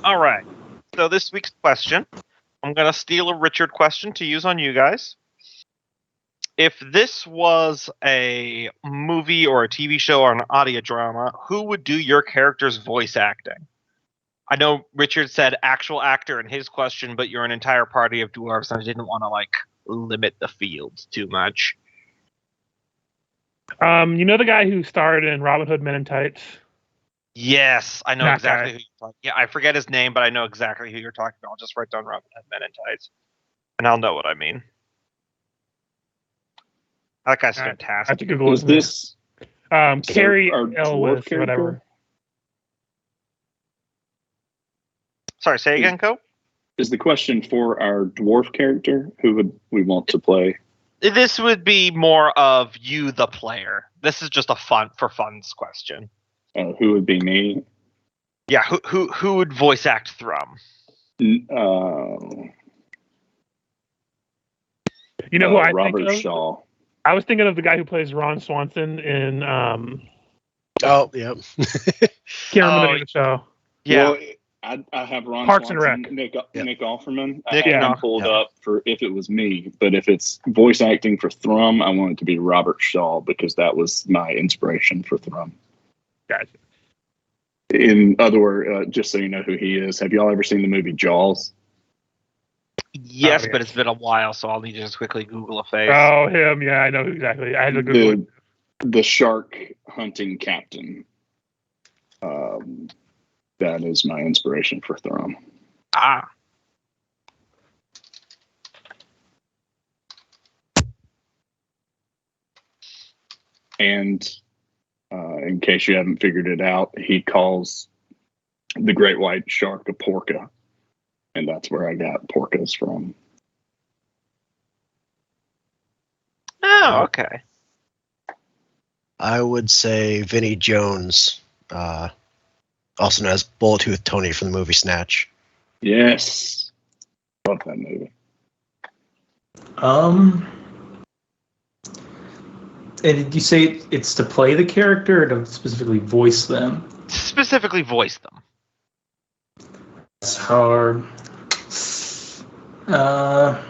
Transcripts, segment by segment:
All right. So this week's question, I'm going to steal a Richard question to use on you guys. If this was a movie or a TV show or an audio drama, who would do your character's voice acting? I know Richard said actual actor in his question, but you're an entire party of dwarves, and I didn't want to limit the field too much. You know the guy who starred in Robin Hood Men in Tights? Yes, I know That exactly guy. who you're talking. Yeah, I forget his name, but I know exactly who you're talking about. I'll just write down Robin Hood Men in Tights, and I'll know what I mean. That guy's I have fantastic. to Google Is his name. this Carrie our dwarf Elwes or character? whatever. Sorry, say again, Co? Is the question for our dwarf character? Who would we want to play? This would be more of you, the player. This is just a fun's question. Who would be me? Yeah, who would voice act Thrum? You know who I Robert think of? Shaw. I was thinking of the guy who plays Ron Swanson in Oh, yep. can't remember the name of the show. Yeah. Well, I have Ron Parks and Swanson, Rec. Nick Offerman. I Nick have him Offerman. pulled up for if it was me, but if it's voice acting for Thrum, I want it to be Robert Shaw because that was my inspiration for Thrum. Gotcha. In other words, just so you know who he is, have y'all ever seen the movie Jaws? Yes, Oh, but yes. it's been a while, so I'll need to just quickly Google a face. Oh, him. Yeah, I know exactly. I had to Google it. The shark hunting captain. That is my inspiration for Thrum. Ah. And in case you haven't figured it out, he calls the great white shark a porka. And that's where I got porkas from. Oh, okay. I would say Vinnie Jones, also known as Bullet Tooth Tony from the movie Snatch. Yes. Love that movie. And did you say it's to play the character or to specifically voice them? Specifically voice them. It's hard. I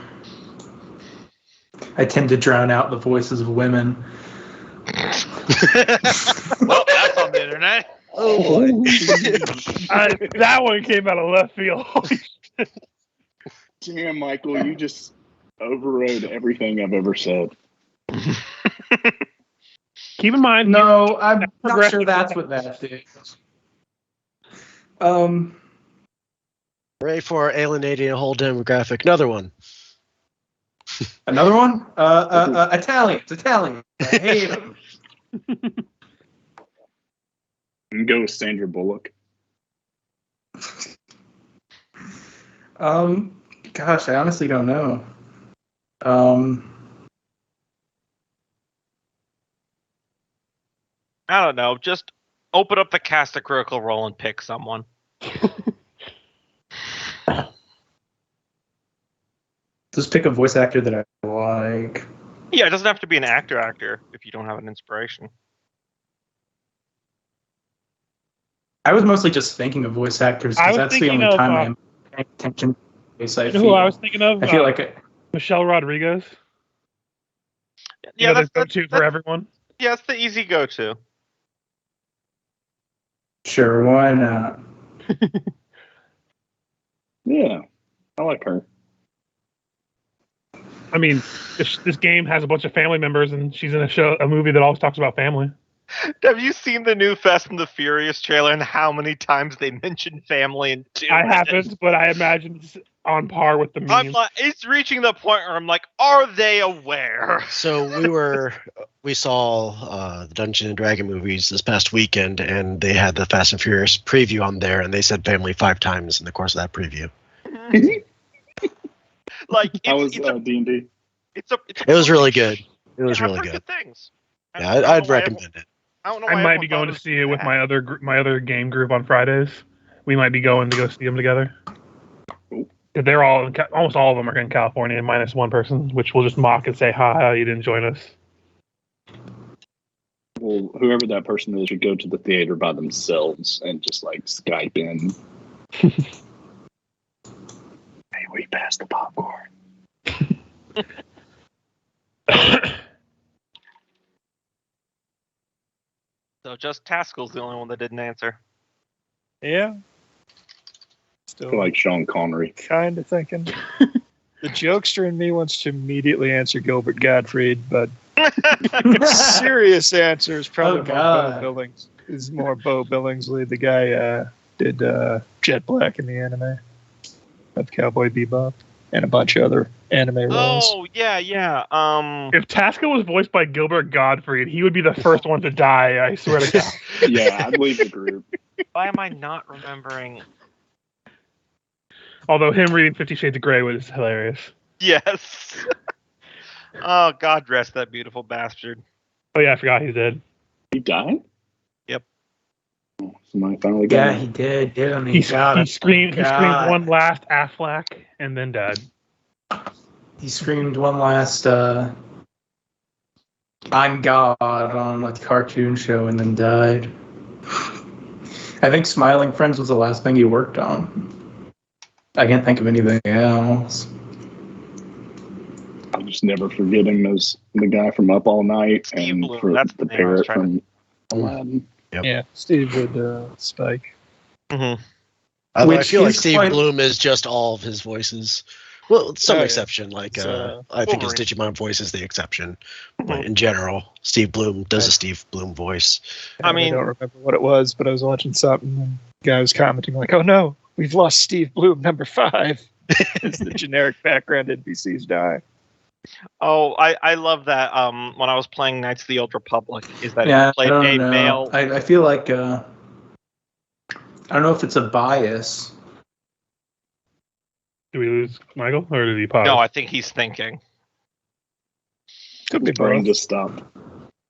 tend to drown out the voices of women. Well, that's on the internet. Oh boy. That one came out of left field. Damn, Michael, you just overrode everything I've ever said. Keep in mind, No, I'm not progressive sure that's what that is. Ready for alienating a whole demographic. Another one. Another one? Italians. I hate them. And go with Sandra Bullock. Gosh, I honestly don't know. I don't know. Just open up the cast a Critical Role and pick someone. Just pick a voice actor that I like. Yeah, it doesn't have to be an actor if you don't have an inspiration. I was mostly just thinking of voice actors I because was that's the thinking only of, time I'm paying attention to voice. you know who I was thinking of? I feel like Michelle Rodriguez. Yeah, that's go-to for everyone. Yeah, it's the easy go-to. sure, why not? Yeah, I like her. I mean, this game has a bunch of family members, and she's in a movie that always talks about family. Have you seen the new Fast and the Furious trailer and how many times they mention family in 2 I minutes? haven't, but I imagine it's on par with the memes. I'm like, it's reaching the point where I'm like, are they aware? So we saw the Dungeon and Dragon movies this past weekend, and they had the Fast and Furious preview on there, and they said family 5 times in the course of that preview. Like, How was it's a, D&D? it's a, It was really good. It was yeah, really pretty good. things. Yeah, I don't I'd know why recommend it. I don't know I why might be everyone going to thought see it with bad. my other game group on Fridays. We might be going to go see them together. Cool. They're all almost all of them are in California, minus one person, which we'll just mock and say, "Ha, you didn't join us." Well, whoever that person is should go to the theater by themselves and just like Skype in. we pass the popcorn? So just Taskell's the only one that didn't answer. Yeah. I Still feel like Sean Connery. kind of thinking. The jokester in me wants to immediately answer Gilbert Gottfried, but serious answer is probably Oh, more God. Bo Billings. Is more Bo Billingsley. The guy did Jet Black in the anime of Cowboy Bebop and a bunch of other anime roles. Oh yeah. If Tasca was voiced by Gilbert Gottfried, he would be the first one to die. I swear to God. Yeah, I'd leave the group. Why am I not remembering? Although him reading 50 Shades of Grey was hilarious. Yes. Oh, God rest that beautiful bastard. Oh yeah, I forgot he did. He died? Yep. Oh, somebody finally got Yeah, him. he did, didn't He he? God, screamed God. one last Affleck and then died. He screamed one last I'm God on a cartoon show and then died. I think Smiling Friends was the last thing he worked on. I can't think of anything else. I'll just never forget him as the guy from Up All Night Steve and Bloom, for that's the the name I was parrot trying from Aladdin. Yep. Yeah, Steve would Spike. Mm-hmm. I Which feel like is Steve quite- Bloom is just all of his voices. Well, some Oh, yeah. exception. Like So, I think his Wolverine. Digimon voice is the exception, but in general, Steve Bloom does a Steve Bloom voice. I mean- don't remember what it was, but I was watching something and the guy was commenting like, "Oh no, we've lost Steve Bloom, number 5." As the generic background NPCs die. Oh, I love that. When I was playing Knights of the Old Republic, is that Yeah, it played I a don't know. male. I feel like I don't know if it's a bias. Did we lose Michael, or did he pause? No, I think he's thinking. Could be Brain both. just stopped.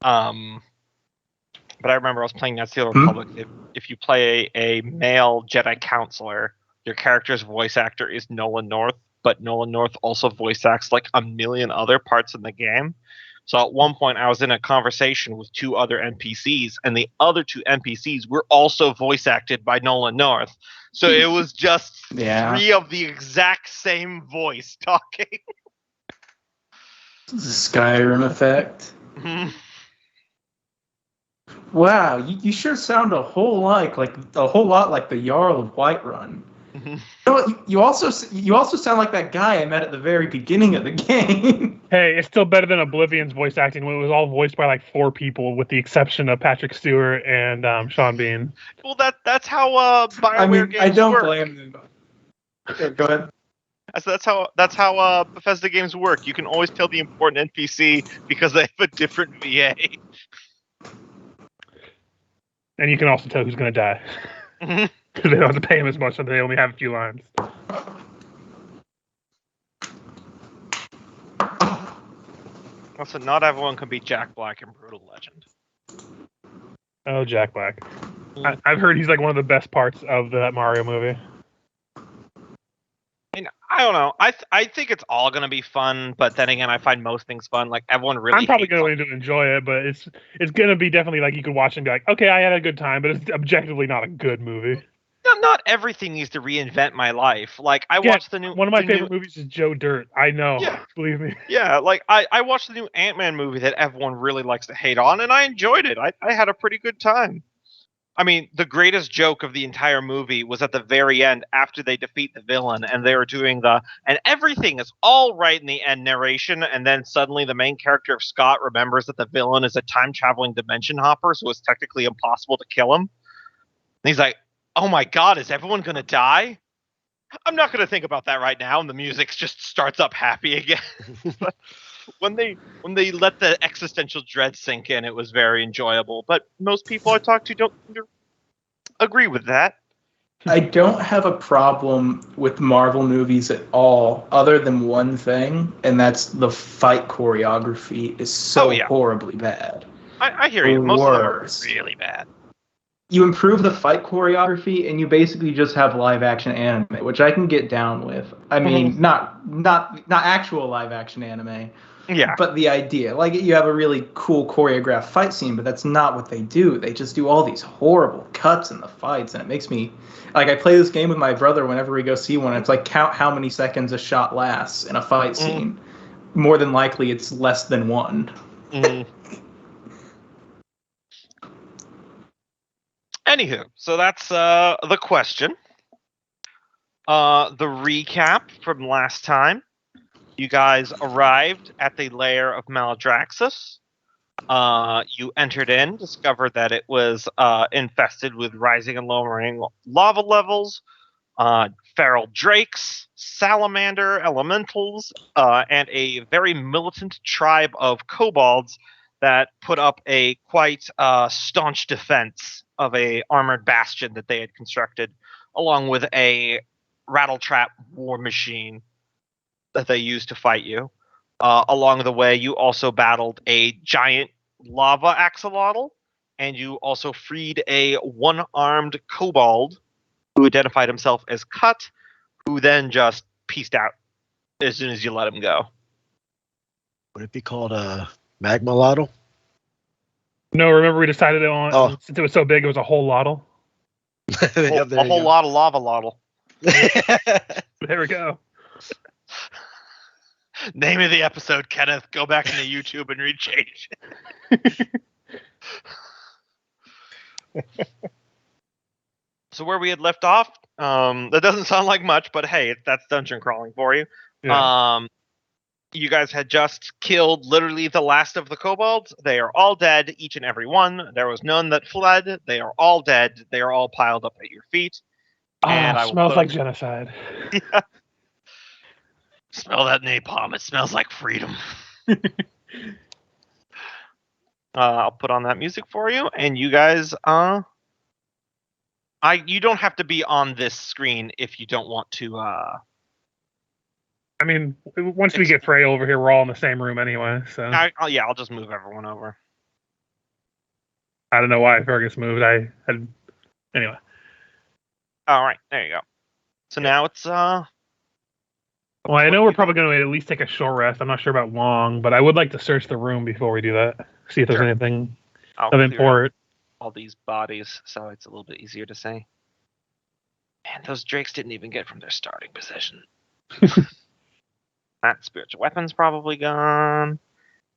But I remember I was playing Knights of the Old Hmm? Republic. If you play a male Jedi counselor, your character's voice actor is Nolan North, but Nolan North also voice acts like a million other parts in the game. So at one point, I was in a conversation with 2 other NPCs, and the other 2 NPCs were also voice acted by Nolan North. So it was just Yeah. 3 of the exact same voice talking. The Skyrim effect. Mhm. Wow, you sure sound a whole lot like the Jarl of Whiterun. Mhm. You know what, you also sound like that guy I met at the very beginning of the game. Hey, it's still better than Oblivion's voice acting when it was all voiced by like 4 people, with the exception of Patrick Stewart and Sean Bean. Well, that's how BioWare I mean, games I don't work. blame them. Yeah, go ahead. That's how Bethesda games work. You can always tell the important NPC because they have a different VA. And you can also tell who's going to die. Mhm. Because they don't have to pay him as much, so they only have a few lines. Also, not everyone can be Jack Black in Brutal Legend. Oh, Jack Black. I've heard he's like one of the best parts of that Mario movie. And I don't know. I think it's all gonna be fun, but then again, I find most things fun. Like everyone really. I'm probably hates going to enjoy it, but it's going to be definitely like you could watch and be like, okay, I had a good time, but it's objectively not a good movie. Not everything needs to reinvent my life. Like I Yeah, watched the new. One of my the new- favorite movies is Joe Dirt. I know. Yeah. Believe me. Yeah, like I watched the new Ant-Man movie that everyone really likes to hate on, and I enjoyed it. I had a pretty good time. I mean, the greatest joke of the entire movie was at the very end after they defeat the villain, and they were doing and everything is all right in the end narration, and then suddenly the main character of Scott remembers that the villain is a time-traveling dimension hopper, so it's technically impossible to kill him. And he's like, oh my god, is everyone going to die? I'm not going to think about that right now, and the music just starts up happy again. But when they let the existential dread sink in, it was very enjoyable. But most people I talk to don't agree with that. I don't have a problem with Marvel movies at all, other than one thing, and that's the fight choreography is so Oh, yeah. horribly bad. I hear you. Most of them are Worse. really bad. you improve the fight choreography, and you basically just have live action anime, which I can get down with. I mean, not actual live action anime, Yeah. but the idea. Like, you have a really cool choreographed fight scene, but that's not what they do. They just do all these horrible cuts in the fights, and it makes me like, I play this game with my brother whenever we go see one. It's like, count how many seconds a shot lasts in a fight scene. More than likely, it's less than one. Anywho, so that's the question. The recap from last time. You guys arrived at the lair of Maladraxus. You entered in, discovered that it was infested with rising and lowering lava levels, feral drakes, salamander elementals, and a very militant tribe of kobolds that put up a quite staunch defense of a armored bastion that they had constructed, along with a rattletrap war machine that they used to fight you. Along the way, you also battled a giant lava axolotl, and you also freed a one-armed kobold who identified himself as Cut, who then just peaced out as soon as you let him go. Would it be called a magma lottle? No, remember we decided on since it was so big, it was a whole lottle. A whole lot of lava lottle. There we go. Name of the episode, Kenneth. Go back into YouTube and rechange. So where we had left off, that doesn't sound like much, but hey, that's dungeon crawling for you. Yeah. You guys had just killed literally the last of the kobolds. They are all dead, each and every one. There was none that fled. They are all dead. They are all piled up at your feet. And I will smells put like genocide. Yeah. Smell that napalm. It smells like freedom. I'll put on that music for you, and you guys, you don't have to be on this screen if you don't want to. I mean, once we get Frey over here, we're all in the same room anyway. So I'll just move everyone over. I don't know why Fergus moved. Anyway. All right, there you go. So now it's Well, I know we're probably going to at least take a short rest. I'm not sure about long, but I would like to search the room before we do that. See if there's anything of import. All these bodies, so it's a little bit easier to say. And those drakes didn't even get from their starting position. That spiritual weapon's probably gone.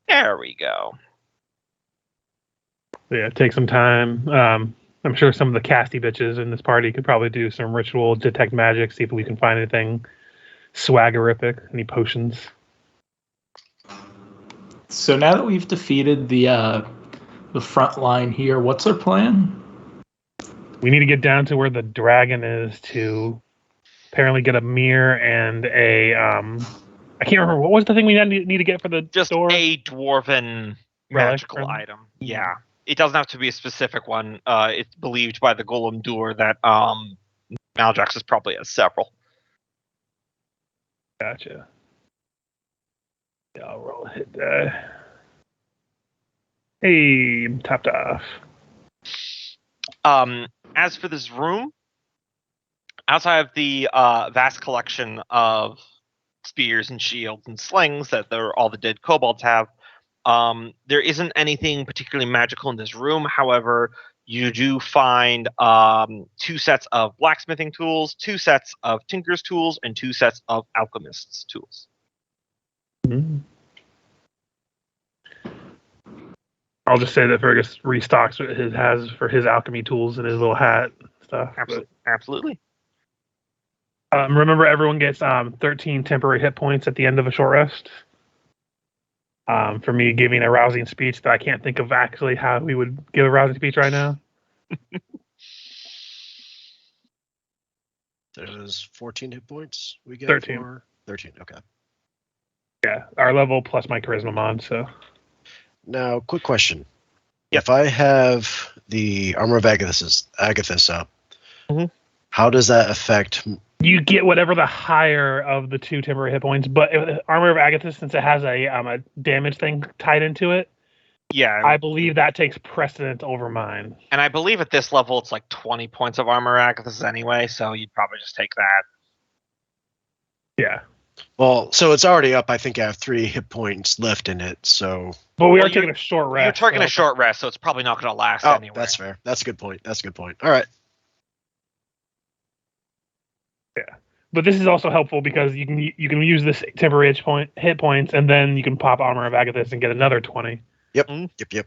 There we go. Yeah, take some time. I'm sure some of the casty bitches in this party could probably do some ritual detect magic, see if we can find anything swaggerific, any potions. So now that we've defeated the front line here, what's our plan? We need to get down to where the dragon is to apparently get a mirror and a I can't remember, what was the thing we need to get for the just door? A dwarven magical item. Yeah. It doesn't have to be a specific one. It's believed by the Golem Door that Maladraxus probably has several. Gotcha. Yeah, I'll roll a hit die. Hey, I'm topped off. As for this room, outside of the vast collection of spears and shields and slings that all the dead kobolds have, there isn't anything particularly magical in this room. However, you do find 2 sets of blacksmithing tools, 2 sets of tinker's tools, and 2 sets of alchemist's tools. Mm-hmm. I'll just say that Fergus restocks what he has for his alchemy tools and his little hat stuff. Absolutely. Remember, everyone gets 13 temporary hit points at the end of a short rest. For me giving a rousing speech that I can't think of actually how we would give a rousing speech right now. There's 14 hit points we get 13. 13, okay. Yeah, our level plus my charisma mod, so. Now, quick question. If I have the Armor of Agathis up, how does that affect... You get whatever the higher of the 2 temporary hit points, but Armor of Agathis, since it has a damage thing tied into it, Yeah, I believe that takes precedent over mine. and I believe at this level it's like 20 points of armor Agathis anyway, so you'd probably just take that. Yeah. Well, so it's already up. I think I have 3 hit points left in it. So But we Well, are taking a short rest. You're taking so- a short rest, so it's probably not going to last oh, anyway. that's fair. That's a good point. That's a good point. All right. But this is also helpful because you can use this temporary hit points, and then you can pop Armor of Agathis and get another 20. Yep. Mm. Yep.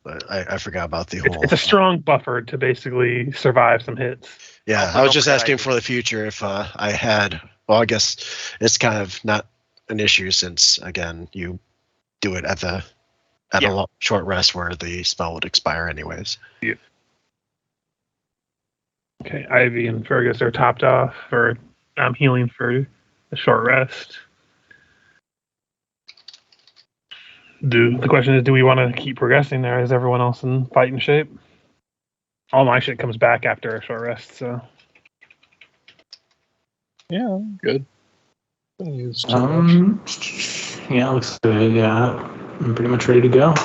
But I forgot about the It's, whole. it's a strong buffer to basically survive some hits. Yeah, Also I was don't just forget asking I- for the future if I had. Well, I guess it's kind of not an issue since again you do it at a short rest where the spell would expire anyways. Okay, Ivy and Fergus are topped off for healing for a short rest. The question is, do we want to keep progressing there? Is everyone else in fighting shape? All my shit comes back after a short rest, so Yeah, I'm good. Don't use too much. Yeah, looks good. Yeah, I'm pretty much ready to go.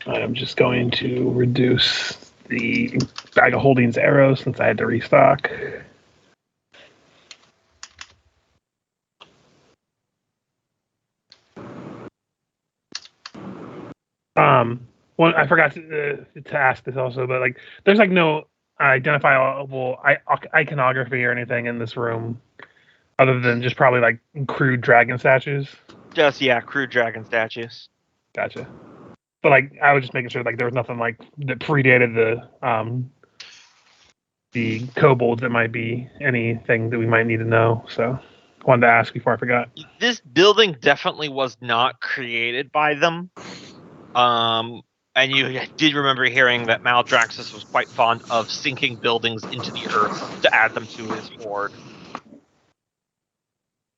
I am just going to reduce the bag of holdings arrows since I had to restock. One I forgot to ask this also, but like, there's like no identifiable iconography or anything in this room, other than just probably like crude dragon statues. Just crude dragon statues. Gotcha. But like, I was just making sure like there was nothing like that predated the kobolds that might be anything that we might need to know. So wanted to ask before I forgot. This building definitely was not created by them. And you did remember hearing that Maldraxxus was quite fond of sinking buildings into the earth to add them to his hoard.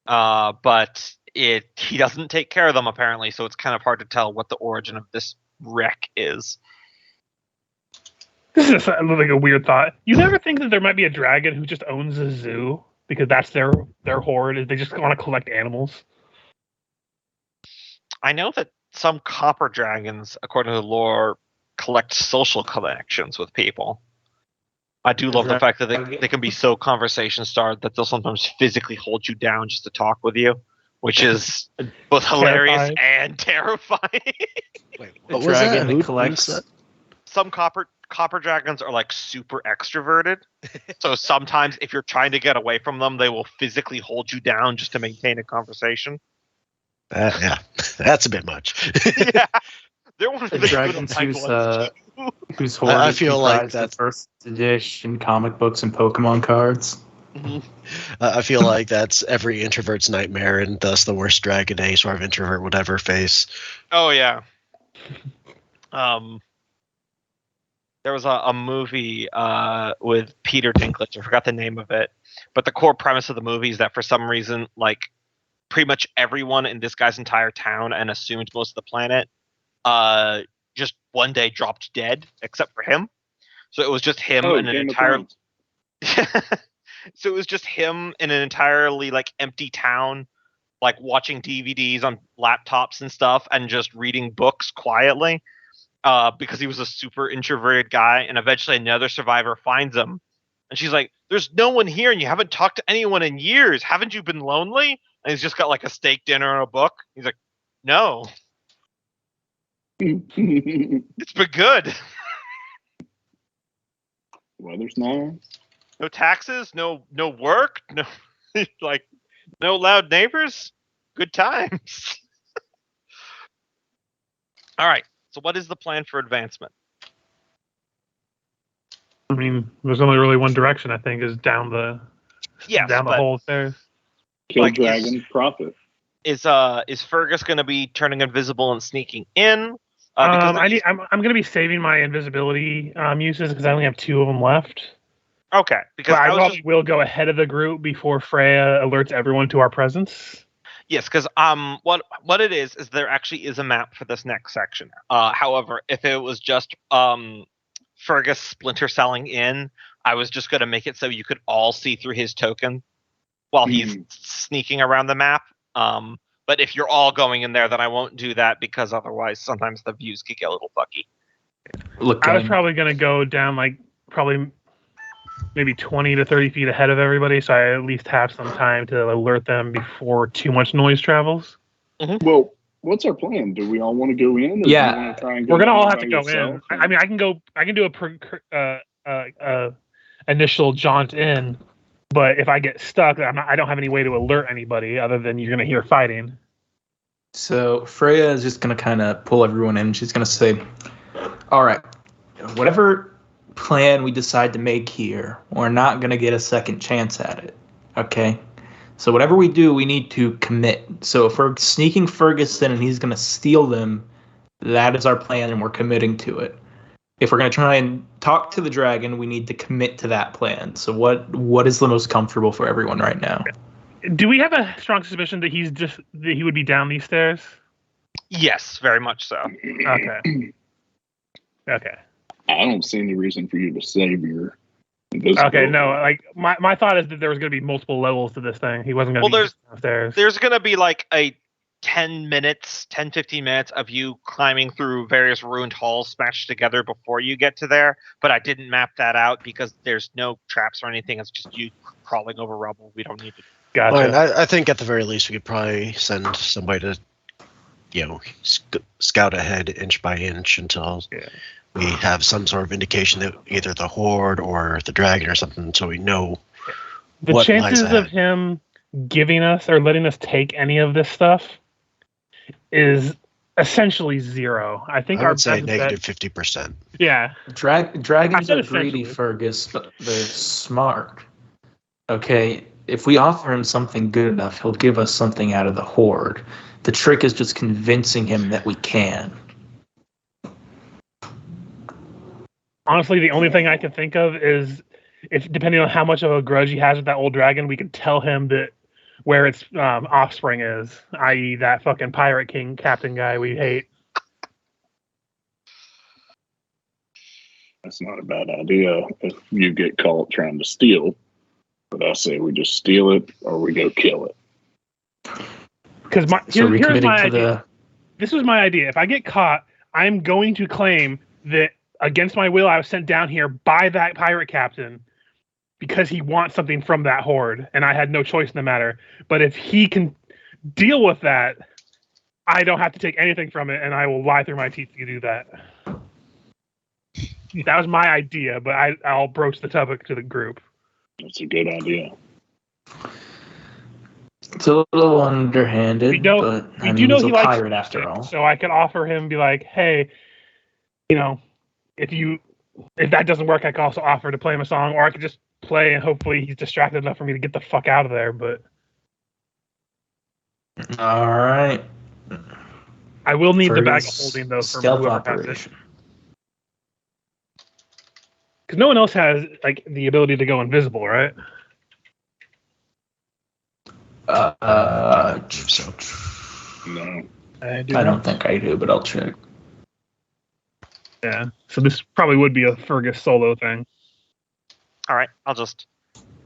But he doesn't take care of them apparently, so it's kind of hard to tell what the origin of this wreck is. This is like a weird thought. You never think that there might be a dragon who just owns a zoo because that's their hoard? Is they just want to collect animals? I know that some copper dragons, according to the lore, collect social connections with people. I do love the fact that they can be so conversation starved that they'll sometimes physically hold you down just to talk with you, which is both hilarious and terrifying. Wait, A what was dragon that? that collects. Who's that? Some copper dragons are like super extroverted, so sometimes if you're trying to get away from them, they will physically hold you down just to maintain a conversation. Yeah, that's a bit much. Yeah, they're one of the The dragons good ones. whose hoard I is feel like comprised of that's- first edition comic books and Pokemon cards. Mhm. I feel like that's every introvert's nightmare, and thus the worst dragon any sort of introvert would ever face. Oh yeah. There was a movie with Peter Dinklage. I forgot the name of it, but the core premise of the movie is that for some reason, like pretty much everyone in this guy's entire town and assumed most of the planet, just one day dropped dead except for him. So it was just him in an Game of entire. Thrones. So it was just him in an entirely like empty town, like watching DVDs on laptops and stuff, and just reading books quietly, because he was a super introverted guy. And eventually, another survivor finds him, and she's like, "There's no one here, and you haven't talked to anyone in years. Haven't you been lonely?" And he's just got like a steak dinner and a book. He's like, "No, it's been good. Weather's nice. No taxes, no work, no like no loud neighbors. Good times." All right. So what is the plan for advancement? I mean, there's only really one direction. I think is down the Yes, down the but hole there. Kill Like, dragon, profit. is Fergus going to be turning invisible and sneaking in? I'm going to be saving my invisibility uses because I only have 2 of them left. Okay, because But I I was probably just, will go ahead of the group before Freya alerts everyone to our presence. yes, because what it is there actually is a map for this next section. However, if it was just Fergus splinter selling in, I was just going to make it so you could all see through his token while he's sneaking around the map. But But if you're all going in there, then I won't do that because otherwise sometimes the views could get a little fucky. Look, I was probably going to go down probably maybe 20 to 30 feet ahead of everybody, so I at least have some time to alert them before too much noise travels. Well, what's our plan? Do we all want to go in? Or Yeah. do you want to try and go We're gonna in all by have to go yourself? in. I mean, I can do a initial jaunt in, but if I get stuck, I don't have any way to alert anybody other than you're gonna hear fighting. So Freya is just going to kind of pull everyone in. She's going to say, all right, whatever plan we decide to make here, we're not going to get a second chance at it. Okay? So whatever we do, we need to commit. So if we're sneaking Ferguson and he's going to steal them, that is our plan and we're committing to it. If we're going to try and talk to the dragon, we need to commit to that plan. So what is the most comfortable for everyone right now? Do we have a strong suspicion that he would be down these stairs? Yes, very much so. Okay. Okay. I don't see any reason for you to save your invisibility. Okay, no, like my thought is that there was going to be multiple levels to this thing. He wasn't going to be just downstairs. There's going to be like a 15 minutes of you climbing through various ruined halls smashed together before you get to there, but I didn't map that out because there's no traps or anything. It's just you crawling over rubble. We don't need to. Gotcha. Well, and I think at the very least we could probably send somebody to, scout ahead inch by inch until we have some sort of indication that either the horde or the dragon or something, so we know the what chances lies ahead. of him giving us or letting us take any of this stuff is essentially zero. I think I our would say best negative bet, 50%. yeah. Dragons I are said greedy, essentially. Fergus, but they're smart. Okay, if we offer him something good enough, he'll give us something out of the horde. The trick is just convincing him that we can. Honestly, the only thing I can think of is if, depending on how much of a grudge he has with that old dragon, we could tell him that where its offspring is, i.e., that fucking pirate king captain guy we hate. That's not a bad idea if you get caught trying to steal. But I say we just steal it or we go kill it. Because So are we here's committing my to idea. This was my idea. If I get caught, I'm going to claim that against my will, I was sent down here by that pirate captain because he wants something from that horde, and I had no choice in the matter. But if he can deal with that, I don't have to take anything from it, and I will lie through my teeth to do that. That was my idea, but I'll broach the topic to the group. That's a good idea. It's a little underhanded, but I mean, he's a pirate after all. So I could offer him, be like, hey, if that doesn't work, I could also offer to play him a song, or I could just play and hopefully he's distracted enough for me to get the fuck out of there. But All right. I will need the bag of Fergus, holding though for stealth whoever has it. operation. Because no one else has like the ability to go invisible, right? So No. I don't think I do, but I'll check. Yeah. So this probably would be a Fergus solo thing. All right, I'll just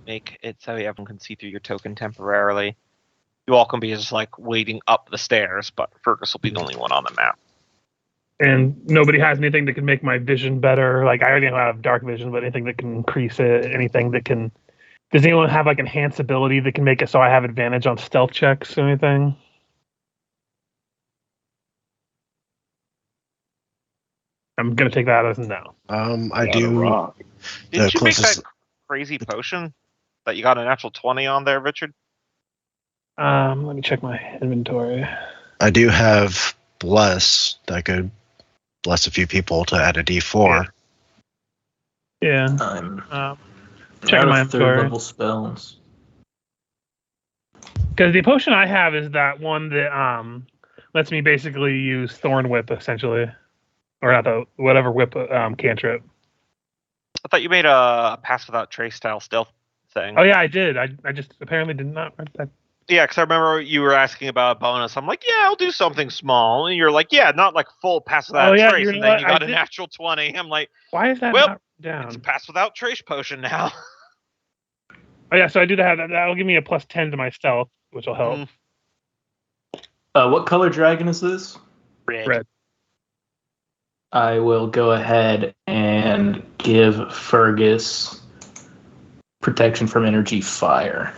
make it so everyone can see through your token temporarily. You all can be just like waiting up the stairs, but Fergus will be the only one on the map. And nobody has anything that can make my vision better. Like I already have dark vision, but anything that can increase it, anything that can. Does anyone have like enhanced ability that can make it so I have advantage on stealth checks or anything? I'm gonna take that as a no. I Got a do. rock. Didn't you make closest- that crazy potion that you got a natural 20 on there, Richard? Let me check my inventory. I do have bless that could bless a few people to add a D4. Yeah. I'm Checking my out of third inventory. level spells. Because the potion I have is that one that lets me basically use Thorn Whip essentially, or not the whatever whip cantrip. I thought you made a pass without trace style stealth thing. Oh yeah, I did. I just apparently did not. Yeah, because I remember you were asking about a bonus. I'm like, yeah, I'll do something small. And you're like, yeah, not like full pass without Oh, yeah, trace. you And know then what? you got I a did- natural 20. I'm like, Why is that Well, not down? it's a pass without trace potion now. Oh yeah, so I do have that. That'll give me a +10 to my stealth, which will help. Mm. What color dragon is this? Red. I will go ahead and give Fergus protection from energy fire.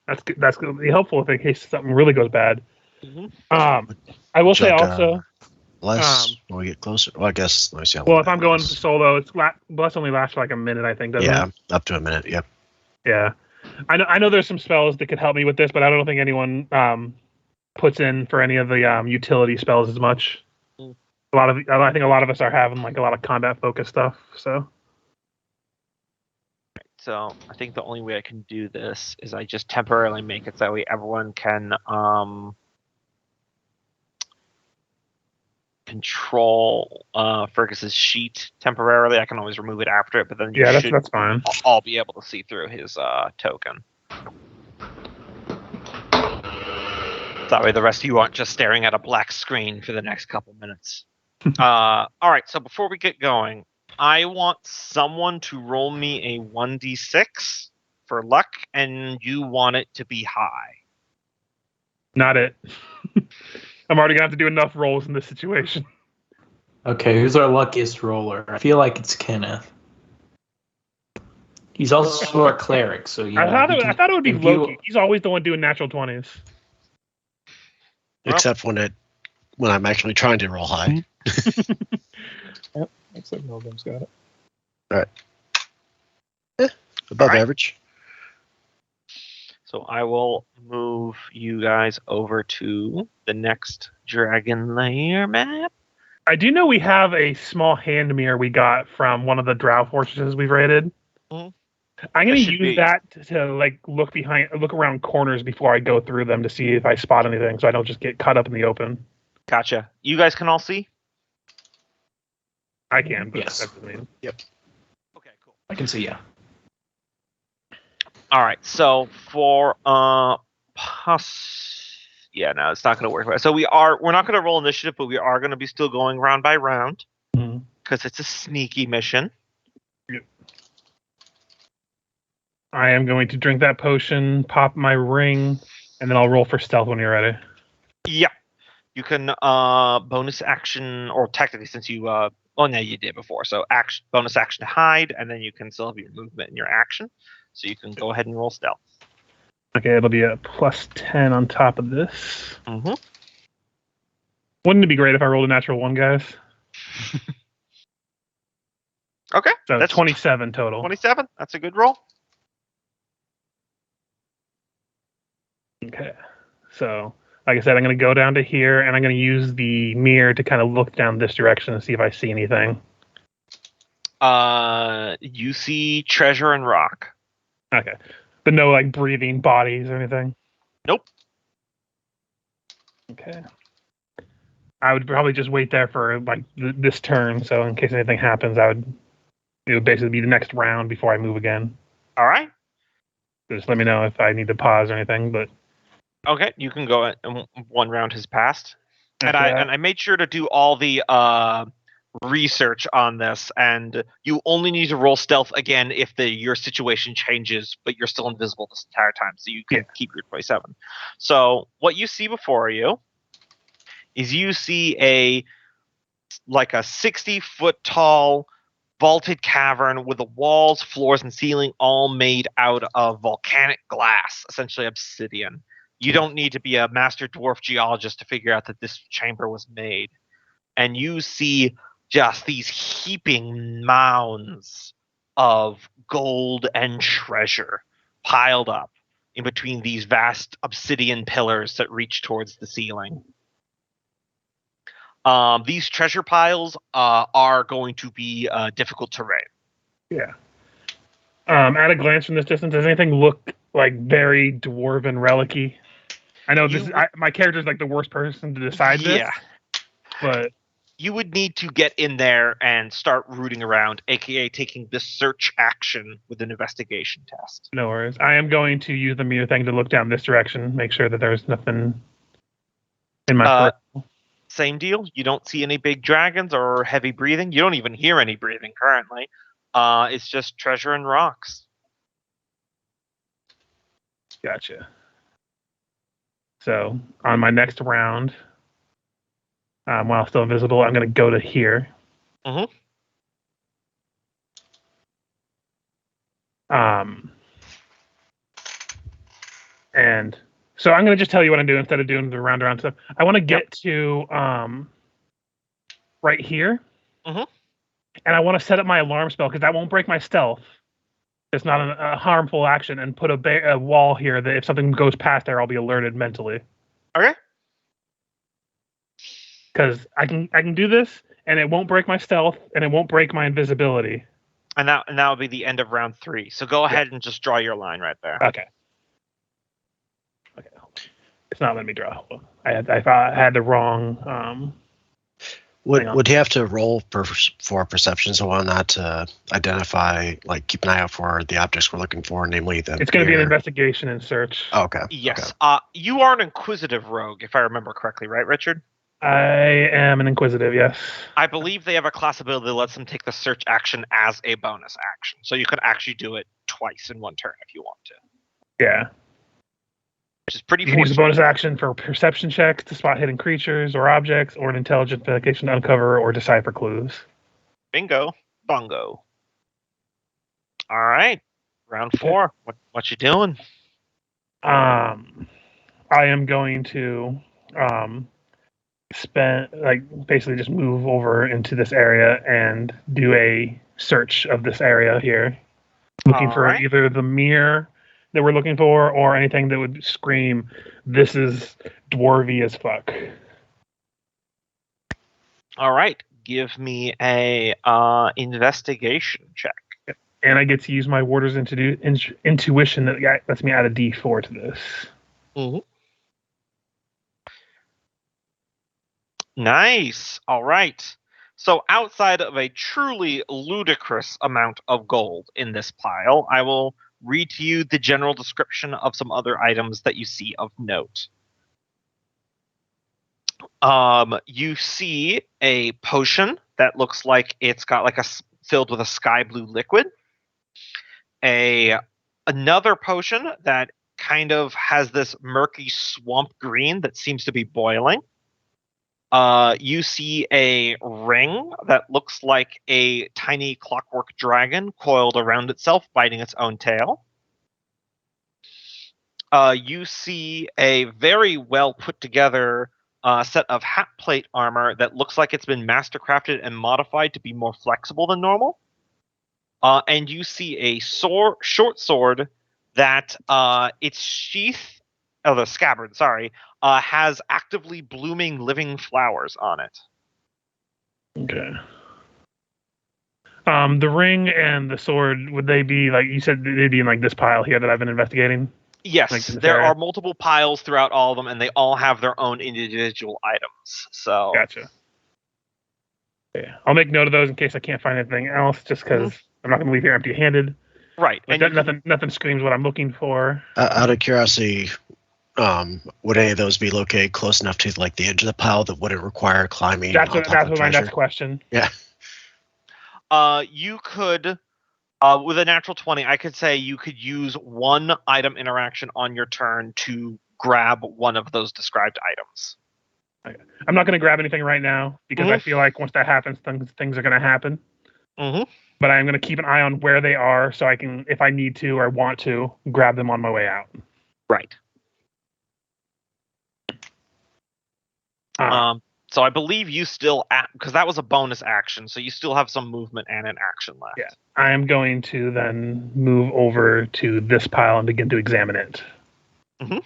That's going to be helpful if in case something really goes bad. Mm-hmm. I will say Like, also. Less when we get closer. Well, I guess let me see how Well, long if I'm that going lasts. solo, it's bless only lasts for like a minute, I think. Doesn't Yeah, it? up to a minute. Yep. Yeah. I know there's some spells that could help me with this, but I don't think anyone puts in for any of the utility spells as much. Mm. I think a lot of us are having like a lot of combat focused stuff. So I think the only way I can do this is I just temporarily make it so that way everyone can control Fergus's sheet temporarily. I can always remove it after it, but then you should that's fine. all be able to see through his token. That way the rest of you aren't just staring at a black screen for the next couple minutes. All right, so before we get going, I want someone to roll me a 1d6 for luck, and you want it to be high. Not it. I'm already gonna have to do enough rolls in this situation. Okay, who's our luckiest roller? I feel like it's Kenneth. He's also our cleric, so I thought it would be Loki. He's always the one doing natural 20s. Except when I'm actually trying to roll high. Yep, looks like Milgrim's got it. Above All right. average. So I will move you guys over to the next Dragon Lair map. I do know we have a small hand mirror we got from one of the Drow fortresses we've raided. Mhm. I'm gonna That should use be- that to like look around corners before I go through them to see if I spot anything, so I don't just get caught up in the open. Gotcha. You guys can all see? I can, but Yes. that doesn't mean- Okay, cool. I can see, yeah. All right, so for yeah, no, it's not going to work. So we're not going to roll initiative, but we are going to be still going round by round Mhm. because it's a sneaky mission. I am going to drink that potion, pop my ring, and then I'll roll for stealth when you're ready. Yeah, you can bonus action, or technically since you no, you did before. So bonus action to hide, and then you can still have your movement and your action. So you can go ahead and roll stealth. Okay, it'll be a plus 10 on top of this. Mm-hmm. Wouldn't it be great if I rolled a natural 1, guys? Okay, So that's 27 total. 27. That's a good roll. Okay. So, like I said, I'm going to go down to here, and I'm going to use the mirror to kind of look down this direction and see if I see anything. You see treasure and rock. Okay. But no, like, breathing bodies or anything? Nope. Okay. I would probably just wait there for, like, this turn, so in case anything happens, it would basically be the next round before I move again. All right. Just let me know if I need to pause or anything, but... Okay, you can go. And one round has passed, and Okay. I made sure to do all the research on this, and you only need to roll stealth again if your situation changes, but you're still invisible this entire time, so you can keep your 27. So what you see before you is you see a 60-foot tall vaulted cavern with the walls, floors, and ceiling all made out of volcanic glass, essentially obsidian. You don't need to be a master dwarf geologist to figure out that this chamber was made. And you see just these heaping mounds of gold and treasure piled up in between these vast obsidian pillars that reach towards the ceiling. These treasure piles are going to be difficult to raid. Yeah. At a glance from this distance, does anything look like very dwarven relic-y? I know my character's like the worst person to decide this. Yeah. But you would need to get in there and start rooting around, aka taking the search action with an investigation test. No worries. I am going to use the mirror thing to look down this direction, make sure that there's nothing in my peripheral. Same deal. You don't see any big dragons or heavy breathing. You don't even hear any breathing currently. It's just treasure and rocks. Gotcha. So on my next round, while still invisible, I'm going to go to here. Mhm. And so I'm going to just tell you what I'm doing instead of doing the round around stuff. I want to get to right here. Mhm. And I want to set up my alarm spell because that won't break my stealth. It's not a harmful action, and put a wall here that if something goes past there, I'll be alerted mentally. Okay. Because I can do this, and it won't break my stealth, and it won't break my invisibility. And that will be the end of round 3. So go ahead and just draw your line right there. Okay. It's not letting me draw. Hold on. I had the wrong. Would he have to roll for perception so on that to identify, like, keep an eye out for the objects we're looking for, namely the. It's going to be an investigation and search. Oh, okay. Yes. Okay. You are an inquisitive rogue, if I remember correctly, right, Richard? I am an inquisitive, yes. I believe they have a class ability that lets them take the search action as a bonus action. So you could actually do it twice in one turn if you want to. Yeah. Which is pretty You can use a forceful. bonus action for perception checks to spot hidden creatures or objects, or an intelligence investigation to uncover or decipher clues. Bingo. Bongo. All right. Round 4. What you doing? I am going to basically just move over into this area and do a search of this area here, looking All for right. either the mirror that we're looking for or anything that would scream, "This is dwarvy as fuck." All right. Give me a investigation check. And I get to use my warder's intuition that lets me add a D4 to this. Mm-hmm. Nice. All right. So outside of a truly ludicrous amount of gold in this pile, I will read to you the general description of some other items that you see of note. You see a potion that looks like it's got like filled with a sky blue liquid. Another potion that kind of has this murky swamp green that seems to be boiling. You see a ring that looks like a tiny clockwork dragon coiled around itself, biting its own tail. You see a very well put together set of hat plate armor that looks like it's been mastercrafted and modified to be more flexible than normal. And you see a short sword that its sheath, the scabbard, has actively blooming living flowers on it. Okay. The ring and the sword, would they be like you said? They'd be in like this pile here that I've been investigating. Yes, Like in this there area? are multiple piles throughout all of them, and they all have their own individual items. So Gotcha. Yeah, I'll make note of those in case I can't find anything else. Just because I'm not going to leave here empty-handed. right, Like and nothing screams what I'm looking for. Out of curiosity, would any of those be located close enough to like the edge of the pile that wouldn't require climbing That's on top of the my treasure? next question. Yeah. you could, with a natural 20, I could say you could use one item interaction on your turn to grab one of those described items. I'm not going to grab anything right now because I feel like once that happens, things are going to happen. Mm-hmm. But I'm going to keep an eye on where they are so I can, if I need to or want to, grab them on my way out. Right. So I believe you still, because that was a bonus action, so you still have some movement and an action left. Yeah. I am going to then move over to this pile and begin to examine it. Mm-hmm.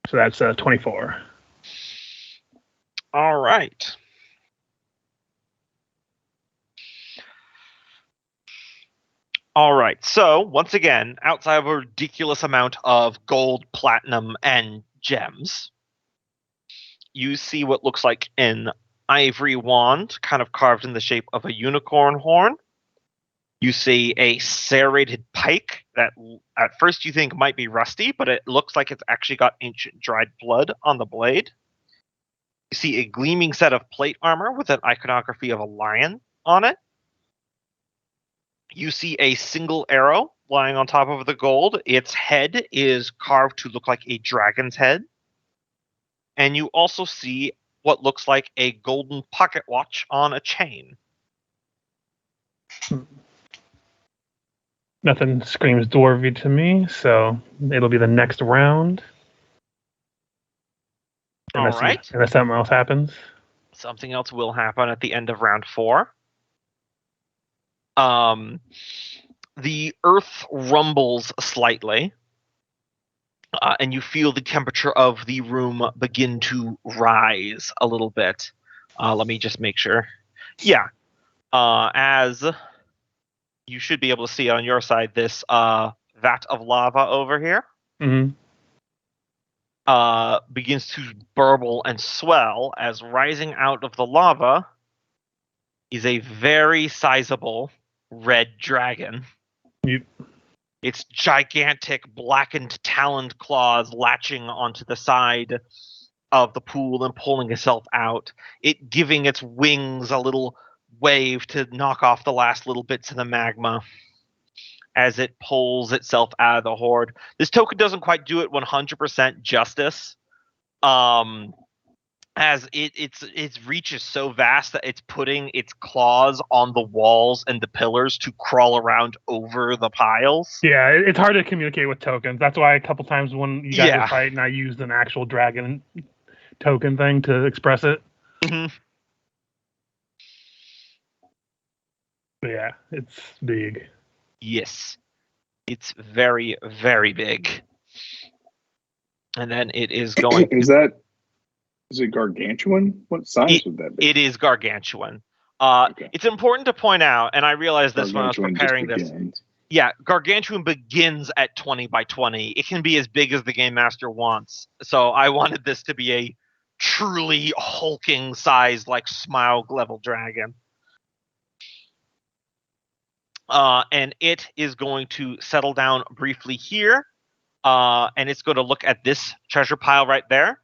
So that's 24. All right. All right. So once again, outside of a ridiculous amount of gold, platinum, and gems, you see what looks like an ivory wand, kind of carved in the shape of a unicorn horn. You see a serrated pike that at first you think might be rusty, but it looks like it's actually got ancient dried blood on the blade. You see a gleaming set of plate armor with an iconography of a lion on it. You see a single arrow lying on top of the gold. Its head is carved to look like a dragon's head. And you also see what looks like a golden pocket watch on a chain. Nothing screams dwarvy to me, so it'll be the next round. All right. Unless something else happens. Something else will happen at the end of round 4. The earth rumbles slightly, and you feel the temperature of the room begin to rise a little bit. Let me just make sure. Yeah. As you should be able to see on your side, this vat of lava over here Mm-hmm. begins to burble and swell as rising out of the lava is a very sizable red dragon. Yep. Its gigantic blackened taloned claws latching onto the side of the pool and pulling itself out, it giving its wings a little wave to knock off the last little bits of the magma as it pulls itself out of the horde. This token doesn't quite do it 100% justice, as its reach is so vast that it's putting its claws on the walls and the pillars to crawl around over the piles. Yeah, it's hard to communicate with tokens. That's why a couple times when you guys Yeah. were fighting, I used an actual dragon token thing to express it. Mm-hmm. But yeah, it's big. Yes. It's very, very big. And then it is going... Is it gargantuan? What size would that be? It is gargantuan. Okay. It's important to point out, and I realized this when I was Gargantuan preparing just this. begins. Yeah, gargantuan begins at 20 by 20. It can be as big as the game master wants. So I wanted this to be a truly hulking sized, like Smaug level dragon. And it is going to settle down briefly here. And it's going to look at this treasure pile right there.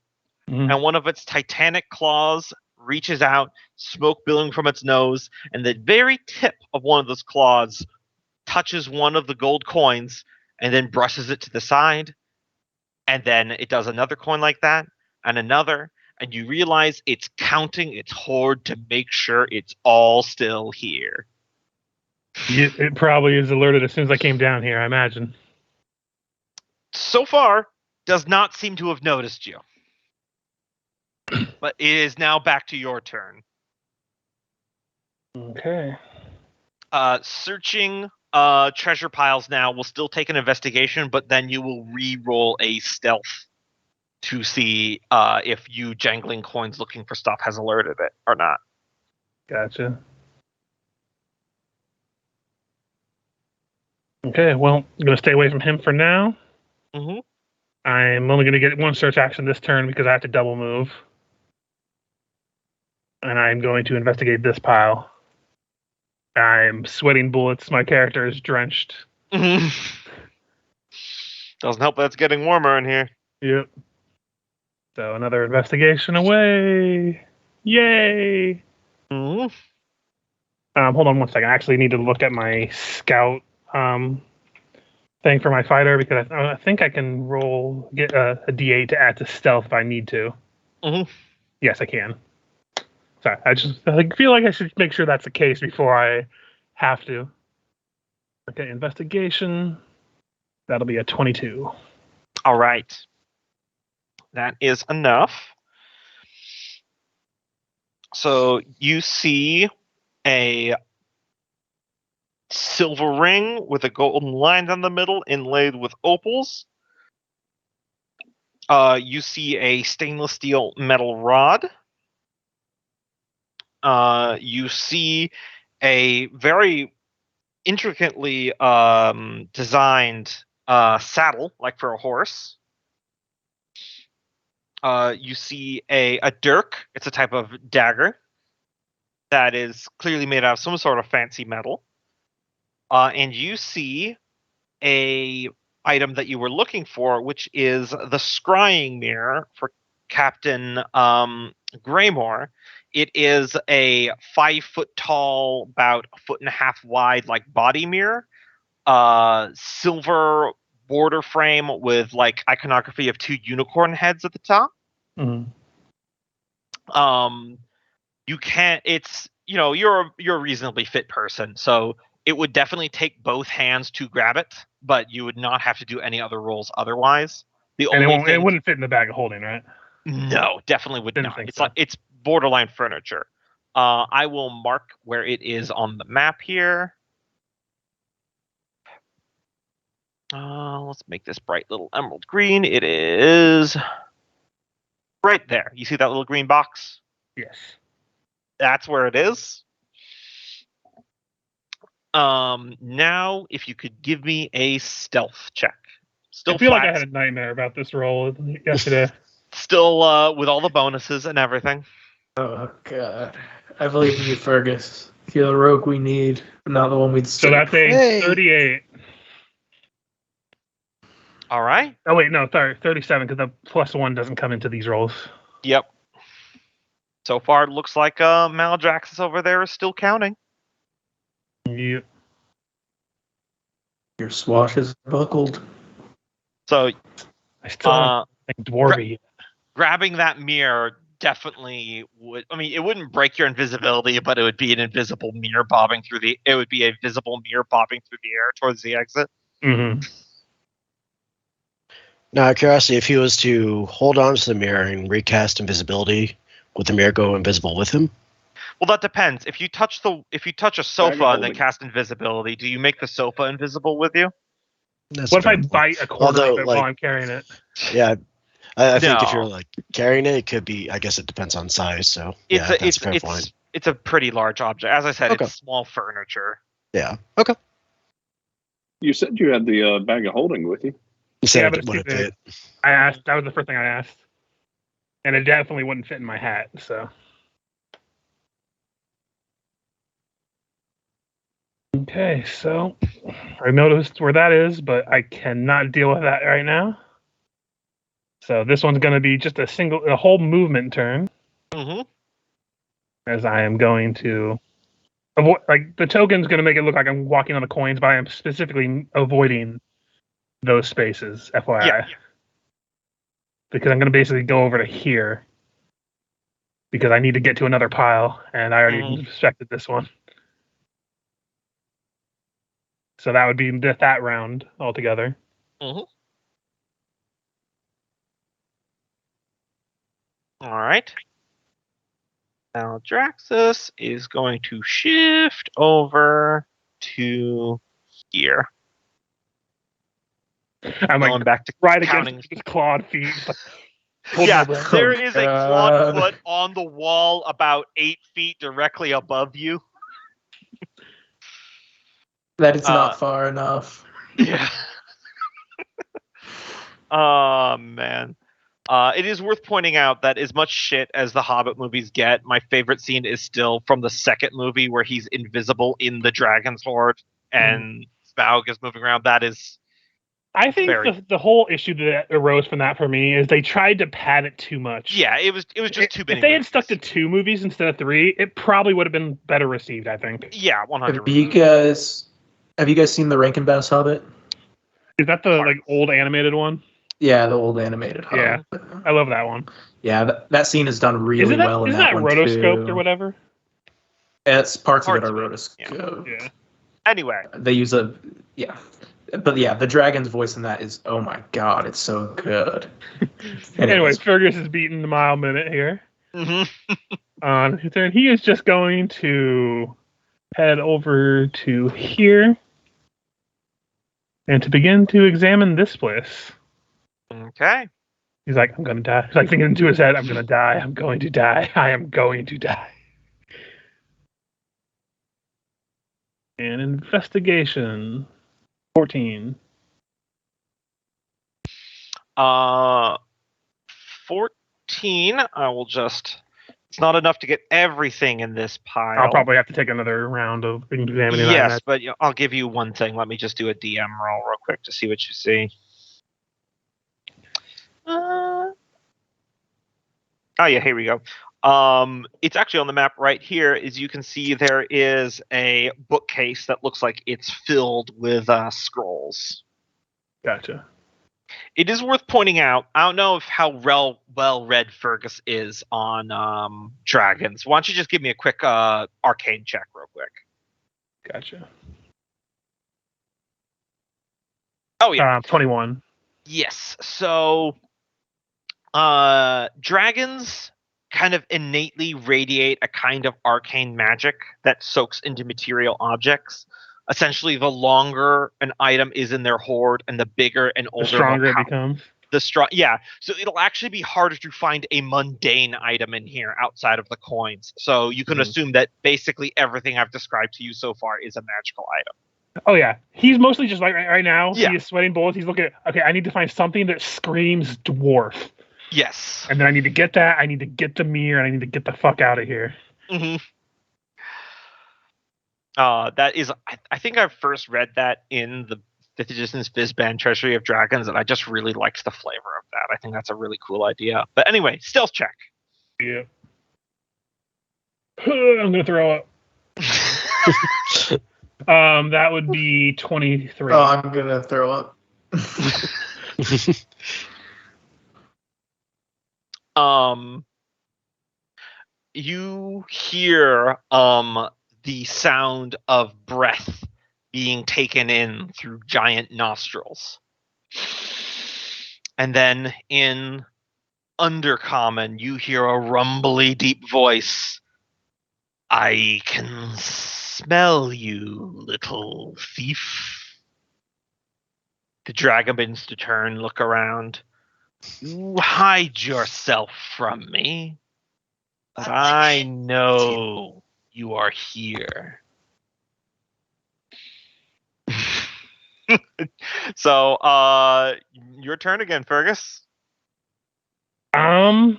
Mhm. And one of its titanic claws reaches out, smoke billowing from its nose, and the very tip of one of those claws touches one of the gold coins and then brushes it to the side. And then it does another coin like that, and another, and you realize it's counting its hoard to make sure it's all still here. It probably is alerted as soon as I came down here, I imagine. So far, does not seem to have noticed you. But it is now back to your turn. Okay. Searching treasure piles now will still take an investigation, but then you will re-roll a stealth to see if you jangling coins looking for stuff has alerted it or not. Gotcha. Okay, well, I'm going to stay away from him for now. Mm-hmm. I'm only going to get one search action this turn because I have to double move. And I'm going to investigate this pile. I'm sweating bullets. My character is drenched. Mm-hmm. Doesn't help that it's getting warmer in here. Yep. So another investigation away. Yay! Mm-hmm. Hold on one second. I actually need to look at my scout thing for my fighter because I think I can get a D8 to add to stealth if I need to. Mm-hmm. Yes, I can. Sorry, I feel like I should make sure that's the case before I have to. Okay, investigation. That'll be a 22. All right. That is enough. So you see a silver ring with a golden line down the middle inlaid with opals. You see a stainless steel metal rod. You see a very intricately designed saddle, like for a horse. You see a dirk. It's a type of dagger that is clearly made out of some sort of fancy metal. And you see a item that you were looking for, which is the scrying mirror for Captain Greymore. It is a 5 foot tall, about a foot and a half wide, like body mirror, silver border frame with like iconography of 2 unicorn heads at the top. Mhm. You can't. It's you're a reasonably fit person, so it would definitely take both hands to grab it, but you would not have to do any other rolls otherwise. The And only it wouldn't fit in the bag of holding, right? no, definitely would Didn't not. think It's so. like it's borderline furniture. I will mark where it is on the map here. Let's make this bright little emerald green. It is right there. You see that little green box? Yes. That's where it is. Now, if you could give me a stealth check. Still I feel flat. like I had a nightmare about this roll yesterday. Still with all the bonuses and everything. Oh god, I believe in you, Fergus. You're the rogue we need, but not the one we'd So steal. that's a Hey. 38. All right. Oh wait, no, sorry, 37 because the +1 doesn't come into these rolls. Yep. So far, it looks like Maldraxxus over there is still counting. You, Your swashes are buckled. So I still don't think dwarvy. grabbing that mirror definitely would. I mean, it wouldn't break your invisibility, but it would be an invisible mirror bobbing through the. It would be a visible mirror bobbing through the air towards the exit. Mm-hmm. Now, out of curiosity, if he was to hold on to the mirror and recast invisibility, would the mirror go invisible with him? Well, that depends. If you touch a sofa and then holding. cast invisibility, do you make the sofa invisible with you? That's What if I fair point. bite a corner Although, of it like- while I'm carrying it? Yeah, I think if No. you're like carrying it, it could be. I guess it depends on size. So yeah, that's a fair point. It's a pretty large object. As I said, Okay. it's small furniture. Yeah. Okay. You said you had the bag of holding with you. You said Yeah, but it's what too it big. did. I asked. That was the first thing I asked, and it definitely wouldn't fit in my hat. So. Okay, so I noticed where that is, but I cannot deal with that right now. So this one's going to be just a whole movement turn, Mm-hmm. as I am going to avoid. Like the token's going to make it look like I'm walking on the coins, but I am specifically avoiding those spaces. FYI, Yeah. because I'm going to basically go over to here because I need to get to another pile, and I already inspected this one. So that would be that round altogether. Mm-hmm. All right. Now Draxus is going to shift over to here. I'm Going like back to right counting. against his clawed feet. Hold Yeah, my breath. there is a clawed God. foot on the wall about 8 feet directly above you. That is not far enough. Yeah. Oh, man. It is worth pointing out that as much shit as the Hobbit movies get, my favorite scene is still from the second movie where he's invisible in the Dragon's Hoard and Smaug is moving around. That is... I think the whole issue that arose from that for me is they tried to pad it too much. Yeah, it was just too many If they had movies. stuck to 2 movies instead of 3, it probably would have been better received, I think. Yeah, 100%. Have you guys seen the Rankin Bass Hobbit? Is that the like old animated one? Yeah, the old animated Hobbit. Yeah. I love that one. Yeah, that scene is done really well in isn't that that one rotoscoped too. or whatever? It's parts of it are Parts rotoscoped. Yeah. Anyway. They use but yeah, the dragon's voice in that is, oh my god, it's so good. Anyway, Fergus is beating the mile minute here. Mm-hmm. On his turn, he is just going to head over to here and to begin to examine this place. Okay. He's like, I'm going to die. He's like thinking into his head, I'm going to die. I'm going to die. I am going to die. And investigation. 14. 14. I will just... It's not enough to get everything in this pile. I'll probably have to take another round of examining that. Yes, but I'll give you one thing. Let me just do a DM roll real quick to see what you see. Oh yeah, here we go. It's actually on the map right here. As you can see, there is a bookcase that looks like it's filled with scrolls. Gotcha. It is worth pointing out, I don't know if how well read Fergus is on dragons. Why don't you just give me a quick arcane check real quick? Gotcha. Oh, yeah. 21. Yes. So, dragons kind of innately radiate a kind of arcane magic that soaks into material objects. Essentially, the longer an item is in their hoard and the bigger and older, The stronger it becomes. Yeah, so it'll actually be harder to find a mundane item in here outside of the coins. So you can assume that basically everything I've described to you so far is a magical item. Oh yeah, he's mostly just like right now. Yeah. He is sweating bullets. He's looking. Okay, I need to find something that screams dwarf, Yes. and then I need to get that. I need to get the mirror, and I need to get the fuck out of here. Mm-hmm. That is, I think I first read that in the 5th edition's Fizban Treasury of Dragons, and I just really liked the flavor of that. I think that's a really cool idea. But anyway, stealth check. Yeah. I'm gonna throw up. That would be 23. Oh, I'm gonna throw up. You hear the sound of breath being taken in through giant nostrils. And then in Undercommon, you hear a rumbly deep voice. I can smell you, little thief. The dragon begins to turn, look around. You hide yourself from me. But I know you are here. So, your turn again, Fergus. I'm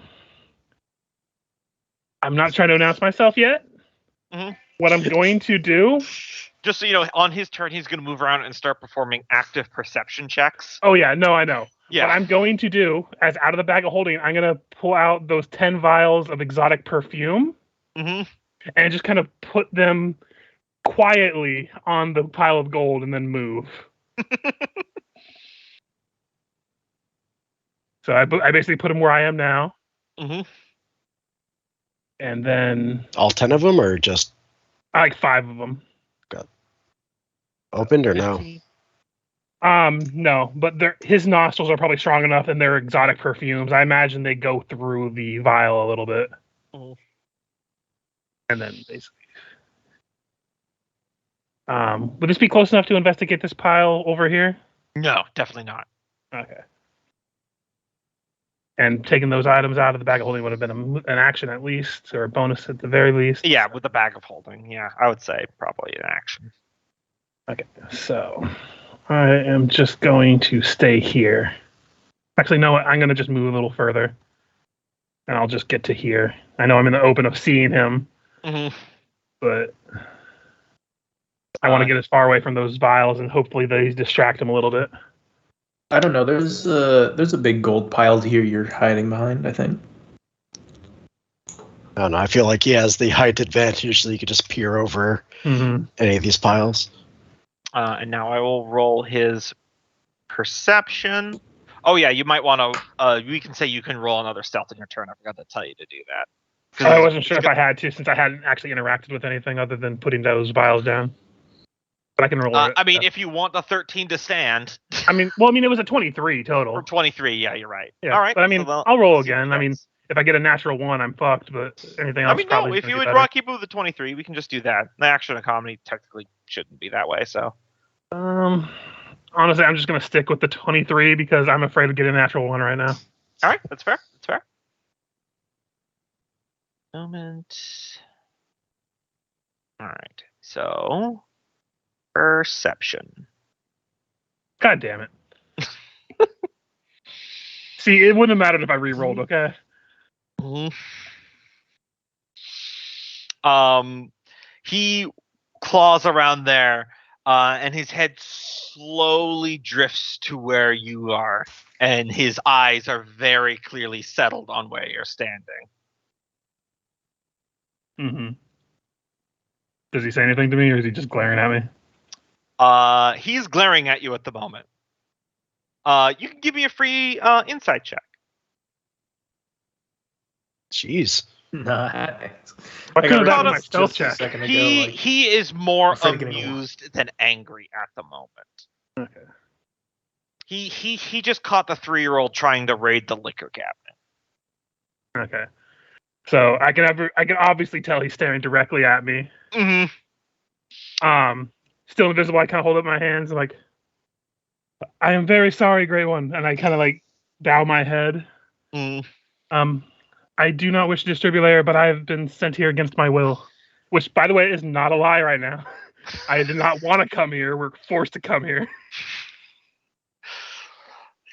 not trying to announce myself yet. Mhm. What I'm going to do. Just so you know, on his turn, he's going to move around and start performing active perception checks. Oh yeah, no, I know. Yeah. What I'm going to do, as out of the bag of holding, I'm going to pull out those 10 vials of exotic perfume Mm-hmm. and just kind of put them quietly on the pile of gold and then move. So I basically put them where I am now. Mm-hmm. And then All 10 of them, or just I like 5 of them. opened, or no? No, but his nostrils are probably strong enough, and they're exotic perfumes. I imagine they go through the vial a little bit, and then basically, would this be close enough to investigate this pile over here? No, definitely not. Okay. And taking those items out of the bag of holding would have been an action at least, or a bonus at the very least. Yeah, with the bag of holding. Yeah, I would say probably an action. Okay, so I am just going to stay here. Actually, no, I'm going to just move a little further, and I'll just get to here. I know I'm in the open of seeing him, but I want to get as far away from those vials, and hopefully they distract him a little bit. I don't know. There's a big gold pile here you're hiding behind, I think. I don't know. I feel like he has the height advantage, so you could just peer over any of these piles. And now I will roll his perception. Oh yeah, you might want to. We can say you can roll another stealth in your turn. I forgot to tell you to do that. I wasn't sure if I had to, since I hadn't actually interacted with anything other than putting those vials down. But I can roll it. I mean, if you want the 13 to stand. it was a 23 total. Or 23, yeah, you're right. Yeah, all right. But I mean, so I'll roll again. I mean, if I get a natural 1, I'm fucked. But anything else, no. If you would keep it with the 23, we can just do that. The action and comedy technically shouldn't be that way. So. Honestly, I'm just gonna stick with the 23 because I'm afraid of getting a natural 1 right now. All right, that's fair. That's fair. Moment. All right. So, perception. God damn it. See, it wouldn't have mattered if I re-rolled, okay? He claws around there, and his head slowly drifts to where you are, and his eyes are very clearly settled on where you're standing. Mm-hmm. Does he say anything to me, or is he just glaring at me? He's glaring at you at the moment. You can give me a free insight check. Jeez. Nice. Why I couldn't got that be rid my of stealth just a check? second ago. He like, he is more afraid of getting amused than angry at the moment. Okay. He just caught the 3-year-old trying to raid the liquor cabinet. Okay. So I can obviously tell he's staring directly at me. Mm-hmm. Still invisible. I kind of hold up my hands like, I am very sorry, Great One, and I kind of like bow my head. Mm. I do not wish to disturb your lair, but I have been sent here against my will, which, by the way, is not a lie right now. I did not want to come here. We're forced to come here.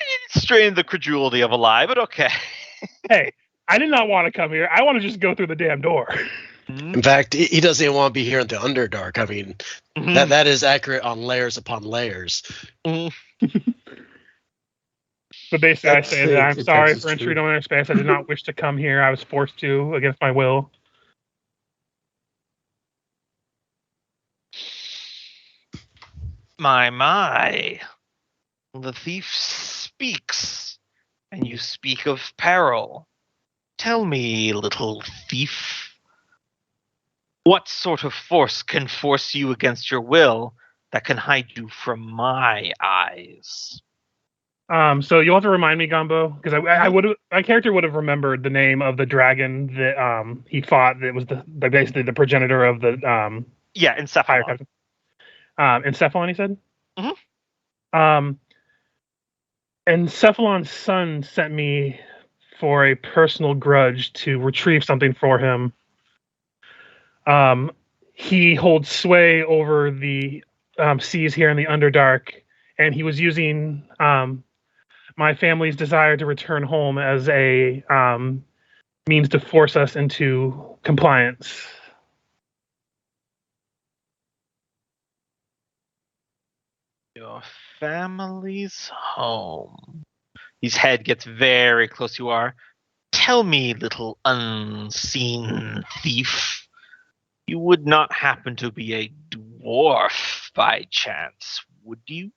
It strained the credulity of a lie, but okay. Hey, I did not want to come here. I want to just go through the damn door. In fact, he doesn't even want to be here in the Underdark. I mean, Mhm. that is accurate on layers upon layers. Mhm. But basically, I say that I'm It sorry Texas for true. intruding on their space. I did not wish to come here. I was forced to against my will. My. The thief speaks, and you speak of peril. Tell me, little thief, what sort of force can force you against your will that can hide you from my eyes? So you'll have to remind me, Gumbo, because I would have my character would have remembered the name of the dragon that he fought. That was basically the progenitor of the Yeah, higher Encephalon. captain. Encephalon, he said. Mhm. Encephalon's son sent me for a personal grudge to retrieve something for him. He holds sway over the seas here in the Underdark, and he was using my family's desire to return home as a means to force us into compliance. Your family's home. His head gets very close. You are. Tell me, little unseen thief, you would not happen to be a dwarf by chance, would you?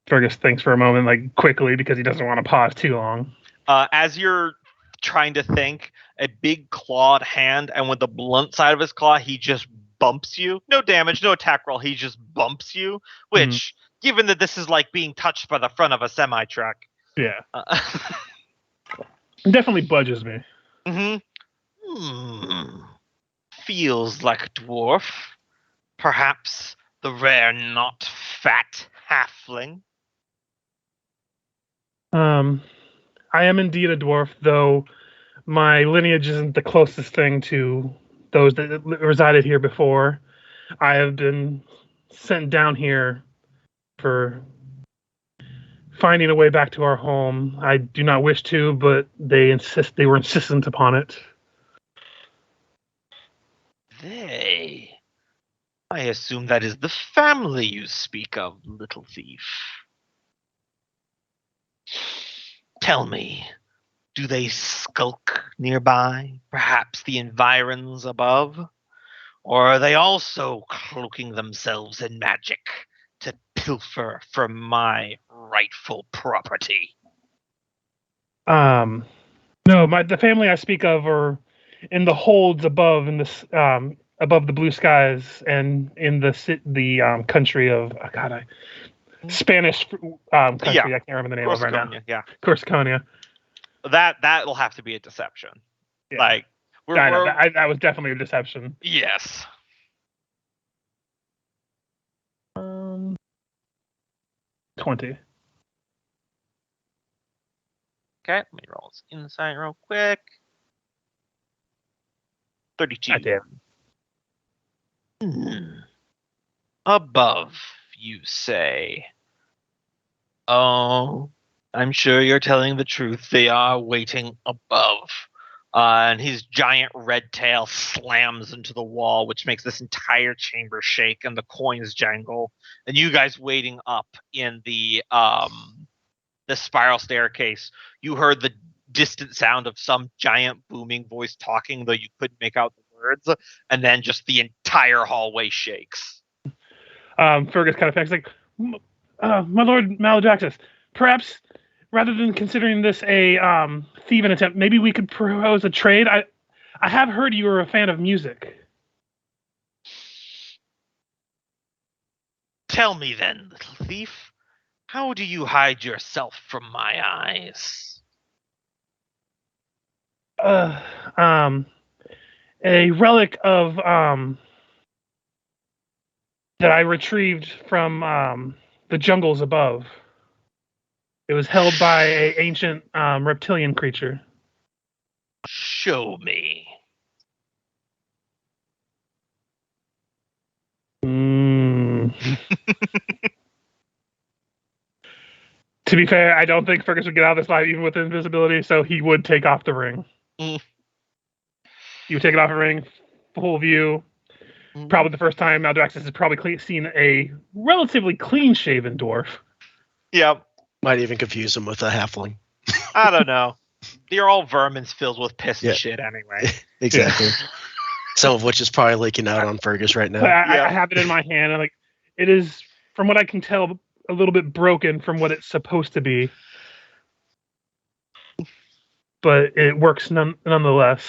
Fergus thinks for a moment, like quickly, because he doesn't want to pause too long. As you're trying to think, a big clawed hand, and with the blunt side of his claw, he just bumps you. No damage, no attack roll. He just bumps you, which, given that this is like being touched by the front of a semi-truck. Yeah, it definitely budges me. Feels like a dwarf. Perhaps the rare not fat halfling. I am indeed a dwarf, though my lineage isn't the closest thing to those that resided here before. I have been sent down here for finding a way back to our home. I do not wish to, but they were insistent upon it. They. I assume that is the family you speak of, little thief. Tell me, do they skulk nearby, perhaps the environs above? Or are they also cloaking themselves in magic to pilfer from my rightful property? No, the family I speak of are in the holds above in this above the blue skies and in the country of Spanish country. Yeah. I can't remember the name of it right now. Corsiconia, yeah. Corsiconia. That will have to be a deception. Yeah. Like that was definitely a deception. yes. 20. Okay, let me roll this insight real quick. 32. Goddamn. Above, you say. Oh, I'm sure you're telling the truth. They are waiting above. And his giant red tail slams into the wall, which makes this entire chamber shake and the coins jangle. And you guys waiting up in the the spiral staircase. You heard the distant sound of some giant booming voice talking, though you couldn't make out the words, and then just the entire hallway shakes. Fergus kind of thinks like, my lord Maladraxus, perhaps rather than considering this a thieving attempt, maybe we could propose a trade. I have heard you are a fan of music. Tell me then, little thief, how do you hide yourself from my eyes? A relic of that I retrieved from the jungles above. It was held by an ancient reptilian creature. Show me. To be fair, I don't think Fergus would get out of this fight even with invisibility, so he would take off the ring. Mm. He would take it off the ring, full view. Probably the first time Maldraxxus has probably seen a relatively clean-shaven dwarf. Yep. Might even confuse him with a halfling. I don't know. They're all vermins filled with piss Yeah. and shit anyway. Exactly. Some of which is probably leaking out on Fergus right now. But I have it in my hand, and like it is, from what I can tell, a little bit broken from what it's supposed to be. But it works nonetheless.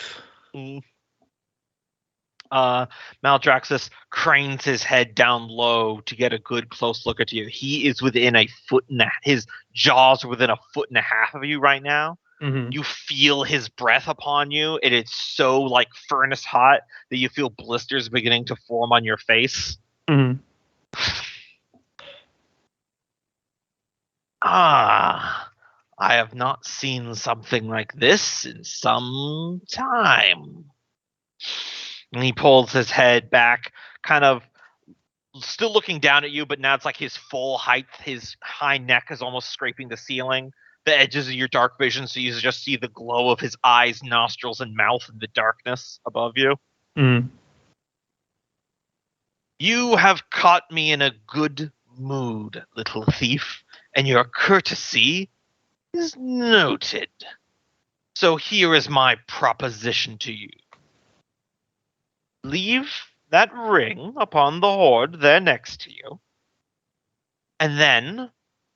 Maldraxxus cranes his head down low to get a good close look at you. He is within a foot and his jaws are within a foot and a half of you right now. Mm-hmm. You feel his breath upon you, and it's so like furnace hot that you feel blisters beginning to form on your face. Mm-hmm. I have not seen something like this in some time. And he pulls his head back, kind of still looking down at you, but now it's like his full height. His high neck is almost scraping the ceiling. The edges of your dark vision, so you just see the glow of his eyes, nostrils, and mouth in the darkness above you. Mm-hmm. You have caught me in a good mood, little thief, and your courtesy is noted. So here is my proposition to you. Leave that ring upon the hoard there next to you, and then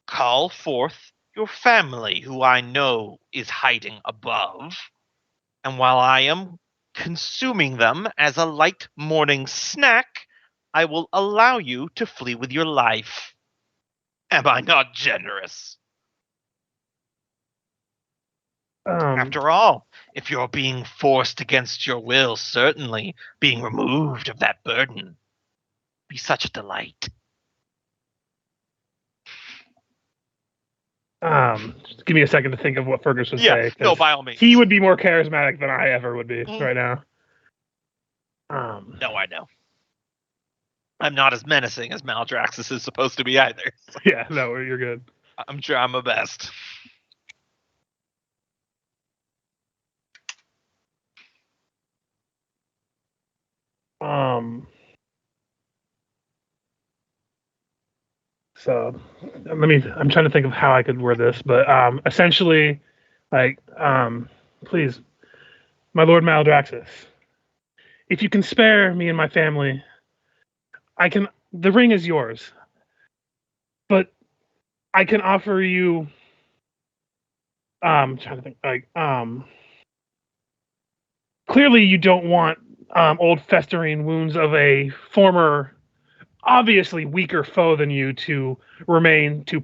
call forth your family, who I know is hiding above, and while I am consuming them as a light morning snack, I will allow you to flee with your life. Am I not generous? After all, if you're being forced against your will, certainly being removed of that burden would be such a delight. Just give me a second to think of what Fergus would say. No, by all means. He would be more charismatic than I ever would be Mm. right now. No, I know. I'm not as menacing as Maldraxxus is supposed to be either. Yeah, no, you're good. I'm trying my best. So I'm trying to think of how I could word this, but essentially, like, please, my Lord Maldraxxus, if you can spare me and my family, the ring is yours, but I can offer you, I'm trying to think, like, clearly you don't want old festering wounds of a former, obviously weaker foe than you to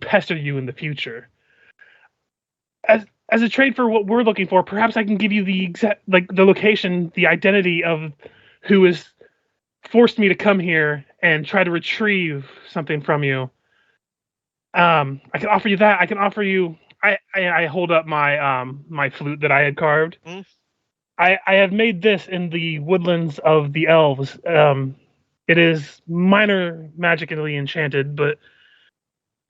pester you in the future. As a trade for what we're looking for, perhaps I can give you the exact, like, the location, the identity of who has forced me to come here and try to retrieve something from you. I can offer you that. I can offer you. I hold up my my flute that I had carved. Mm. I have made this in the woodlands of the elves. It is minor magically enchanted, but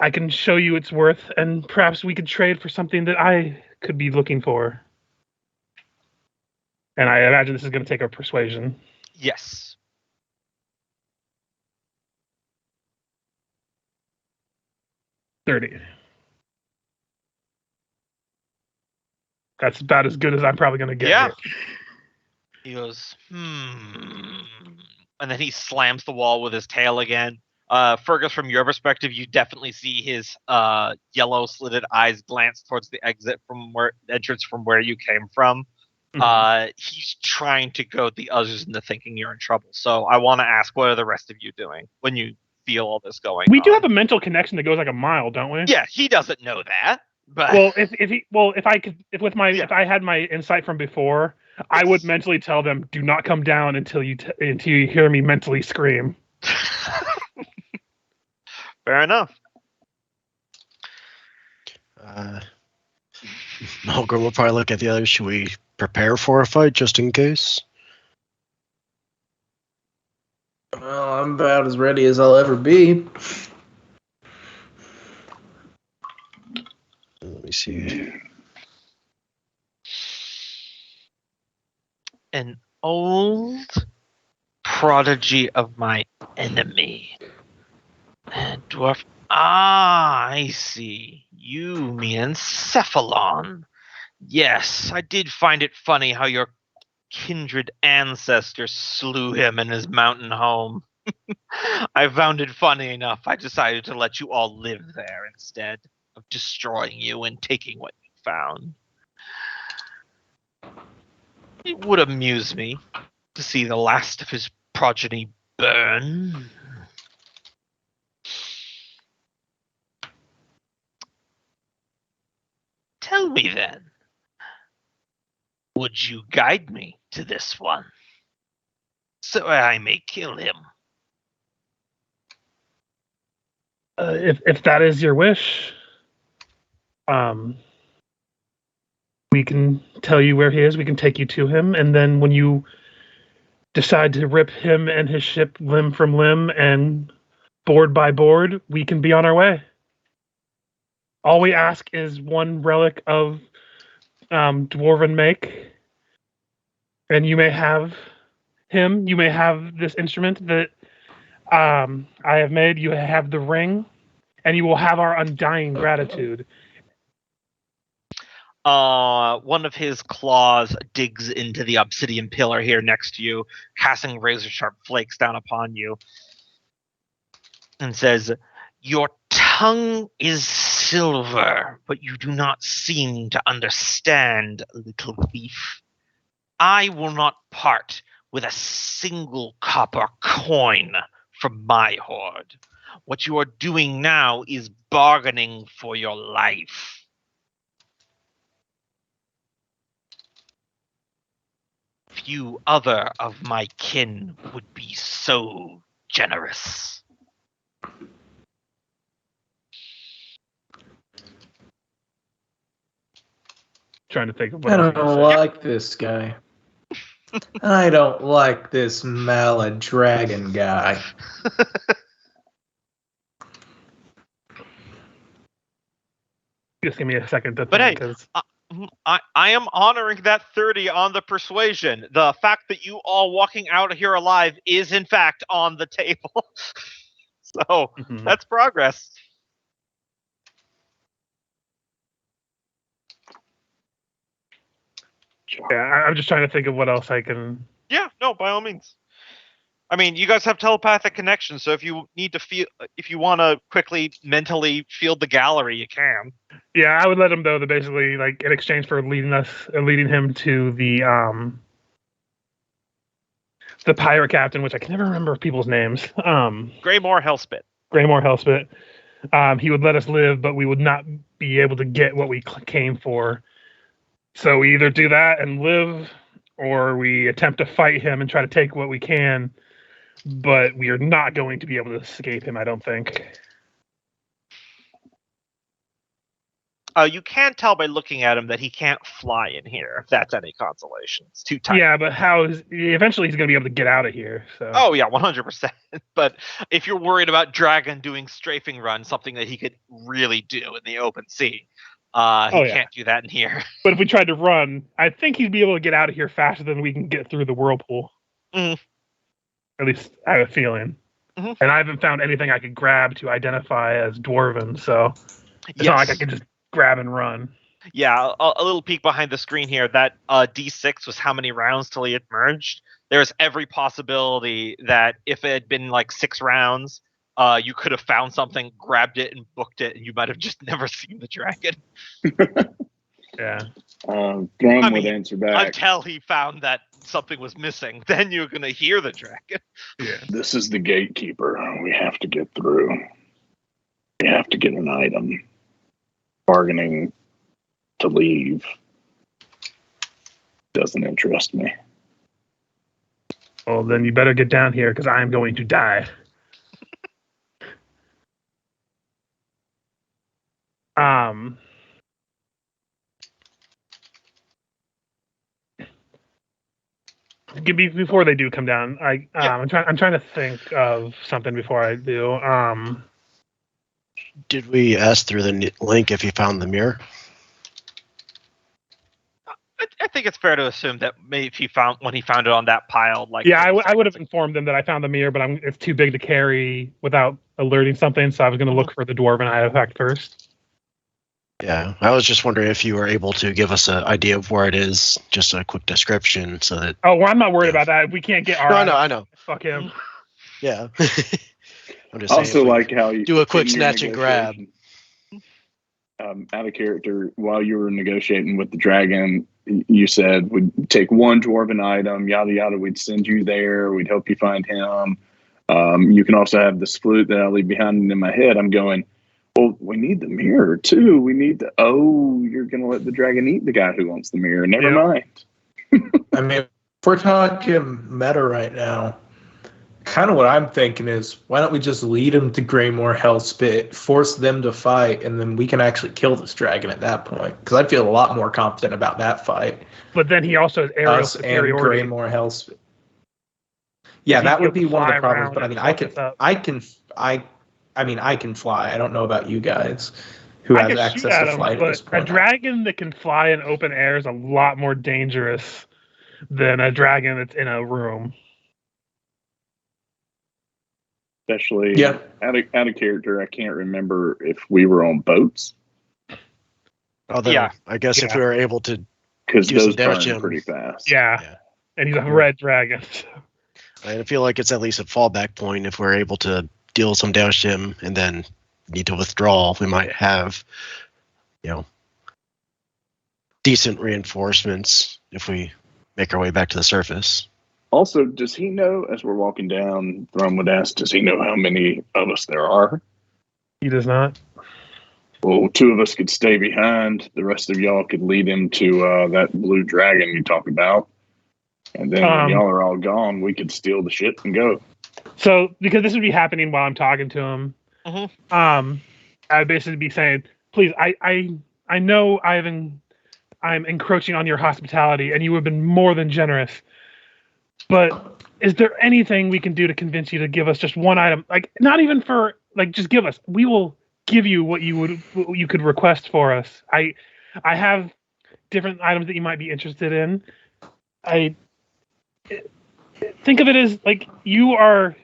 I can show you its worth, and perhaps we could trade for something that I could be looking for. And I imagine this is going to take a persuasion. Yes. 30. That's about as good as I'm probably going to get. Yeah. Here. He goes, and then he slams the wall with his tail again. Fergus, from your perspective, you definitely see his yellow slitted eyes glance towards the entrance from where you came from. Mhm. He's trying to goad the others into thinking you're in trouble. So I want to ask, what are the rest of you doing when you feel all this going on? We do have a mental connection that goes like a mile, don't we? Yeah, he doesn't know that. But Well, if I had my insight from before, I would mentally tell them, "Do not come down until you hear me mentally scream." fair enough. Mulgrim will probably look at the others. Should we prepare for a fight just in case? Well, I'm about as ready as I'll ever be. Let me see. An old prodigy of my enemy. Dwarf. I see. You mean Encephalon. Yes, I did find it funny how your kindred ancestors slew him in his mountain home. I found it funny enough. I decided to let you all live there instead of destroying you and taking what you found. It would amuse me to see the last of his progeny burn. Tell me then, would you guide me to this one, so I may kill him? If that is your wish, we can tell you where he is. We can take you to him, and then when you decide to rip him and his ship limb from limb and board by board, we can be on our way. All we ask is one relic of dwarven make, and you may have him. You may have this instrument that I have made. You have the ring, and you will have our undying gratitude. One of his claws digs into the obsidian pillar here next to you, casting razor-sharp flakes down upon you, and says, "Your tongue is silver, but you do not seem to understand, little thief. I will not part with a single copper coin from my hoard. What you are doing now is bargaining for your life." Few other of my kin would be so generous. Trying to think of what I else you don't can say. like this guy. I don't like this Maladragon guy. Just give me a second to But hey, think, because I am honoring that 30 on the persuasion. The fact that you all walking out of here alive is in fact on the table. So that's progress. yeah, I'm just trying to think of what else I can. Yeah, no, by all means. I mean, you guys have telepathic connection, so if you need to feel, if you want to quickly mentally field the gallery, you can. Yeah, I would let him know that basically, like, in exchange for leading him to the pirate captain, which I can never remember people's names. Greymore Hellspit. Greymore Hellspit. He would let us live, but we would not be able to get what we came for. So we either do that and live, or we attempt to fight him and try to take what we can. But we are not going to be able to escape him, I don't think. You can tell by looking at him that he can't fly in here, if that's any consolation. It's too tight. Yeah, but eventually he's going to be able to get out of here. So. Oh, yeah, 100%. But if you're worried about Dragon doing strafing run, something that he could really do in the open sea, he can't do that in here. But if we tried to run, I think he'd be able to get out of here faster than we can get through the whirlpool. Mm-hmm. At least I have a feeling. Mm-hmm. And I haven't found anything I could grab to identify as dwarven, so it's not like I can just grab and run. Yeah, a little peek behind the screen here. That D6 was how many rounds till he had merged. There's every possibility that if it had been like 6 rounds, you could have found something, grabbed it, and booked it, and you might have just never seen the dragon. Yeah. Thrum would answer back. Until he found that something was missing. Then you're going to hear the dragon. Yeah. This is the gatekeeper. We have to get through. We have to get an item. Bargaining to leave doesn't interest me. Well, then you better get down here because I'm going to die. Before they do come down, I'm trying to think of something before I do. Did we ask through the link if he found the mirror? I think it's fair to assume that maybe if he found it on that pile, like I would have informed them that I found the mirror, but it's too big to carry without alerting something, so I was going to look for the dwarven artifact first. Yeah, I was just wondering if you were able to give us an idea of where it is, just a quick description, so that. Oh, well, I'm not worried about that. We can't get our. I know. Fuck him. Yeah. I'm just also, like how you do a quick snatch and grab. Out of character, while you were negotiating with the dragon, you said we'd take one dwarven item, yada yada. We'd send you there. We'd help you find him. You can also have this flute that I leave behind. And in my head, I'm going, well, we need the mirror too. We need the. Oh, you're gonna let the dragon eat the guy who wants the mirror. Never mind. I mean, if we're talking meta right now, kind of what I'm thinking is, why don't we just lead them to Greymore Hellspit, force them to fight, and then we can actually kill this dragon at that point? Because I feel a lot more confident about that fight. But then he also has aerial Us and superiority. Greymore Hellspit. Yeah, that would be one of the problems. But I mean, I can fly. I don't know about you guys who has access to flight at this point. A dragon that can fly in open air is a lot more dangerous than a dragon that's in a room. Especially out of character, I can't remember if we were on boats. Although, yeah, I guess if we were able to, because those burn pretty fast. Yeah, and he's a red dragon. I feel like it's at least a fallback point if we're able to deal some damage to him and then need to withdraw. We might have, decent reinforcements if we make our way back to the surface. Also, does he know, as we're walking down, Thrum would ask, does he know how many of us there are? He does not. Well, 2 of us could stay behind. The rest of y'all could lead him to that blue dragon you talk about. And then when y'all are all gone, we could steal the ship and go. So, because this would be happening while I'm talking to him, I'd basically be saying, please, I know I'm encroaching on your hospitality, and you have been more than generous. But is there anything we can do to convince you to give us just one item? Like, not even for, like, just give us. We will give you what you could request for us. I have different items that you might be interested in. Think of it as like you are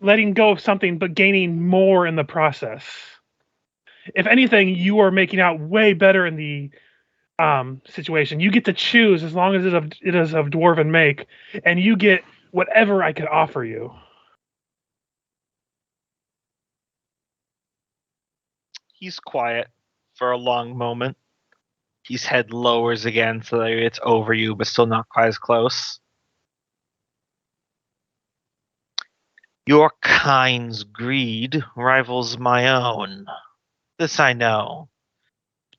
letting go of something but gaining more in the process. If anything, you are making out way better in the situation. You get to choose as long as it is of dwarven make, and you get whatever I could offer you. He's quiet for a long moment. His head lowers again so that it's over you, but still not quite as close. Your kind's greed rivals my own. This I know.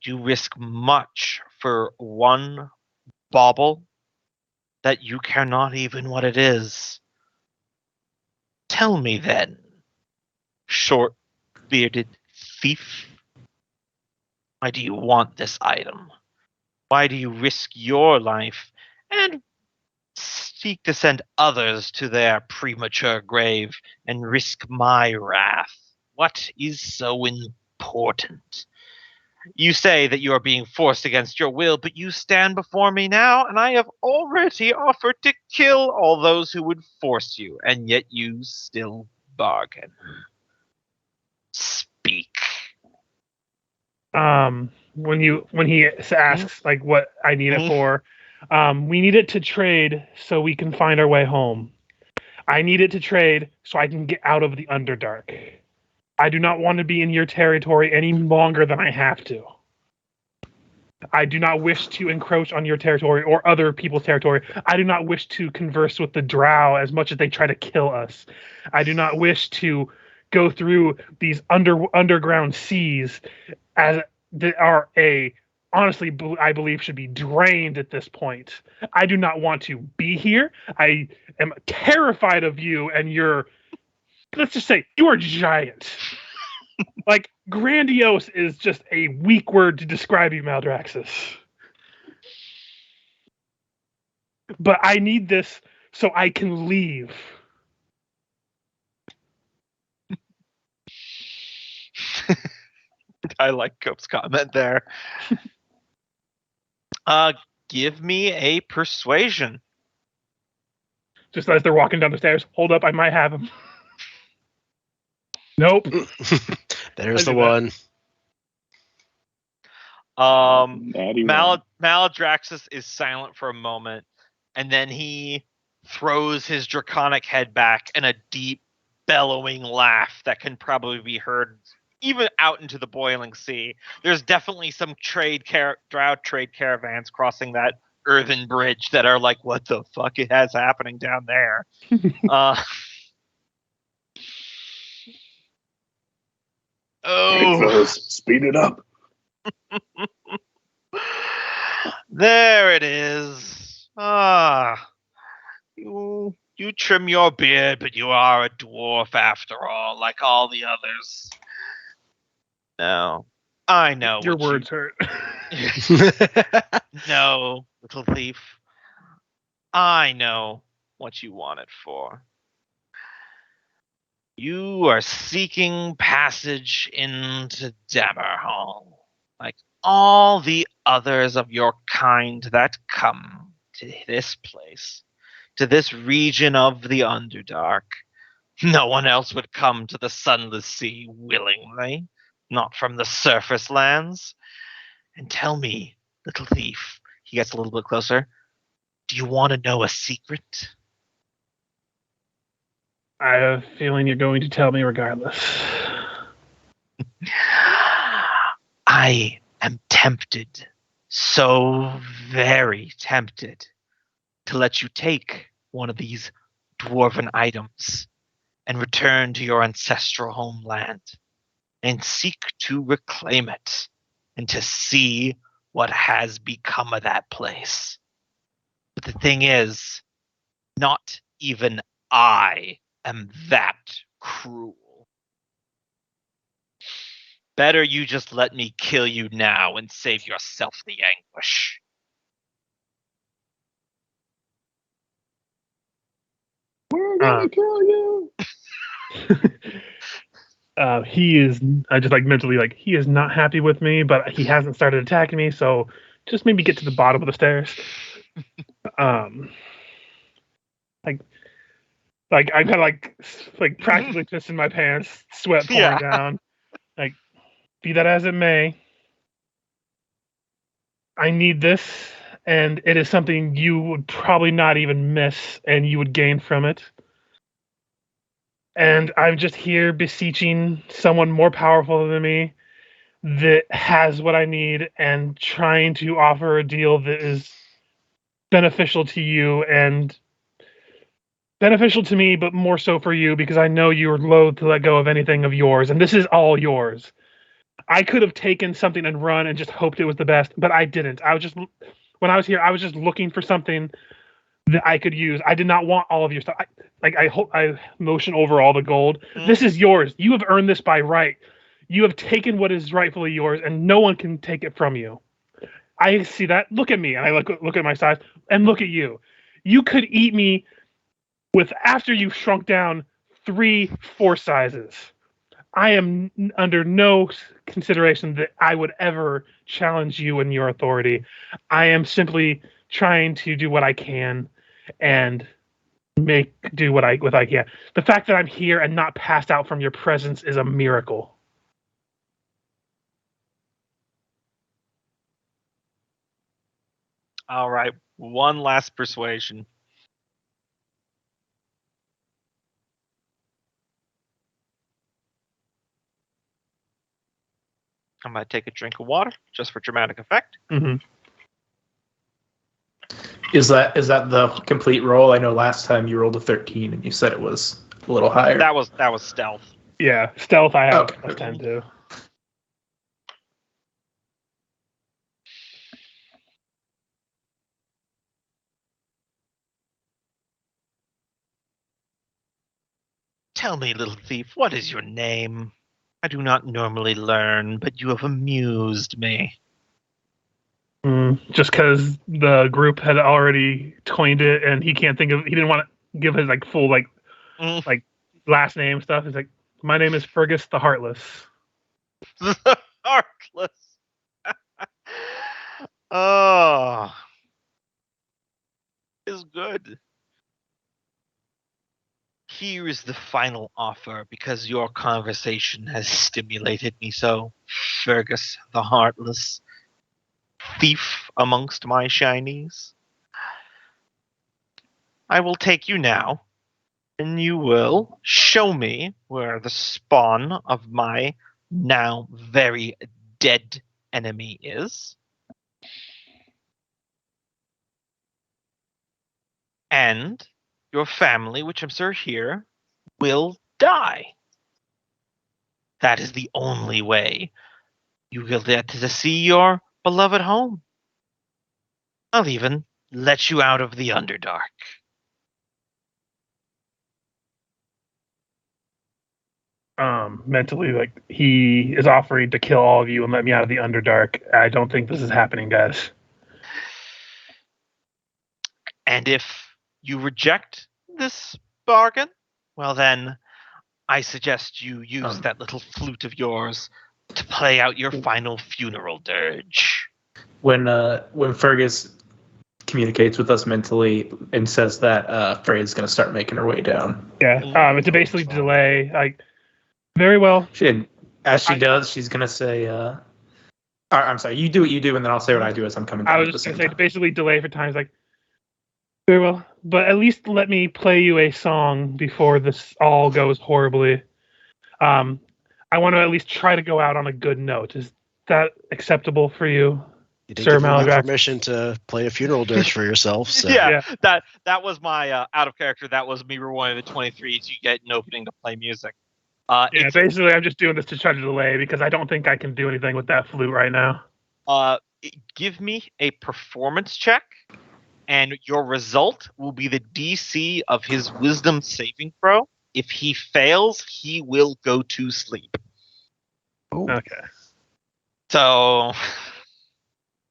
You risk much for one bauble that you care not even what it is. Tell me then, short-bearded thief, why do you want this item? Why do you risk your life and seek to send others to their premature grave and risk my wrath? What is so important? You say that you are being forced against your will, but you stand before me now, and I have already offered to kill all those who would force you, and yet you still bargain. Speak. when he asks like what I need it for. We need it to trade so we can find our way home. I need it to trade so I can get out of the Underdark. I do not want to be in your territory any longer than I have to. I do not wish to encroach on your territory or other people's territory. I do not wish to converse with the Drow as much as they try to kill us. I do not wish to go through these underground seas as that are honestly, I believe should be drained at this point. I do not want to be here. I am terrified of you and your, let's just say, you are giant. Like, grandiose is just a weak word to describe you, Maldraxxus. But I need this so I can leave. I like Cope's comment there. Give me a persuasion. Just as they're walking down the stairs. Hold up, I might have him. Nope. There's the one. Maldraxxus is silent for a moment, and then he throws his draconic head back in a deep, bellowing laugh that can probably be heard even out into the boiling sea. There's definitely some Drow trade caravans crossing that earthen bridge that are like, what the fuck is happening down there? Hey, fellas, speed it up. There it is. You trim your beard, but you are a dwarf after all, like all the others. No, I know. Your words hurt. No, little thief. I know what you want it for. You are seeking passage into Dammerhall, like all the others of your kind that come to this place, to this region of the Underdark. No one else would come to the Sunless Sea willingly, not from the surface lands. And tell me, little thief, he gets a little bit closer, do you want to know a secret? I have a feeling you're going to tell me regardless. I am tempted, so very tempted, to let you take one of these dwarven items and return to your ancestral homeland and seek to reclaim it and to see what has become of that place. But the thing is, not even I am that cruel. Better you just let me kill you now and save yourself the anguish. We're gonna kill you. He is, I just like mentally, like, he is not happy with me, but he hasn't started attacking me, so just maybe get to the bottom of the stairs. Like I'm kind of like practically pissing my pants, sweat pouring down. Like, be that as it may, I need this, and it is something you would probably not even miss, and you would gain from it. And I'm just here beseeching someone more powerful than me that has what I need and trying to offer a deal that is beneficial to you and beneficial to me, but more so for you because I know you're loath to let go of anything of yours. And this is all yours. I could have taken something and run and just hoped it was the best, but I didn't. When I was here, I was just looking for something that I could use. I did not want all of your stuff. I motion over all the gold. This is yours. You have earned this by right. You have taken what is rightfully yours, and no one can take it from you. I see that. Look at me, and I look at my size, and look at you. You could eat me after you've shrunk down 3-4 sizes. I am under no consideration that I would ever challenge you and your authority. I am simply trying to do what I can and do what I can. The fact that I'm here and not passed out from your presence is a miracle. All right, one last persuasion. I'm going to take a drink of water just for dramatic effect. Mm-hmm. Is that the complete roll? I know last time you rolled a 13 and you said it was a little higher. That was stealth. Yeah, stealth I have Okay. plus 10 too. Tell me, little thief, what is your name? I do not normally learn, but you have amused me. Just because the group had already coined it, and he didn't want to give his like full Mm. like last name stuff. He's like, my name is Fergus the Heartless. The Heartless. Oh, is good. Here is the final offer, because your conversation has stimulated me so. Fergus the Heartless, thief amongst my shinies. I will take you now, and you will show me where the spawn of my now very dead enemy is. And your family, which I'm sure here, will die. That is the only way you will get to see your beloved home. I'll even let you out of the Underdark. Mentally, like, he is offering to kill all of you and let me out of the Underdark. I don't think this is happening, guys. And if you reject this bargain, well then, I suggest you use that little flute of yours to play out your final funeral dirge. When Fergus communicates with us mentally and says that Freya's going to start making her way down. Yeah, it's a basically delay. Like, very well. As she does, she's going to say, I'm sorry, you do what you do, and then I'll say what I do as I'm coming down. I was just going to say, basically delay for times like, very well, but at least let me play you a song before this all goes horribly. I want to at least try to go out on a good note. Is that acceptable for you? You didn't Sir give me Maladrax. permission to play a funeral dirge for yourself. So. Yeah, that was my out of character. That was me rewinding the 23s. You get an opening to play music. Basically, I'm just doing this to try to delay because I don't think I can do anything with that flute right now. Give me a performance check, and your result will be the DC of his wisdom saving throw. If he fails, he will go to sleep. Ooh. Okay. So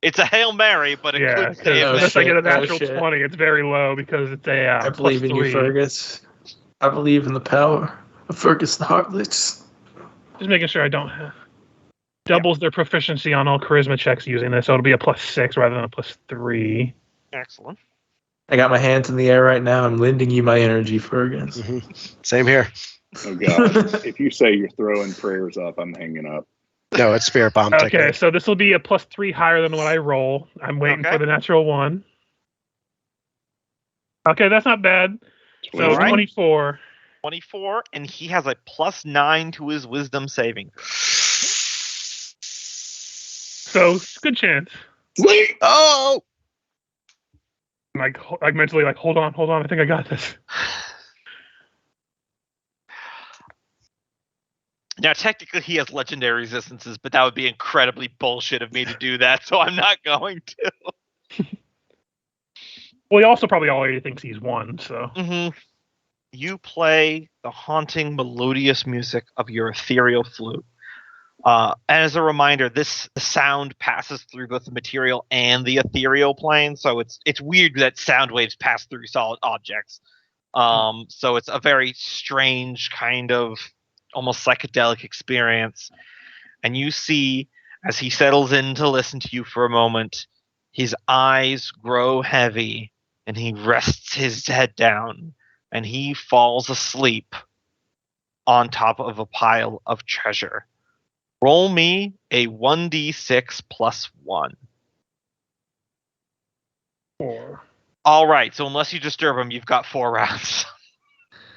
it's a Hail Mary, but it could save unless I get a natural shit. 20, it's very low because it's a I believe in you, Fergus. I believe in the power of Fergus the Heartless. Just making sure I don't have doubles their proficiency on all charisma checks using this, so it'll be a +6 rather than a +3. Excellent. I got my hands in the air right now. I'm lending you my energy, Fergus. Mm-hmm. Same here. Oh God! If you say you're throwing prayers up, I'm hanging up. No, it's Spirit Bomb. Okay, technique. so this will be a +3 higher than what I roll. I'm waiting for the natural 1. Okay, that's not bad. So All right. 24. 24, and he has a +9 to his wisdom saving. So good chance. Oh! Like mentally, like hold on. I think I got this. Now, technically, he has legendary resistances, but that would be incredibly bullshit of me to do that, so I'm not going to. Well, he also probably already thinks he's won, so. Mm-hmm. You play the haunting, melodious music of your ethereal flute. And as a reminder, the sound passes through both the material and the ethereal plane, so it's weird that sound waves pass through solid objects. So it's a very strange kind of almost psychedelic experience. And you see, as he settles in to listen to you for a moment, his eyes grow heavy, and he rests his head down, and he falls asleep on top of a pile of treasure. Roll me a 1d6 +1. 4. All right. So unless you disturb him, you've got 4 rounds.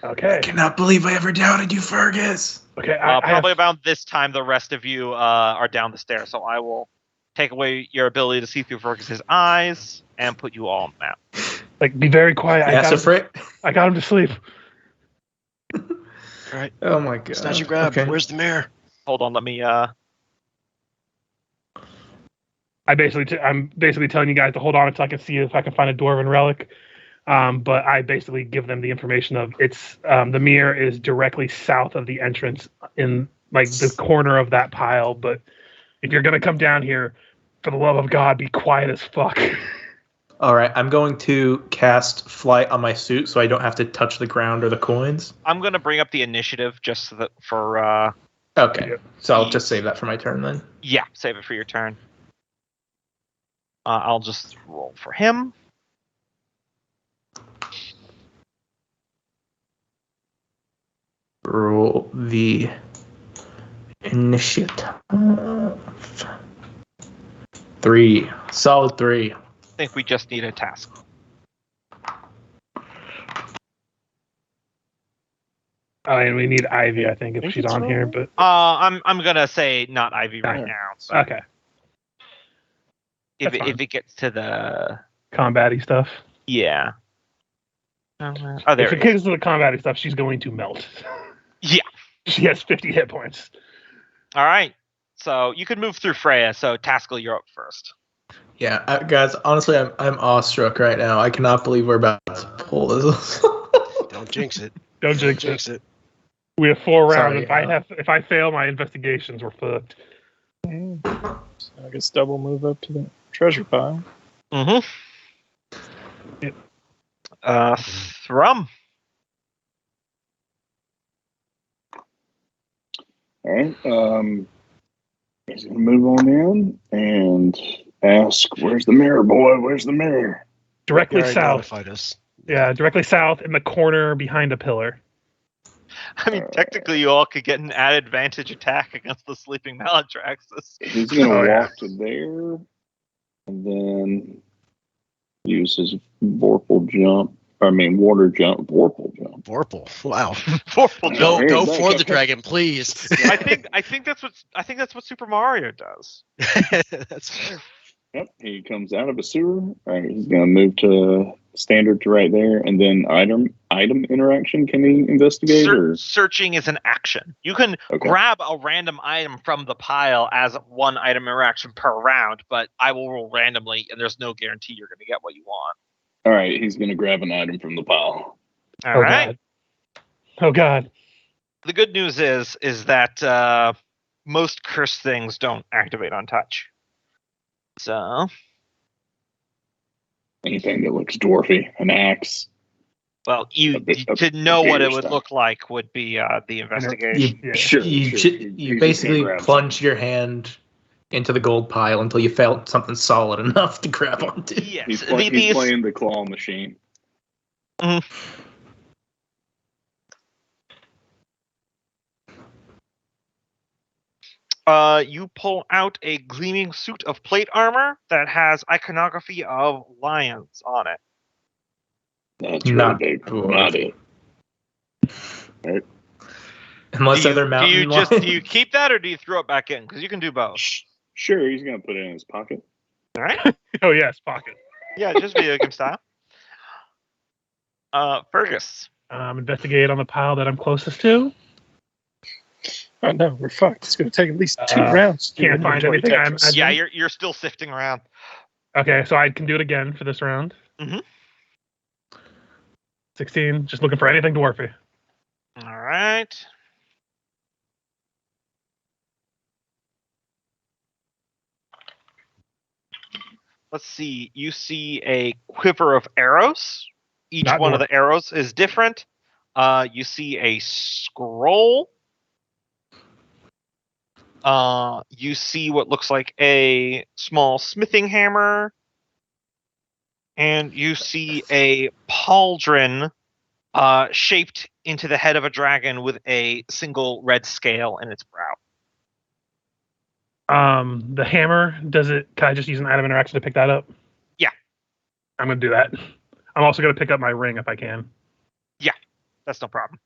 Okay. I cannot believe I ever doubted you, Fergus. Okay. Probably about this time, the rest of you are down the stairs. So I will take away your ability to see through Fergus's eyes and put you all on the map. Like, be very quiet. Yeah, I got him to sleep. All right. Oh my god. Snatch and grab. Okay. Where's the mirror? Hold on. Let me. I'm basically telling you guys to hold on until I can see if I can find a dwarven relic. But I basically give them the information of it's the mirror is directly south of the entrance in like the corner of that pile. But if you're gonna come down here, for the love of God, be quiet as fuck. All right, I'm going to cast flight on my suit so I don't have to touch the ground or the coins. I'm gonna bring up the initiative just so that for. Okay, Yep. so I'll just save that for my turn then. Yeah, save it for your turn. I'll just roll for him. Roll the initiative. 3. Solid 3. I think we just need a task. And we need Ivy, I think, if she's on here. But I'm gonna say not Ivy right now. So okay, if that's fine. it gets to the combat-y stuff. yeah. Oh, there If it it is. gets to the combat-y stuff, she's going to melt. Yeah. She has 50 hit points. All right. So you can move through Freya. So Taskell, you're up first. Yeah, guys, honestly, I'm awestruck right now. I cannot believe we're about to pull this. Don't jinx it. Don't jinx it. Jinx it. We have 4 rounds. Sorry, If I fail my investigations, we're fucked. So I guess double move up to the treasure pile. Mm-hmm. Yep. Thrum. All right. He's gonna move on in and ask, "Where's the mirror, boy? Where's the mirror?" Directly Gary south. notified us. Yeah, directly south in the corner behind a pillar. I mean, technically, you all could get an added advantage attack against the sleeping Maladraxus. He's gonna Oh, yeah. walk to there, and then use his Vorpal jump. Water jump. Vorpal jump. Vorpal. Wow. Vorpal Go jump. Hey, go no, for go- the dragon, please. I think that's what Super Mario does. That's fair. Yep. He comes out of a sewer. All right. He's gonna move to standard to right there, and then item interaction. Can he investigate or? Searching is an action. You can Okay. grab a random item from the pile as one item interaction per round, but I will roll randomly, and there's no guarantee you're going to get what you want. All right. He's gonna grab an item from the pile. All right. God. Oh God. The good news is that most cursed things don't activate on touch. So, Anything that looks dwarfy, an axe. well, A bit- to know what it bigger would stuff. look like would be the investigation. You, Yeah. Sure. you sure. you basically grab plunge your hand into the gold pile until you felt something solid enough to grab onto. Yes, He's these- playing the claw machine. You pull out a gleaming suit of plate armor that has iconography of lions on it. That's really Not big. cool. Not it. Unless do they're mountain do lions. you keep that or do you throw it back in? Because you can do both. Sure, he's gonna put it in his pocket. All right. Oh yes, pocket. Yeah, just video game style. Fergus. Investigate on the pile that I'm closest to. Oh no, we're fucked. It's going to take at least 2 rounds. to Can't find enjoy anything. I Tetris. imagine. Yeah, you're still sifting around. Okay, so I can do it again for this round. Mhm. 16. Just looking for anything dwarfy. All right. Let's see. You see a quiver of arrows. Each Not one more. of the arrows is different. You see a scroll. You see what looks like a small smithing hammer. And you see a pauldron shaped into the head of a dragon with a single red scale in its brow. The hammer, can I just use an item interaction to pick that up? Yeah. I'm gonna do that. I'm also gonna pick up my ring if I can. That's no problem.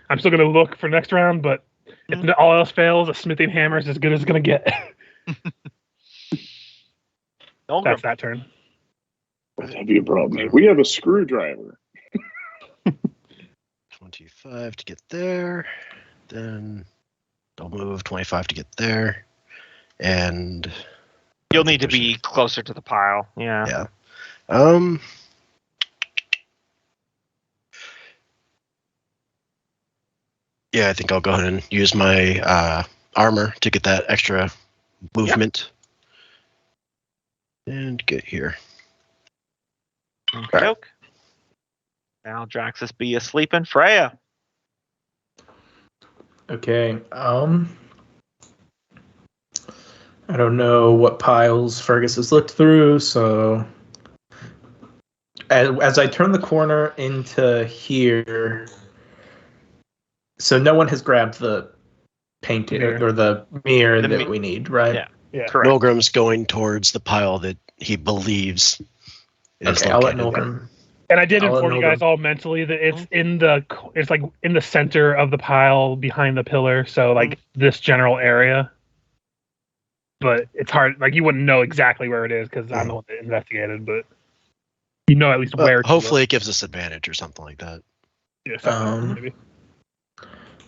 I'm still gonna look for next round, but if all else fails, a smithing hammer is as good as it's gonna get. Nolgrim. That's that turn. What have you brought me? We have a screwdriver. 25 to get there. Then I'll move 25 to get there. And You'll need to be closer to the pile. Yeah. yeah. Yeah, I think I'll go ahead and use my armor to get that extra movement. And get here. Okay. Now Draxus be asleep and Freya. Okay. I don't know what piles Fergus has looked through, so as I turn the corner into here, so no one has grabbed the painting or the mirror that we need, right? Yeah. Correct. Milgrim's going towards the pile that he believes is Okay, I'll let located. Milgram. And I did I'll inform you know guys all mentally that it's like in the center of the pile behind the pillar, so like this general area. But it's hard, like you wouldn't know exactly where it is because I'm the one that investigated, but you know at least where. Hopefully, it gives us advantage or something like that. Yeah, something maybe.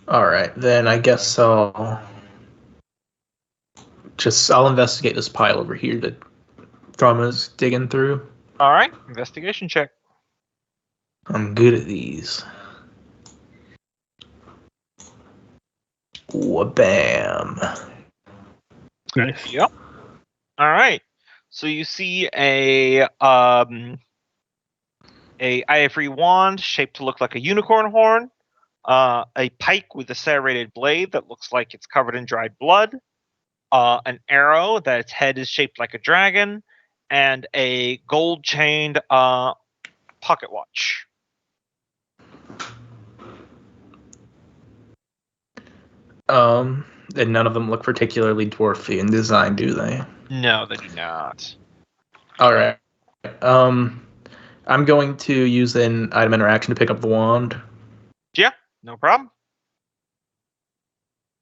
All right, then I guess I'll investigate this pile over here that Thrum digging through. All right. Investigation check. I'm good at these. Bam. Nice. Yep. All right. So you see a ivory wand shaped to look like a unicorn horn, a pike with a serrated blade that looks like it's covered in dried blood, an arrow that its head is shaped like a dragon, and a gold chained pocket watch. And none of them look particularly dwarfy in design, do they? No, they do not. All right. I'm going to use an item interaction to pick up the wand. Yeah, no problem.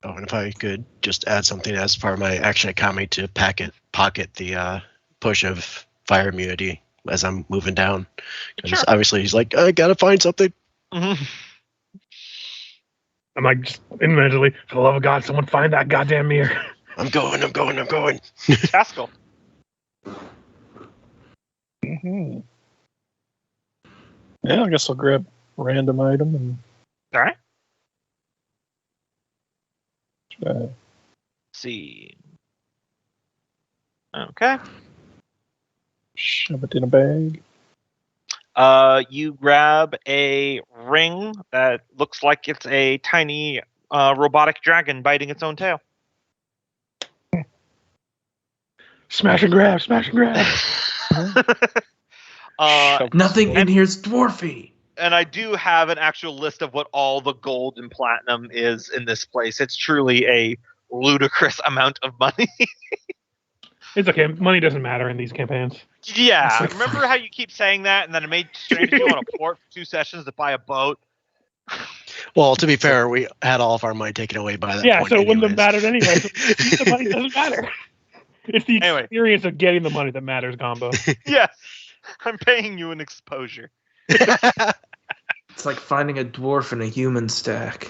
Oh, and if I could just add something as part of my action economy to pocket the push of fire immunity as I'm moving down. Because obviously he's like, I gotta find something. Mm-hmm. I'm like, just mentally, for the love of God, someone find that goddamn mirror. I'm going. Taskell. Mm-hmm. Yeah, I guess I'll grab a random item and All right. try. Let's see. Okay. Shove it in a bag. You grab a ring that looks like it's a tiny robotic dragon biting its own tail. Smash and grab. Nothing in here's dwarfy. And I do have an actual list of what all the gold and platinum is in this place. It's truly a ludicrous amount of money. It's okay. Money doesn't matter in these campaigns. Yeah, remember how you keep saying that, and then it made strangers go on a port for 2 sessions to buy a boat? Well, to be fair, we had all of our money taken away by that Yeah, point so it wouldn't have anyways. mattered anyway. The money doesn't matter. It's the experience of getting the money that matters, Gombo. Yes, I'm paying you an exposure. It's like finding a dwarf in a human stack.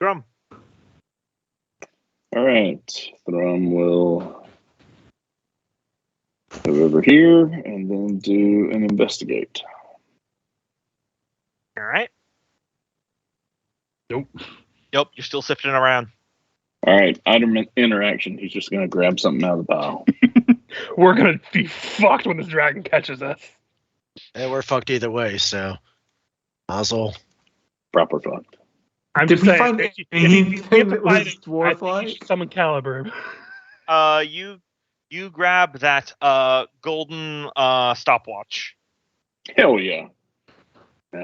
Drum. All right. Thrum will go over here and then do an investigate. All right. Nope. You're still sifting around. All right. Item interaction. He's just going to grab something out of the pile. We're going to be fucked when this dragon catches us. And we're fucked either way, so Mazel. Proper fucked. I'm Did just we saying, find if you anything have to that fight was it, I dwarf-like? think you should summon Caliber. You grab that golden stopwatch. Hell yeah.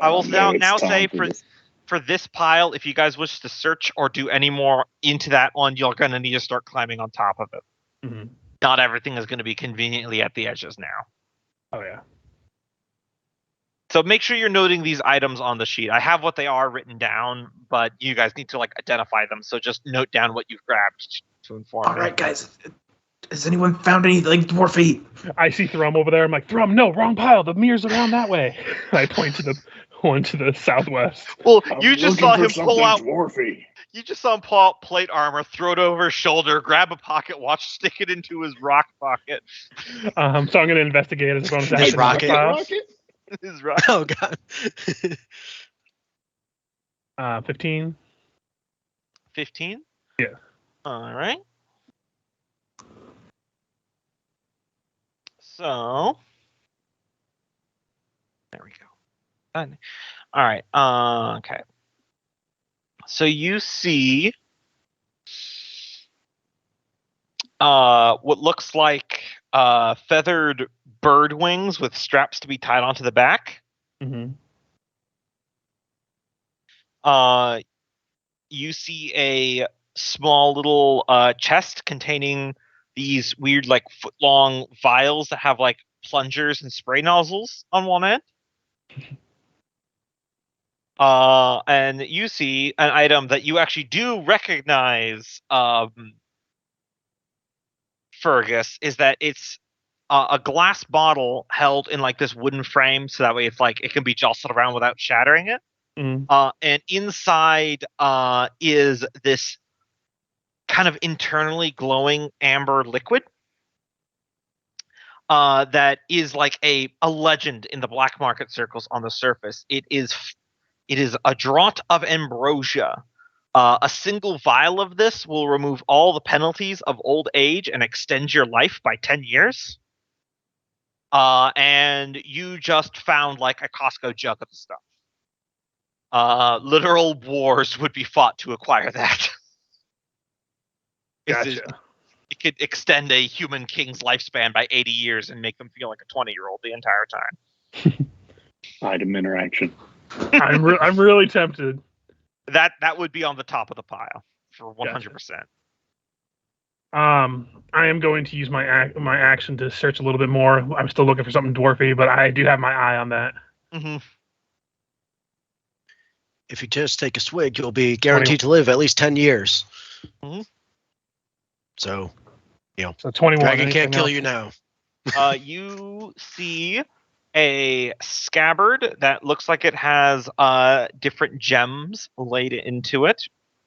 I will know now it's time say this. for this pile, if you guys wish to search or do any more into that one, you're going to need to start climbing on top of it. Mm-hmm. Not everything is going to be conveniently at the edges now. Oh yeah. So make sure you're noting these items on the sheet. I have what they are written down, but you guys need to identify them. So just note down what you've grabbed to inform All me. right, guys. Has anyone found anything dwarfy? I see Thrum over there. I'm like, Thrum, no, wrong pile. The mirror's around that way. I point to the one to the southwest. Well, I'm you just looking saw for him something pull out. dwarfy. You just saw him pull out plate armor, throw it over his shoulder, grab a pocket watch, stick it into his rock pocket. So I'm gonna investigate as a bonus action. rocket. His rock. Oh god. 15. 15? Yeah. All right. So there we go. Done. All right. Okay. So you see what looks like feathered bird wings with straps to be tied onto the back. Mm-hmm. You see a small little chest containing these weird, foot-long vials that have plungers and spray nozzles on one end. And you see an item that you actually do recognize, Fergus, is that it's a glass bottle held in this wooden frame, so that way it's it can be jostled around without shattering it. Mm-hmm. And inside is this kind of internally glowing amber liquid that is a legend in the black market circles on the surface. It is a draught of ambrosia. A single vial of this will remove all the penalties of old age and extend your life by 10 years. And you just found a Costco jug of the stuff. Literal wars would be fought to acquire that. Gotcha. It could extend a human king's lifespan by 80 years and make them feel like a 20-year-old the entire time. Item interaction. I'm really tempted. That would be on the top of the pile for 100%. Gotcha. I am going to use my action to search a little bit more. I'm still looking for something dwarfy, but I do have my eye on that. Mm-hmm. If you just take a swig, you'll be guaranteed to live at least 10 years. Mm-hmm. So, So 21. dragon can't kill else? you now. You see a scabbard that looks like it has different gems laid into it,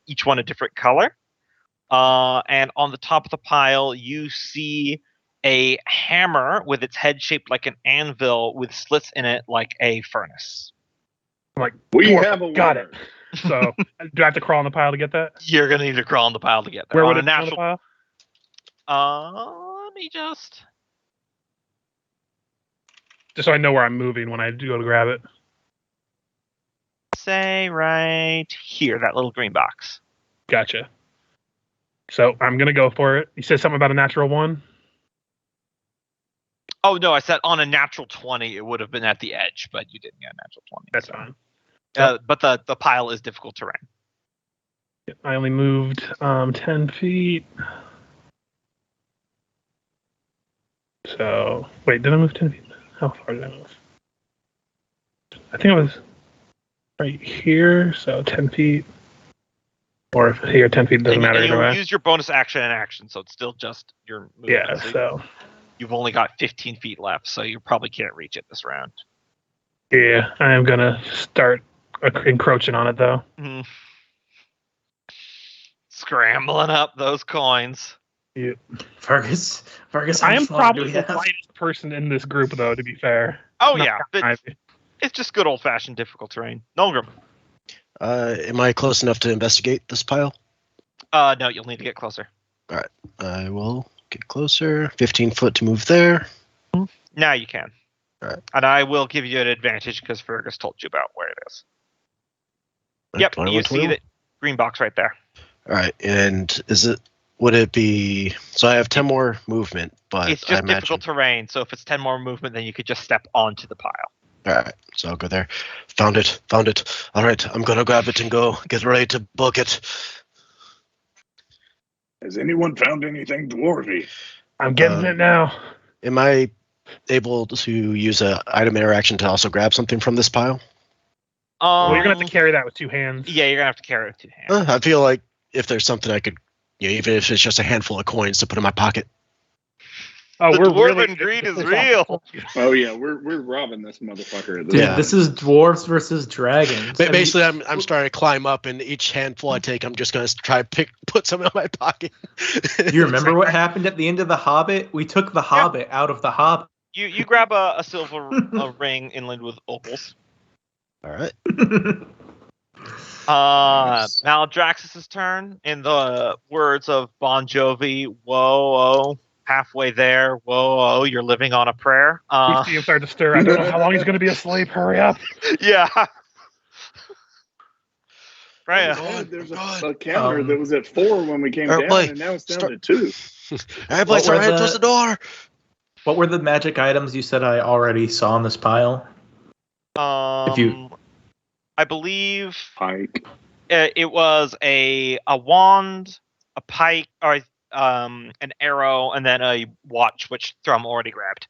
each one a different color. And on the top of the pile, you see a hammer with its head shaped like an anvil with slits in it like a furnace. I'm like, We dwarf, have a got winner. it. So do I have to crawl on the pile to get that? You're going to need to crawl on the pile to get there. Where On would a it be on the natural pile? Let me just Just so I know where I'm moving when I do go to grab it. say right here, that little green box. Gotcha. So I'm gonna go for it. You said something about a natural one. Oh, no, I said on a natural 20, it would have been at the edge, but you didn't get a natural 20. That's so. fine. But the pile is difficult terrain. I only moved 10 feet. So wait, did I move 10 feet? How far did I move? I think it was right here, so 10 feet. Or if here 10 feet doesn't matter and either you way. use your bonus action and action, so it's still just your movement. Yeah, So so you've only got 15 feet left, so you probably can't reach it this round. yeah, I am gonna start encroaching on it though. Mm-hmm. Scrambling up those coins. Yeah. Fergus, how I am much longer do probably we the have? lightest person in this group though, to be fair. Oh, Not yeah, but Ivy. it's just good old-fashioned difficult terrain. Nolgrim. Am I close enough to investigate this pile? No, you'll need to get closer. I will get closer. 15 foot to move there. Now you can. Alright. And I will give you an advantage because Fergus told you about where it is. Yep, 21, you see 21. the green box right there. All right, and would it be? So I have 10 more movement, but It's I just imagine. difficult terrain, so if it's 10 more movement, then you could just step onto the pile. All right, so I'll go there. Found it. All right, I'm gonna grab it and go get ready to book it. Has anyone found anything dwarfy? I'm getting it now. Am I able to use a item interaction to also grab something from this pile? Well, you're gonna have to carry that with 2 hands. Yeah, you're gonna have to carry it with 2 hands. I feel like if there's something I could, even if it's just a handful of coins to put in my pocket. Oh, The we're dwarven really greed is real. Oh yeah, we're robbing this motherfucker. At this Dude, Yeah. this is dwarves versus dragons. But basically, I'm starting to climb up, and each handful I take, I'm just going to try to put some in my pocket. You remember what happened at the end of The Hobbit? We took the Hobbit out of the Hobbit. You grab a silver ring inlaid with opals. All right. Maldraxxus's turn. In the words of Bon Jovi, whoa, halfway there, whoa, you're living on a prayer. We see him start to stir. I don't know how long he's going to be asleep. Hurry up. Yeah. Right. There's a counter that was at 4 when we came down, Blake, and now it's down to 2. All right, Blake, start heading towards the door. What were the magic items you said I already saw in this pile? I believe Pike. it was a wand, a pike, or an arrow, and then a watch, which Thrum already grabbed.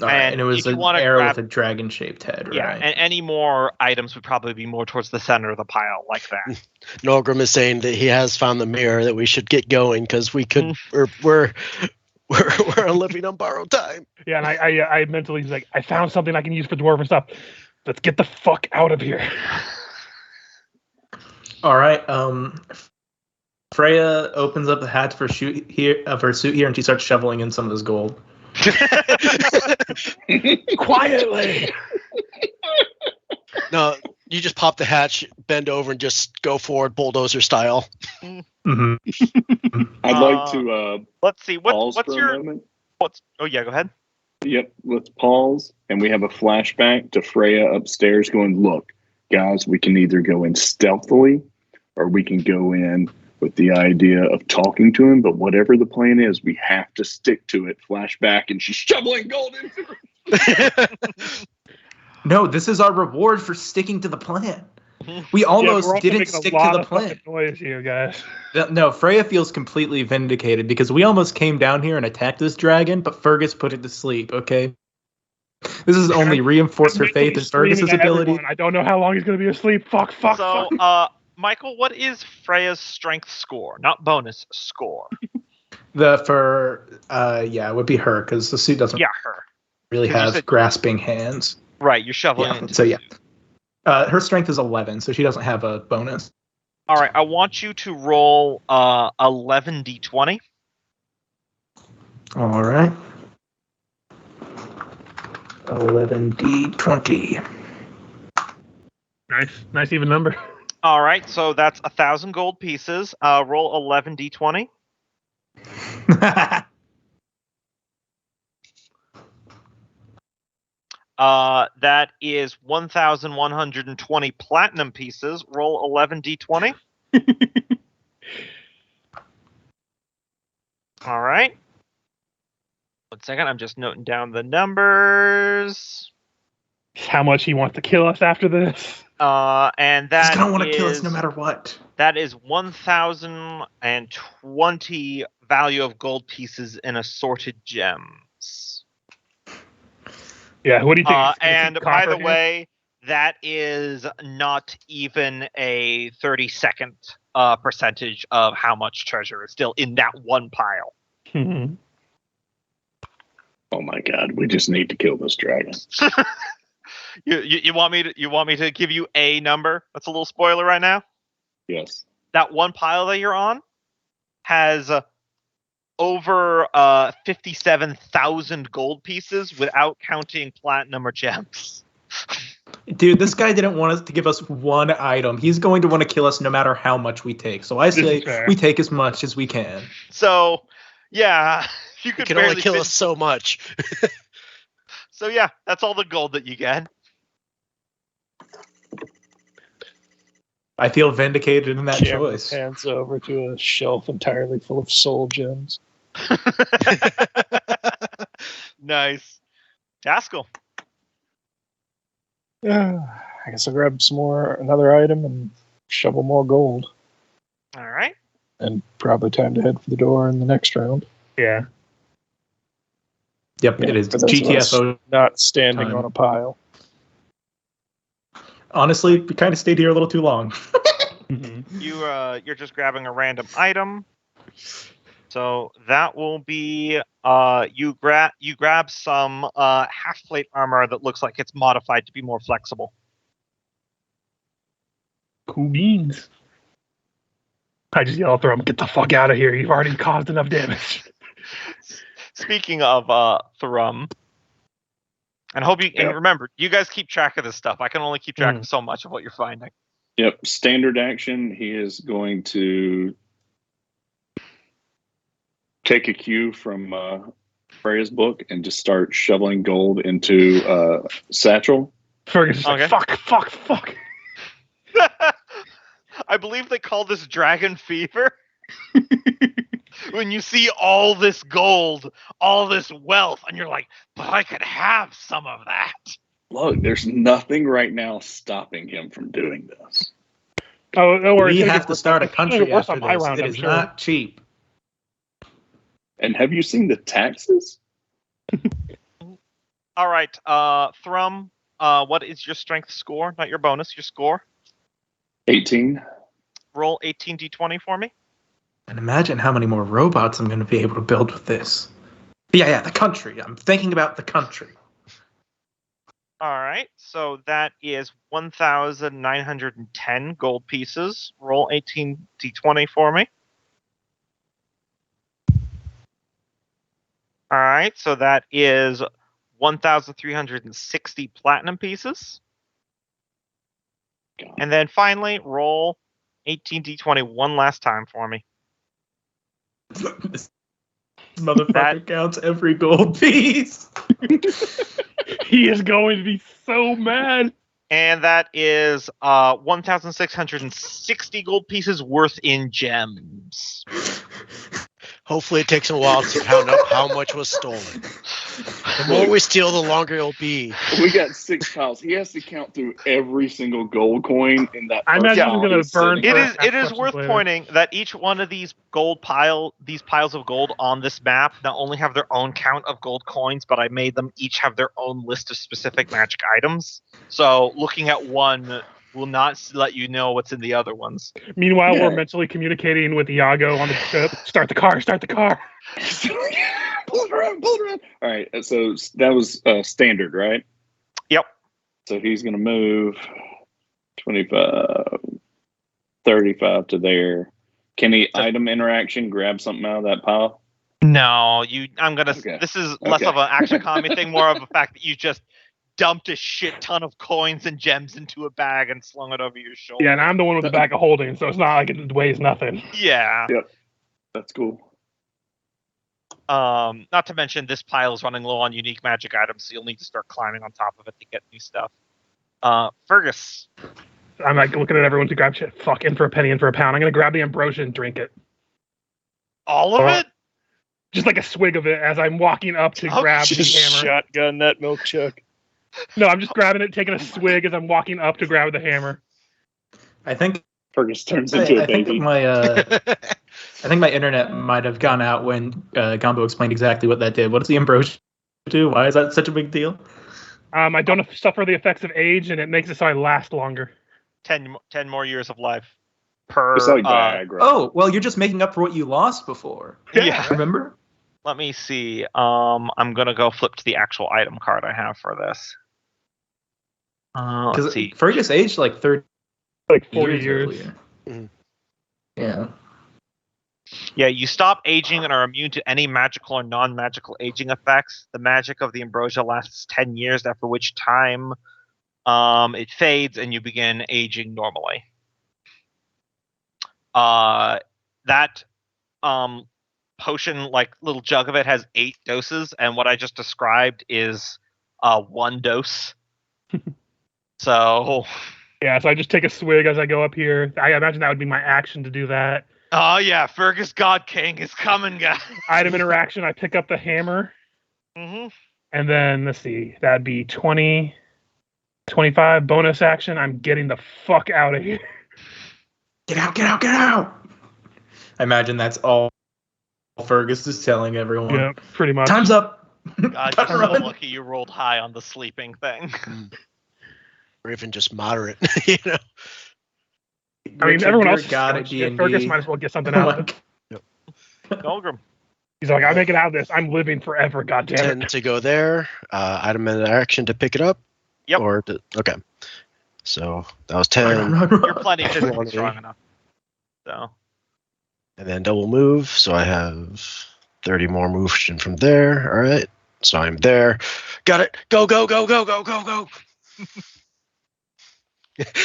All right, and it was if you an wanna arrow grab- with a dragon-shaped head, Yeah, right? and any more items would probably be more towards the center of the pile, like that. Nolgrim is saying that he has found the mirror, that we should get going because we could. We're living on borrowed time. Yeah, and I mentally was like, I found something I can use for dwarven stuff. Let's get the fuck out of here. All right. Freya opens up the hatch for suit here, and she starts shoveling in some of this gold. Quietly. No, you just pop the hatch, bend over, and just go forward, bulldozer style. Mm-hmm. I'd like to Let's see. pause What's for your? a moment. Oh yeah, go ahead. Yep, let's pause, and we have a flashback to Freya upstairs going, look, guys, we can either go in stealthily, or we can go in with the idea of talking to him, but whatever the plan is, we have to stick to it. Flashback, and she's shoveling gold into it. No, this is our reward for sticking to the plan. We almost didn't stick to the plan. Noise here, guys. No, Freya feels completely vindicated because we almost came down here and attacked this dragon, but Fergus put it to sleep, okay? This has only reinforced her faith in Fergus's ability. I don't know how long he's going to be asleep. Fuck. So, Michael, what is Freya's strength score? Not bonus, score. It would be her because the suit doesn't her. really have grasping hands. Right, you're shoveling Yeah, into so the yeah. suit. Her strength is 11, so she doesn't have a bonus. All right, I want you to roll 11d20. All right. 11d20. Nice even number. All right, so that's 1,000 gold pieces. Roll 11d20. That is 1,120 platinum pieces. Roll 11d20. All right. 1 second, I'm just noting down the numbers. How much he wants to kill us after this. And that He's gonna want to kill us no matter what. That is 1,020 value of gold pieces in assorted gems. Yeah, what do you think? And by the way, that is not even a 32nd percentage of how much treasure is still in that one pile. Mm-hmm. Oh my god, we just need to kill this dragon. You want me to give you a number? That's a little spoiler right now. Yes. That one pile that you're on has over 57,000 gold pieces without counting platinum or gems. Dude, this guy didn't want us to give us one item. He's going to want to kill us no matter how much we take. So I say we take as much as we can. So, yeah, you can only kill us so much. So yeah, that's all the gold that you get. I feel vindicated in that choice. Hands over to a shelf entirely full of soul gems. Nice. Haskell. I guess I'll grab another item and shovel more gold. All right. And probably time to head for the door in the next round. Yeah. Yep, it is For those of us GTFO. not standing time. on a pile. Honestly, we kind of stayed here a little too long. You're just grabbing a random item. So that will be you grab some half plate armor that looks like it's modified to be more flexible. Cool beans. I just yell through him, get the fuck out of here. You've already caused enough damage. Speaking of Thrum, and and remember, you guys keep track of this stuff. I can only keep track of so much of what you're finding. Yep. Standard action. He is going to take a cue from Freya's book and just start shoveling gold into satchel. Fergus is like, fuck. I believe they call this dragon fever. When you see all this gold, all this wealth, and you're like, but I could have some of that. Look, there's nothing right now stopping him from doing this. Oh, no worries. We have to start a country worse after on my this. round, It I'm is sure. not cheap. And have you seen the taxes? All right, Thrum, what is your strength score? Not your bonus, your score. 18. Roll 18d20 for me. And imagine how many more robots I'm going to be able to build with this. But yeah, the country. I'm thinking about the country. All right, so that is 1,910 gold pieces. Roll 18d20 for me. All right, so that is 1,360 platinum pieces. God. And then finally, roll 18d20 one last time for me. This motherfucker counts every gold piece. He is going to be so mad. And that is 1,660 gold pieces worth in gems. Hopefully, it takes him a while to count up how much was stolen. The more we steal, the longer it'll be. We got 6 piles. He has to count through every single gold coin in that. I imagine he's going to burn. It is worth pointing that each one of these piles of gold on this map not only have their own count of gold coins, but I made them each have their own list of specific magic items. So looking at one will not let you know what's in the other ones. Meanwhile, we're mentally communicating with Iago on the ship. Start the car. Pull it around. All right, so that was standard, right? Yep. So he's going to move 25, 35 to there. Can he item interaction grab something out of that pile? No, Okay. This is less of an action comedy thing, more of a fact that you just dumped a shit ton of coins and gems into a bag and slung it over your shoulder. Yeah, and I'm the one with the bag of holding, so it's not like it weighs nothing. Yeah. Yep. That's cool. Not to mention this pile is running low on unique magic items, so you'll need to start climbing on top of it to get new stuff. Fergus. I'm like looking at everyone to grab shit. Fuck, in for a penny, in for a pound. I'm going to grab the ambrosia and drink it. All of it? Just like a swig of it as I'm walking up to grab the Just hammer. shotgun that milk chuck. No, I'm just grabbing it, taking a swig as I'm walking up to grab the hammer. I think Fergus turns into a baby. I think my internet might have gone out when Gumbo explained exactly what that did. What does the ambrosia do? Why is that such a big deal? I don't suffer the effects of age, and it makes it so I last longer. 10 more years of life per. It's like Viagra. Oh, well, you're just making up for what you lost before. Yeah. Remember? Let me see. I'm gonna go flip to the actual item card I have for this. Let's Because see. Fergus aged like 30 Like 40 years. earlier. Mhm. Yeah. Yeah, you stop aging and are immune to any magical or non-magical aging effects. The magic of the ambrosia lasts 10 years, after which time it fades and you begin aging normally. That potion, like little jug of it, has 8 doses, and what I just described is 1 dose. So Yeah, so I just take a swig as I go up here. I imagine that would be my action to do that. oh yeah, Fergus God King is coming, guys. Item interaction, I pick up the hammer, Mm-hmm. and then, let's see, that'd be 20, 25 bonus action. I'm getting the fuck out of here. Get out, get out, get out! I imagine that's all Fergus is telling everyone. Yeah, pretty much. Time's up! God, you're so lucky you rolled high on the sleeping thing. Or even just moderate, you know. I mean, everyone else is got feeling it. shit. D&D. Fergus might as well get something Oh out my of it. Dolgrim. He's like, I make it out of this. I'm living forever. God damn 10 it. to go there. Item in action to pick it up. Yep. Okay. So that was 10. You're plenty physically 20. strong enough. So. And then double move. So I have 30 more motion from there. All right. So I'm there. Got it. Go, go, go, go, go, go, go.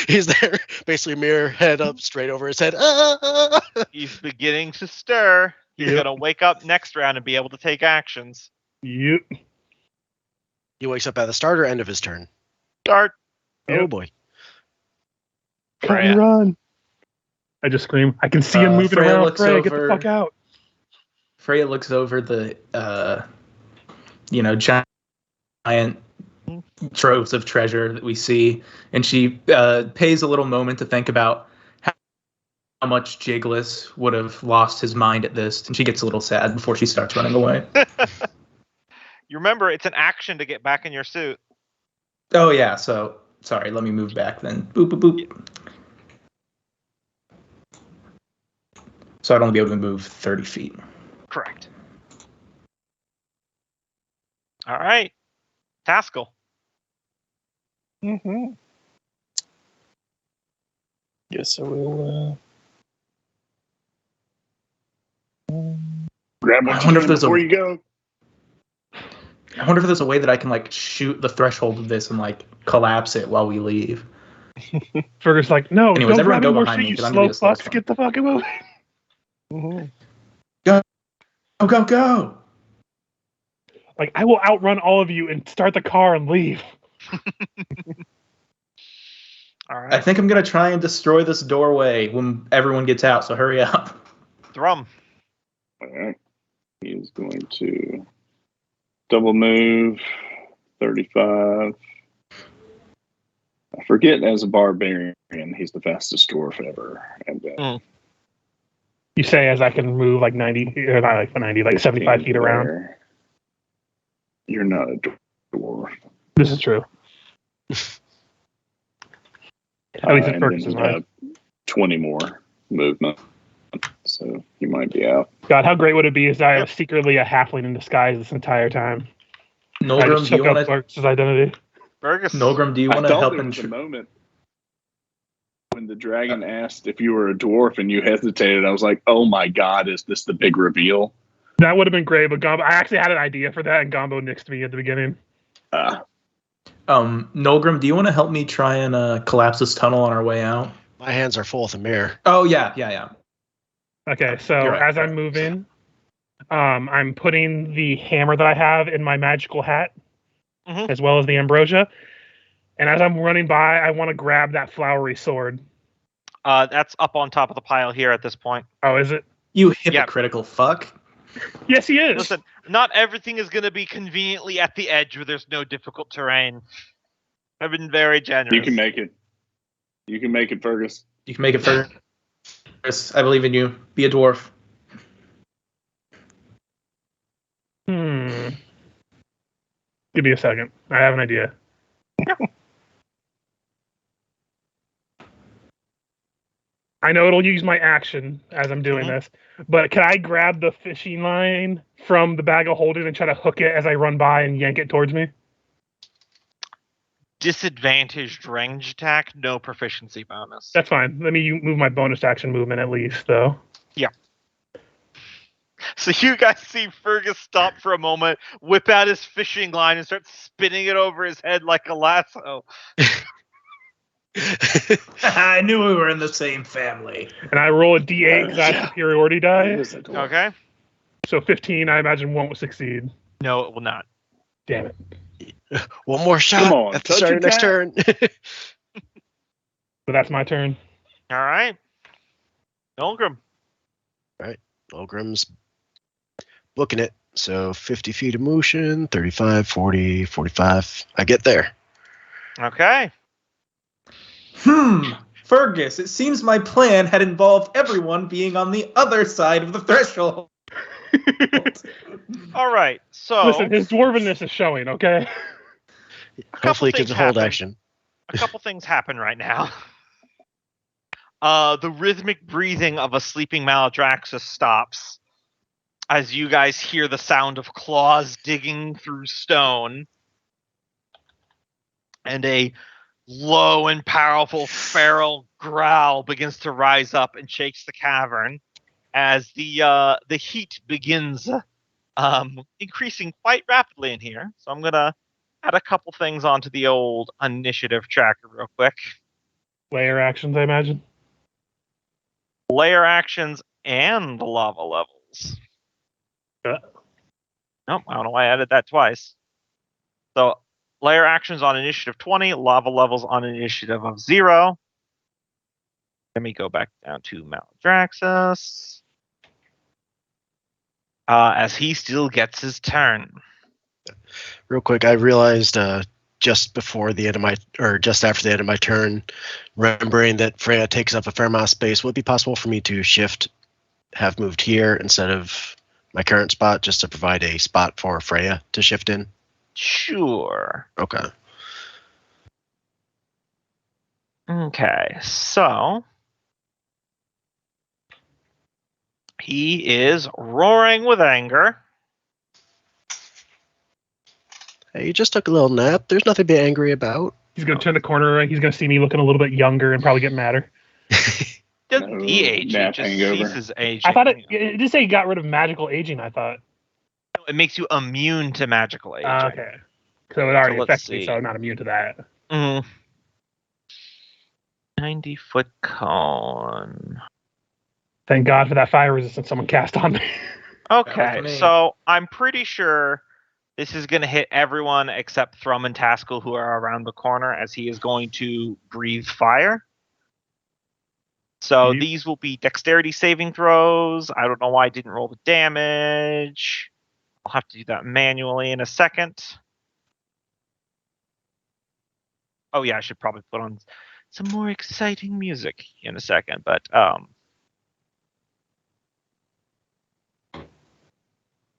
He's there. Basically, mirror head up straight over his head. Ah! He's beginning to stir. He's Yep. going to wake up next round and be able to take actions. Yep. He wakes up at the start or end of his turn. Start. Oh Yep. boy. Freya. Run. I just scream. I can see him moving Freya around. looks Freya, get the over- fuck out. Freya looks over the, giant troves of treasure that we see, and she pays a little moment to think about how much Jiggles would have lost his mind at this, and she gets a little sad before she starts running away. You remember, it's an action to get back in your suit. Oh yeah, so sorry, let me move back then. Boop boop boop. So I'd only be able to move 30 feet. Correct. All right. Taskell. Mm-hmm. Yes, I will. Grab I what wonder you if can there's a- before you go. I wonder if there's a way that I can like shoot the threshold of this and like collapse it while we leave. Fergus like, no, Anyways, don't everyone grab go any more behind shit, me, you 'cause I'm slow gonna be the slowest fucks. one. Get the fucking moving. Mm-hmm. Go go go! Like, I will outrun all of you and start the car and leave. All right. I think I'm gonna try and destroy this doorway when everyone gets out. So hurry up. Thrum. All right. He is going to double move 35. I forget, as a barbarian, he's the fastest dwarf ever. And You say as I can move like 90, or not like 90, like 75 feet around. there. You're not a dwarf. This is true. At least it's and then Fergus's you mind. have 20 more movement. So you might be out. God, how great would it be if I was secretly a halfling in disguise this entire time? I Nolgrim, just do you took up want to? Fergus's identity. Fergus. Nolgrim, do you I want to thought help there and? was a moment when the dragon asked if you were a dwarf and you hesitated. I was like, oh my god, is this the big reveal? That would have been great, but Gombo, I actually had an idea for that, and Gombo nixed me at the beginning. Nolgrim, do you want to help me try and collapse this tunnel on our way out? My hands are full with a mirror. Oh yeah. Okay, so You're right, as you're I'm right. moving, I'm putting the hammer that I have in my magical hat, Mhm. as well as the ambrosia. And as I'm running by, I want to grab that flowery sword. That's up on top of the pile here at this point. Oh, is it? You hypocritical fuck. Yes, he is. Listen, not everything is going to be conveniently at the edge where there's no difficult terrain. I've been very generous. You can make it. You can make it, Fergus. You can make it first. I believe in you. Be a dwarf. Give me a second. I have an idea. I know it'll use my action as I'm doing this, but can I grab the fishing line from the bag of holding and try to hook it as I run by and yank it towards me? Disadvantaged range attack, no proficiency bonus. That's fine. Let me move my bonus action movement at least, though. So you guys see Fergus stop for a moment, whip out his fishing line, and start spinning it over his head like a lasso. I knew we were in the same family. And I roll a d8 because I have superiority die. Okay? So 15, I imagine, won't succeed. No, it will not. Damn it. One more shot Come on, at the touch start of your next turn. So that's my turn. All right. Nolgrim. Ulgrim's booking it. So 50 feet of motion, 35, 40, 45. I get there. Okay. Fergus, it seems my plan had involved everyone being on the other side of the threshold. All right. So Listen, his dwarvenness is showing. Okay. Hopefully, it things can hold happen. action. A couple things happen right now. The rhythmic breathing of a sleeping Maladraxus stops as you guys hear the sound of claws digging through stone, and a low and powerful feral growl begins to rise up and shakes the cavern as the heat begins increasing quite rapidly in here. So I'm gonna add a couple things onto the old initiative tracker real quick. Layer actions, I imagine. Layer actions and lava levels. Nope, I don't know why I added that twice. So layer actions on initiative 20, lava levels on initiative of 0. Let me go back down to Maldraxxus. As he still gets his turn. Real quick, I realized just after the end of my turn, remembering that Freya takes up a fair amount of space, would it be possible for me to have moved here instead of my current spot, just to provide a spot for Freya to shift in? Sure. Okay. Okay, so he is roaring with anger. Hey, you just took a little nap. There's nothing to be angry about. He's gonna turn the corner. He's gonna see me looking a little bit younger and probably get madder. Doesn't No, de-age, it nap just hangover. ceases aging. I thought it did say he got rid of magical aging. I thought. It makes you immune to magical aging. Okay. So it already So let's affects me, see. so I'm not immune to that. 90-foot cone. Thank God for that fire resistance someone cast on me. Okay, me. so I'm pretty sure this is going to hit everyone except Thrum and Taskell, who are around the corner, as he is going to breathe fire. So Yep. these will be dexterity saving throws. I don't know why I didn't roll the damage. I'll have to do that manually in a second. Oh yeah, I should probably put on some more exciting music in a second, but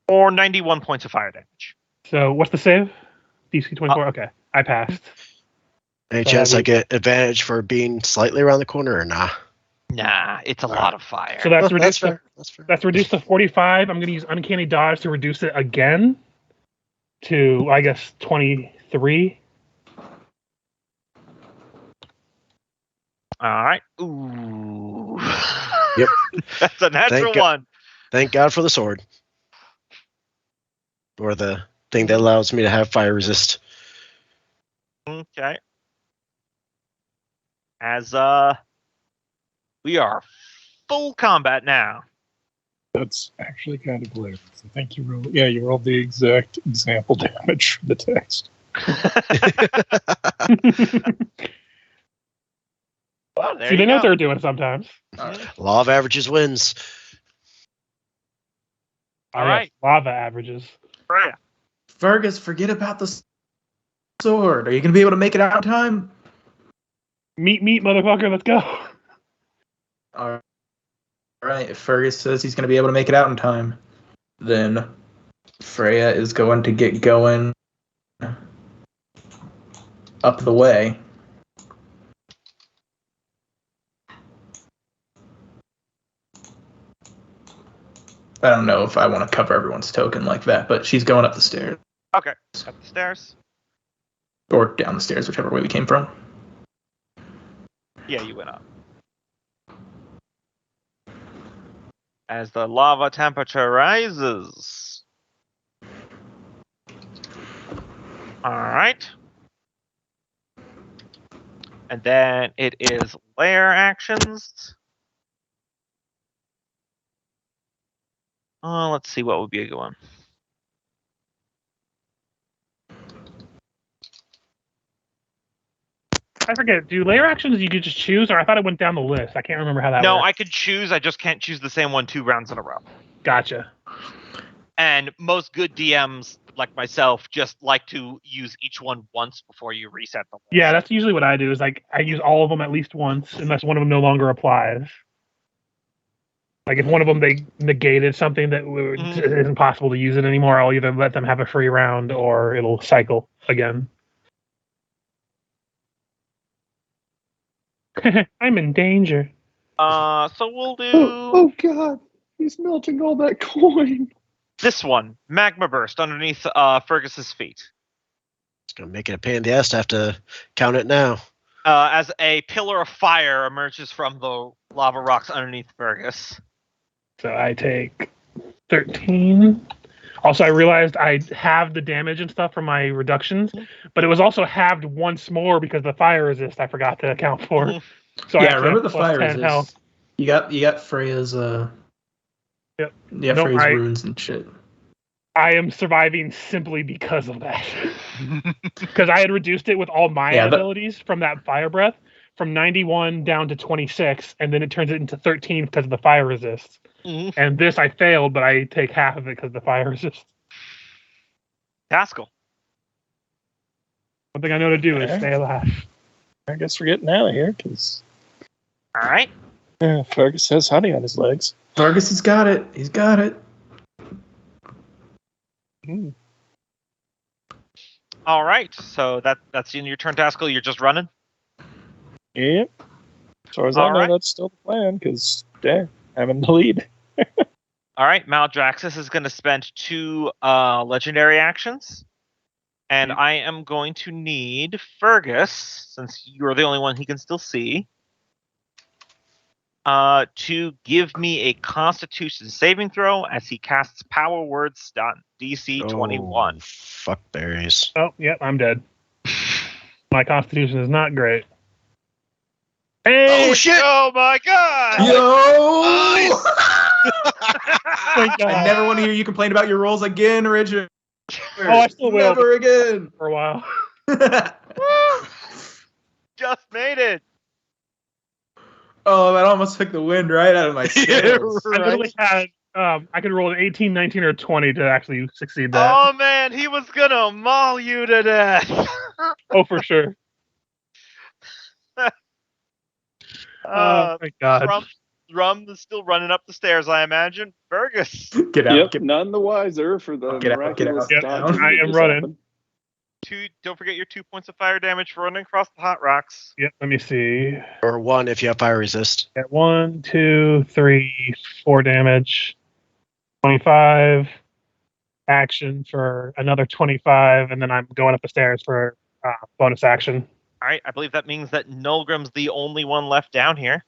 or 91 points of fire damage. So what's the save? DC 24. Okay, I passed. Any So chance that'd I get advantage for being slightly around the corner or nah? Nah, it's a All lot right. of fire. So that's Oh, reduced. fair. That's fair. That's reduced to 45. I'm going to use Uncanny Dodge to reduce it again to, I guess, 23. All right. Ooh. Yep. That's a natural Thank one. Thank God for the sword. Or the thing that allows me to have fire resist. Okay. As we are full combat now. That's actually kind of hilarious. I think you rolled. Yeah, you rolled the exact example damage for the text. Well, there See, you they know go. what they're doing sometimes. Law of averages wins. All Oh, yes, right. lava averages. Freya. Fergus, forget about the sword. Are you going to be able to make it out in time? Meet, motherfucker. Let's go. All right. If Fergus says he's going to be able to make it out in time, then Freya is going to get going up the way. I don't know if I want to cover everyone's token like that, but she's going up the stairs. Okay. Up the stairs. Or down the stairs, whichever way we came from. Yeah, you went up. As the lava temperature rises. All right. And then it is lair actions. Let's see what would be a good one. I forget. Do layer actions you could just choose, or I thought it went down the list? I can't remember how that No, works. I could choose. I just can't choose the same one 2 rounds in a row. Gotcha. And most good DMs, like myself, just like to use each one once before you reset the list. Yeah, that's usually what I do. Is like I use all of them at least once, unless one of them no longer applies. Like if one of them they negated something that isn't possible to use it anymore, I'll either let them have a free round or it'll cycle again. I'm in danger. So we'll do Oh God, he's melting all that coin. this one. Magma burst underneath Fergus's feet. It's gonna make it a pain in the ass to have to count it now. As a pillar of fire emerges from the lava rocks underneath Fergus. So I take 13. Also, I realized I halved the damage and stuff from my reductions, but it was also halved once more because the fire resist I forgot to account for. So I Yeah, actually remember have the plus fire 10 resist. health. You got Freya's Yep. Yeah, Nope, Freya's runes and shit. I am surviving simply because of that. Because I had reduced it with all my abilities from that fire breath from 91 down to 26, and then it turns it into 13 because of the fire resist. And this I failed, but I take half of it because of the fire resist. Haskell. One thing I know to do is Okay. stay alive. I guess we're getting out of here because All right. Fergus has honey on his legs. Fergus, he's got it. He's got it. All right. So that's the end of your turn, Haskell. You're just running. Yep. As far as I All know, right. that's still the plan because, dang, I'm in the lead. All right. Maldraxxus is going to spend 2 legendary actions. And I am going to need Fergus, since you're the only one he can still see, to give me a Constitution saving throw as he casts Power Word Stun, DC 21. Fuck berries. Oh, yep, I'm dead. My constitution is not great. Hey! Oh shit! Oh my god! Yo! Thank God. I never want to hear you complain about your rolls again, Richard. Oh, I still will. Never again. For a while. Just made it. Oh, that almost took the wind right out of my sails. I literally had, I could roll an 18, 19, or 20 to actually succeed that. Oh man, he was gonna maul you to death. Oh, for sure. Oh, my God. Rum is still running up the stairs, I imagine. Fergus. Get out. Yep, Get, none the wiser for the Get out, miraculous get out. dodging I that am just running. happened. Don't forget your 2 points of fire damage for running across the hot rocks. Yep, let me see. Or 1 if you have fire resist. At 1, 2, 3, 4 damage. 25. Action for another 25, and then I'm going up the stairs for bonus action. All right, I believe that means that Nulgrim's the only one left down here.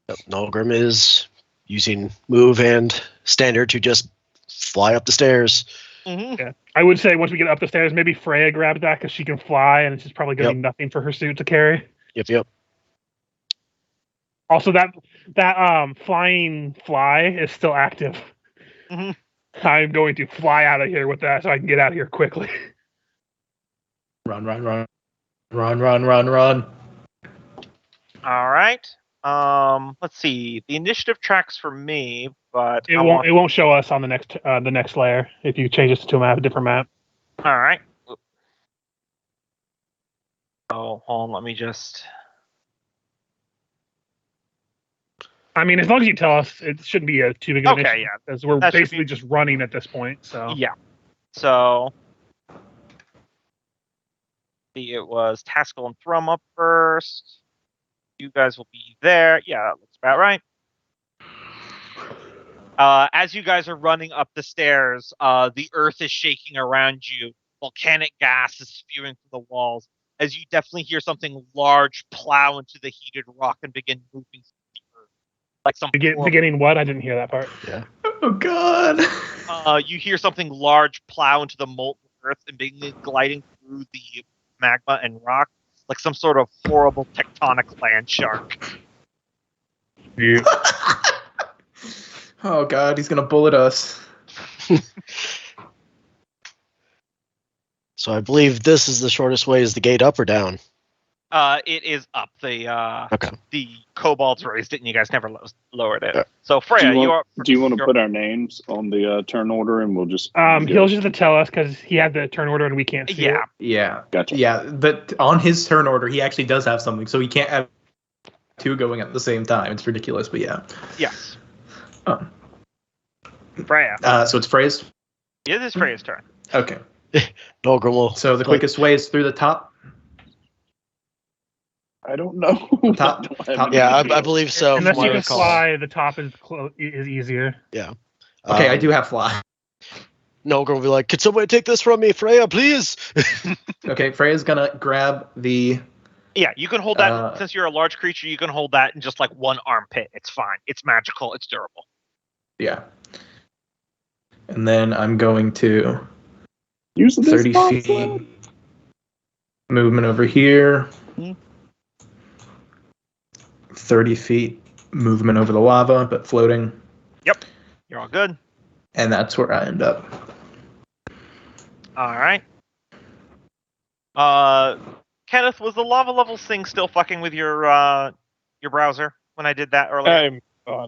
Yep, Nulgrim is using move and standard to just fly up the stairs. Mm-hmm. Yeah. I would say once we get up the stairs, maybe Freya grabs that because she can fly, and it's just probably going to be nothing for her suit to carry. Yep. Also, that flying fly is still active. Mm-hmm. I'm going to fly out of here with that so I can get out of here quickly. run. All right. Let's see. The initiative tracks for me, but It won't show us on the next layer if you change this to a different map. All right. Oh, hold on. Let me just. I mean, as long as you tell us, it shouldn't be too big of an Okay, issue. yeah. Because we're That should basically be- just running at this point. So Yeah. So. It was Haskell and Thrum up first. You guys will be there. Yeah, that looks about right. As you guys are running up the stairs, the earth is shaking around you. Volcanic gas is spewing from the walls. As you definitely hear something large plow into the heated rock and begin moving through the earth. Like some beginning what? I didn't hear that part. Yeah. Oh God. You hear something large plow into the molten earth and begin gliding through the magma and rock like some sort of horrible tectonic land shark. Yeah. Oh God, he's gonna bullet us. So I believe this is the shortest way. Is the gate up or down? It is up. Okay. The kobolds raised it, and you guys never lowered it. Yeah. So Freya, do you want to you're- put our names on the turn order, and we'll just He'll just have to tell us because he had the turn order and we can't see it. Yeah. Gotcha. Yeah, but on his turn order, he actually does have something, so he can't have 2 going at the same time. It's ridiculous, but yeah. Yes. Oh. Freya. So it's Freya's. It is Freya's turn. Okay. Nolgrim will. So the quickest way is through the top. I don't know. Top- I don't have top- any Yeah, I idea. believe so. Unless from what you I can recall. fly, the top is easier. Yeah. Okay, I do have fly. Nolgrim will be like, "Could somebody take this from me, Freya, please?" Okay, Freya's gonna grab the. Yeah, you can hold that. Uh, Since you're a large creature, you can hold that in just like one armpit. It's fine. It's magical. It's durable. Yeah. And then I'm going to Use this 30 box feet then. movement over here. Mhm. 30 feet movement over the lava, but floating. You're all good. And that's where I end up. All right. Kenneth, was the lava level thing still fucking with your browser when I did that earlier? I'm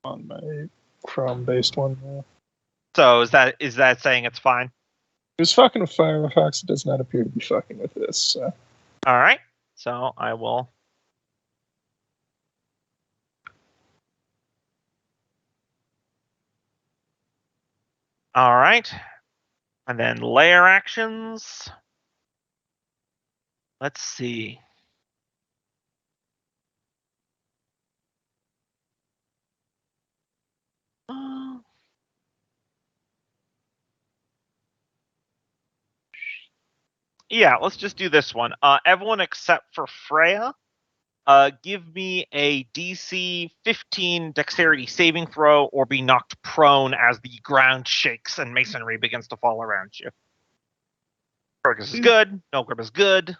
on my Chrome-based one now. So is that saying it's fine? It was fucking with Firefox. It does not appear to be fucking with this. So. All right. So I will. All right. And then layer actions. Let's see. Yeah, let's just do this one. Everyone except for Freya, give me a DC 15 dexterity saving throw or be knocked prone as the ground shakes and masonry begins to fall around you. Fergus is good. Nolgrim is good.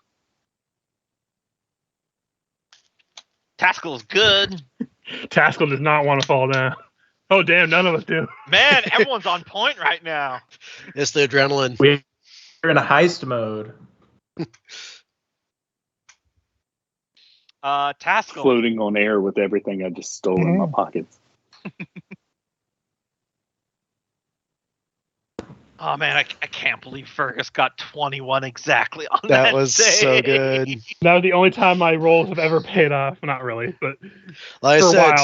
Taskell is good. Taskell does not want to fall down. Oh damn, none of us do. Man, everyone's on point right now. It's the adrenaline. We're in a heist mode. Taskell. Floating on air with everything I just stole in my pockets. Oh man, I can't believe Fergus got 21 exactly on that. That was so day. good. That was the only time my rolls have ever paid off. Not really, but Like For I a said, while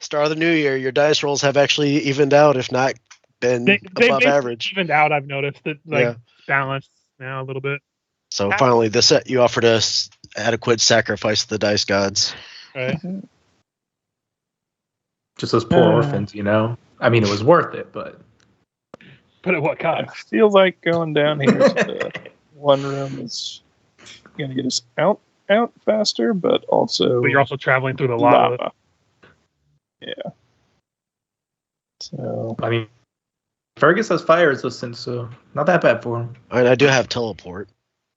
start of the new year, your dice rolls have actually evened out, if not been they above basically average. evened out. I've noticed that Yeah. balanced now a little bit. So finally, this set you offered us adequate sacrifice to the dice gods. Right? Just those poor orphans, you know? I mean, it was worth it, but. But at what I cost? feel like going down here to the one room is going to get us out faster, but also But you're also traveling through the lava. Yeah. So I mean, Fergus has fire resistance, so not that bad for him. I do have teleport.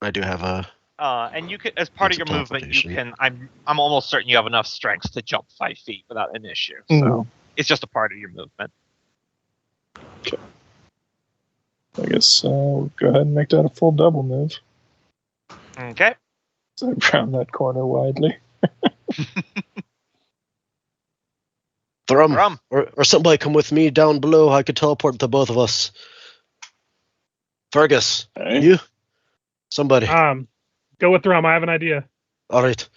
I do have a. And you can, as part of your It's a movement, you teleportation. can. I'm almost certain you have enough strength to jump 5 feet without an issue. So it's just a part of your movement. I guess we'll go ahead and make that a full double move. Okay. So round that corner widely. Thrum. Or somebody come with me down below. I could teleport the both of us. Fergus, Hey? you? Somebody. Go with Thrum. I have an idea. All right.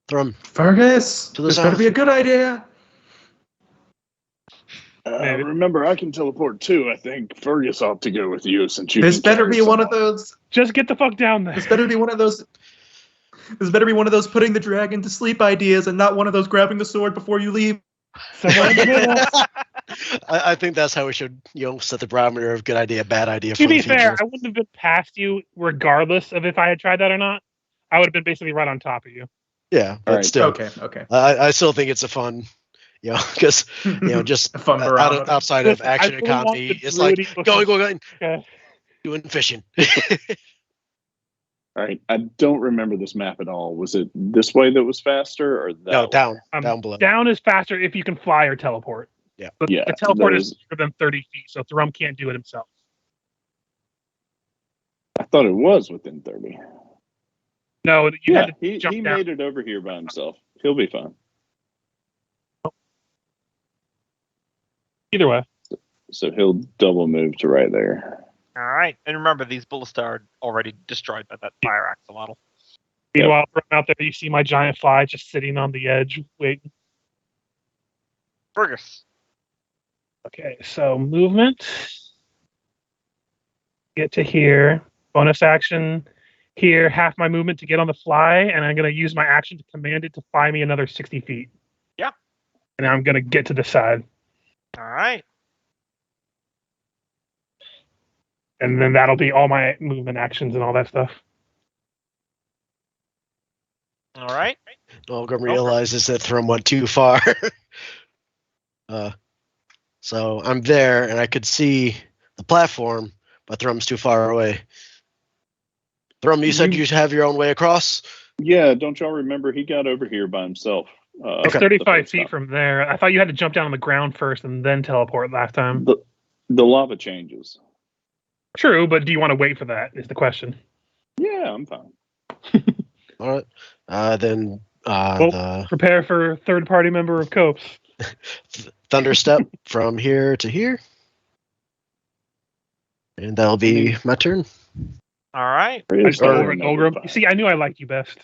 Thrum. Fergus, To the this better south. be a good idea. Maybe. Remember, I can teleport too. I think Fergus ought to go with you since you. This can better carry be one of someone. those. Just get the fuck down there. This better be one of those. This better be one of those putting the dragon to sleep ideas, and not one of those grabbing the sword before you leave. Somewhere in the middle. I think that's how we should, set the barometer of good idea, bad idea. To for be the future. fair, I wouldn't have been past you regardless of if I had tried that or not. I would have been basically right on top of you. Yeah, but Alright, still, Okay. I still think it's a fun, because just A fun barometer. outside of Listen, I action really and want comedy, the it's like druidy going, Okay. doing fishing. All right, I don't remember this map at all. Was it this way that was faster, or that? No, way? down below. Down is faster if you can fly or teleport. Yeah. But Yeah, the teleport is there's- longer than 30 feet, so Thrum can't do it himself. I thought it was within 30. No, you had to he jump down. made it over here by himself. He'll be fine. Either way. So he'll double move to right there. All right. And remember, these ballista are already destroyed by that fire axolotl. Meanwhile, from out there, you see my giant fly just sitting on the edge, waiting. Fergus. Okay, so movement. Get to here. Bonus action here. Half my movement to get on the fly, and I'm going to use my action to command it to fly me another 60 feet. Yeah. And I'm going to get to the side. All right. And then that'll be all my movement actions and all that stuff. All right. Nolgrim realizes that Thrum went too far. So I'm there, and I could see the platform, but Thrum's too far away. Thrum, you said you have your own way across? Yeah, don't y'all remember he got over here by himself? It's the 35 first feet time. from there. I thought you had to jump down on the ground first and then teleport last time. The lava changes. True, but do you want to wait for that? Is the question. Yeah, I'm fine. All right. Then Well, prepare for third-party member of Copes. Thunderstep from here to here. And that'll be my turn. All right. I just go over at Nolgrim. You see, I knew I liked you best.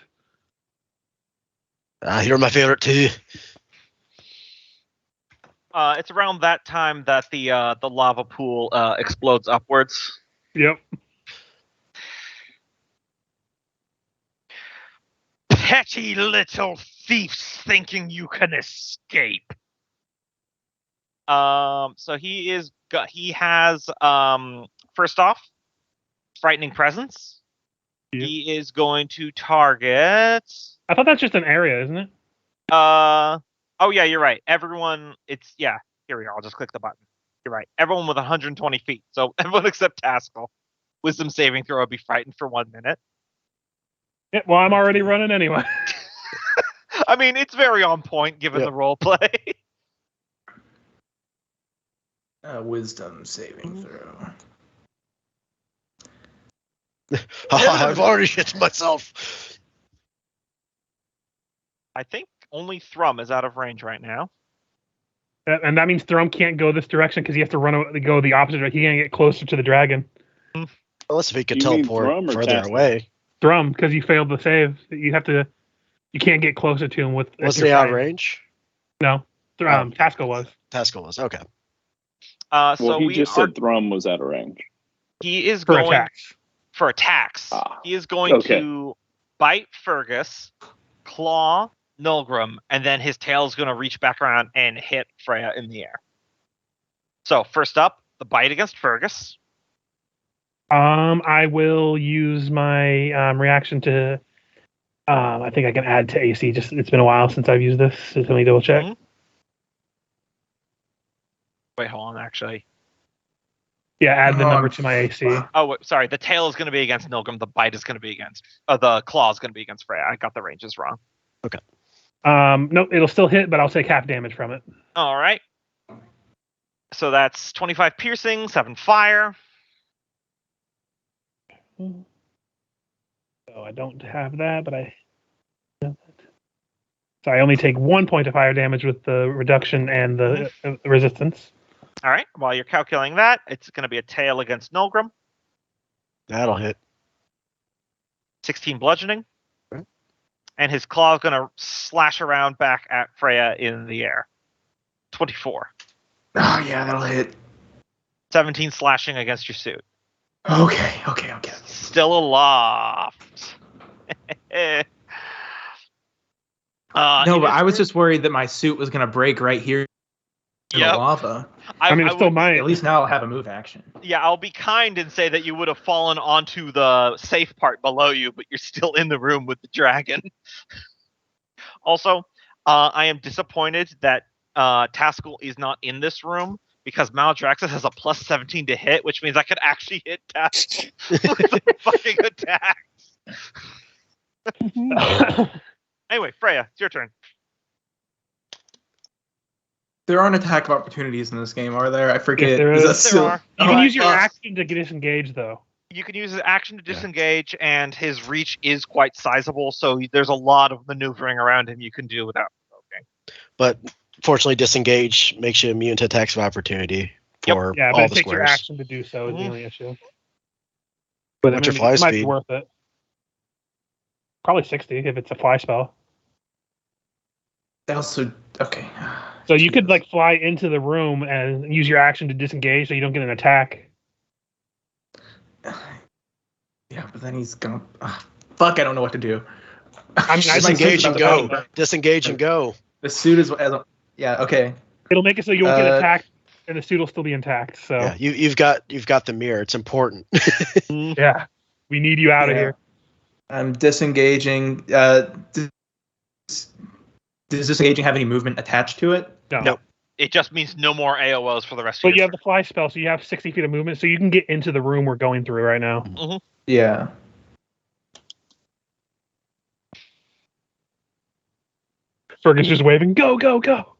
You're my favorite too. It's around that time that the lava pool explodes upwards. Yep. Petty little thieves thinking you can escape. So he has first off, frightening presence. Yep. He is going to target. I thought that's just an area, isn't it? Oh yeah, you're right. Everyone, here we go. I'll just click the button. You're right. Everyone with 120 feet. So everyone except Taskell. Wisdom saving throw would be frightened for 1 minute. Yeah, well, I'm already running anyway. I mean, it's very on point given the role play. Wisdom saving throw. I've already hit myself. I think only Thrum is out of range right now. And that means Thrum can't go this direction because he has to go the opposite direction. He can't get closer to the dragon. Unless if he could You mean teleport Thrum or further Taskell? away. Thrum, because you failed the save. You can't get closer to him with. Wasn't he out of range? No, Taskell was. Taskell was, okay. So he just said Thrum was out of range. He is For going attacks. for attacks. He is going to bite Fergus, claw Nolgrim, and then his tail is going to reach back around and hit Freya in the air. So first up, the bite against Fergus. I will use my reaction to. I think I can add to AC. Just it's been a while since I've used this. So let me double check. Mm-hmm. Wait, hold on. Actually, yeah, add the number to my AC. Oh, sorry. The tail is going to be against Nolgrim. The bite is going to be against. The claw is going to be against Freya. I got the ranges wrong. Okay. No, it'll still hit, but I'll take half damage from it. All right. So that's 25 piercing, 7 fire. So I don't have that, but I. So I only take 1 point of fire damage with the reduction and the resistance. All right. While you're calculating that, it's going to be a tail against Nolgrim. That'll hit. 16 bludgeoning. Okay. And his claw is going to slash around back at Freya in the air. 24. Oh, yeah, that'll hit. 17 slashing against your suit. Okay. Still aloft. No, but I was just worried that my suit was going to break right here in the lava. I mean, it still might. At least now I'll have a move action. Yeah, I'll be kind and say that you would have fallen onto the safe part below you, but you're still in the room with the dragon. Also, I am disappointed that Taskell is not in this room because Maldraxxus has a plus 17 to hit, which means I could actually hit Taskell with fucking attacks. Anyway, Freya, it's your turn. There aren't attack opportunities in this game, are there? I forget. Yes, there Is is. that still- There are. You can Oh, use your fuck. action to disengage, though. You can use his action to disengage, and his reach is quite sizable, so there's a lot of maneuvering around him you can do without provoking. But fortunately, disengage makes you immune to attacks of opportunity for Yeah, but all it the takes your squares. action to do so is the only issue. But What's your it fly might be speed? worth it. Probably 60 if it's a fly spell. Also, okay. So you could like fly into the room and use your action to disengage, so you don't get an attack. Yeah, but then he's gonna. Fuck! I don't know what to do. I mean, I think Disengage and about go. Disengage and go. The suit is. Yeah. Okay. It'll make it so you won't get attacked, and the suit will still be intact. So Yeah, you've got the mirror. It's important. yeah, we need you out of here. I'm disengaging. Does disengaging have any movement attached to it? No. It just means no more AOLs for the rest of But your you have turn. the fly spell, so you have 60 feet of movement, so you can get into the room we're going through right now. Mm-hmm. Yeah. Fergus just waving, go, go, go.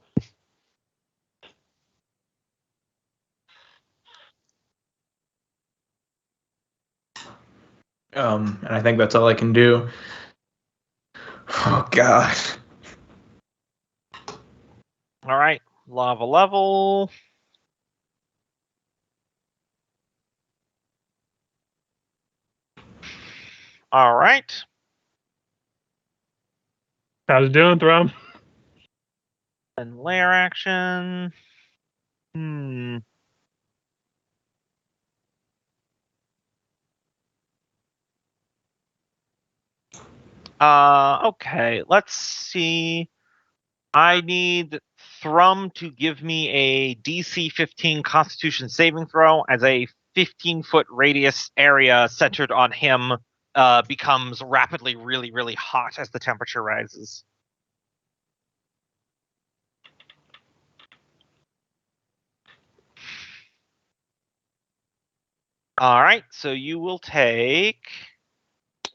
And I think that's all I can do. Oh God. All right. Lava level. All right. How's it doing, Thrum? And lair action. Okay, let's see. I need Thrum to give me a DC 15 Constitution saving throw as a 15-foot radius area centered on him becomes rapidly really, really hot as the temperature rises. All right, so you will take...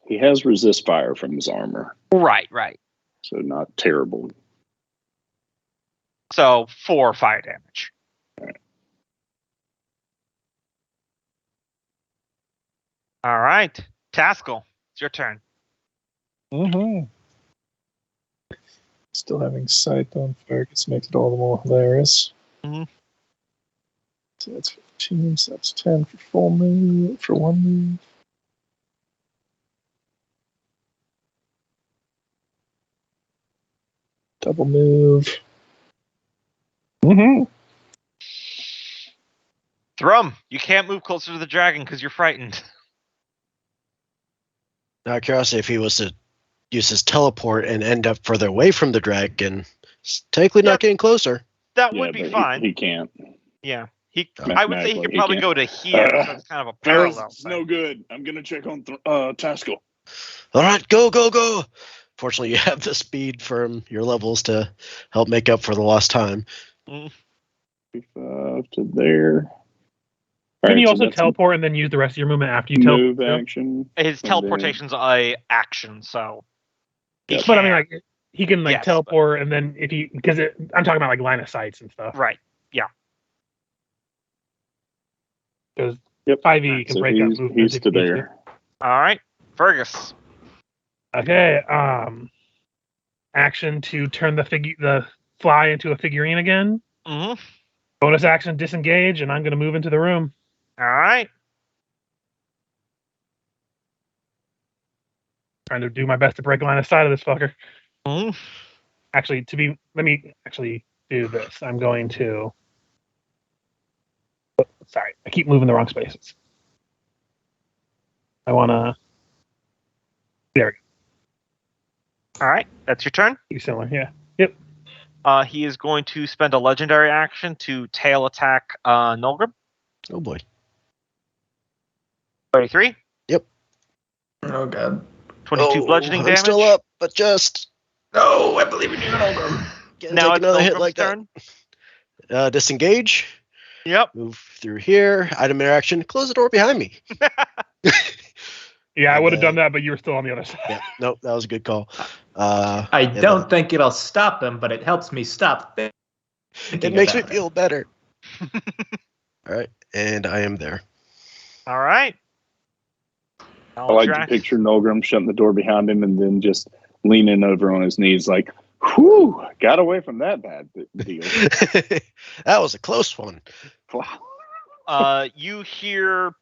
He has resist fire from his armor, Right. so not terrible. So 4 fire damage. All right, Taskell, it's your turn. Mm-hmm. Still having sight on Fergus makes it all the more hilarious. Mhm. So that's 15, so that's 10 for 1 move. Double move. Mm-hmm. Thrum, you can't move closer to the dragon because you're frightened. Out of curiosity, if he was to use his teleport and end up further away from the dragon, it's technically not getting closer. That would be but fine. He can't. Yeah. I would say he could probably go to here. So it's kind of a Ferris, parallel. it's no good. I'm gonna check on Taskell. All right, go. Fortunately, you have the speed from your levels to help make up for the lost time. 5 to there. Can you so also that's teleport and then use the rest of your movement after you move teleport? action? His and teleportation's a action, so. he But I mean, can't- like, he can like Yes, teleport, and then if he, because I'm talking about like line of sights and stuff. Right. Because Yep. 5e can So break up movement. he's if to you need there. All right. Fergus. Okay. Action to turn the fly into a figurine again. Mm-hmm. Bonus action disengage, and I'm going to move into the room. All right. Trying to do my best to break line of sight of this fucker. Mhm. Actually, let me actually do this. I'm going to. Sorry, I keep moving the wrong spaces. I want to. There we go. All right. That's your turn. Be similar, yeah. He is going to spend a legendary action to tail attack Nulgrim. Oh boy. 33. Oh God. 22 bludgeoning I'm damage. still up, but just No, I believe in you, Nulgrim. can't Now take it's another hit Nulgrim's like turn. that. Disengage. Yep. Move through here. Item interaction. Close the door behind me. Yeah, I And would have then- done that, but you were still on the other side. Yeah. Nope. That was a good call. I and don't think it'll stop him, but it helps me stop. It thinking makes me about it. feel better. All right, and I am there. All right. I like to picture Nulgrim shutting the door behind him and then just leaning over on his knees, like, "Whew, got away from that bad deal." That was a close one. You hear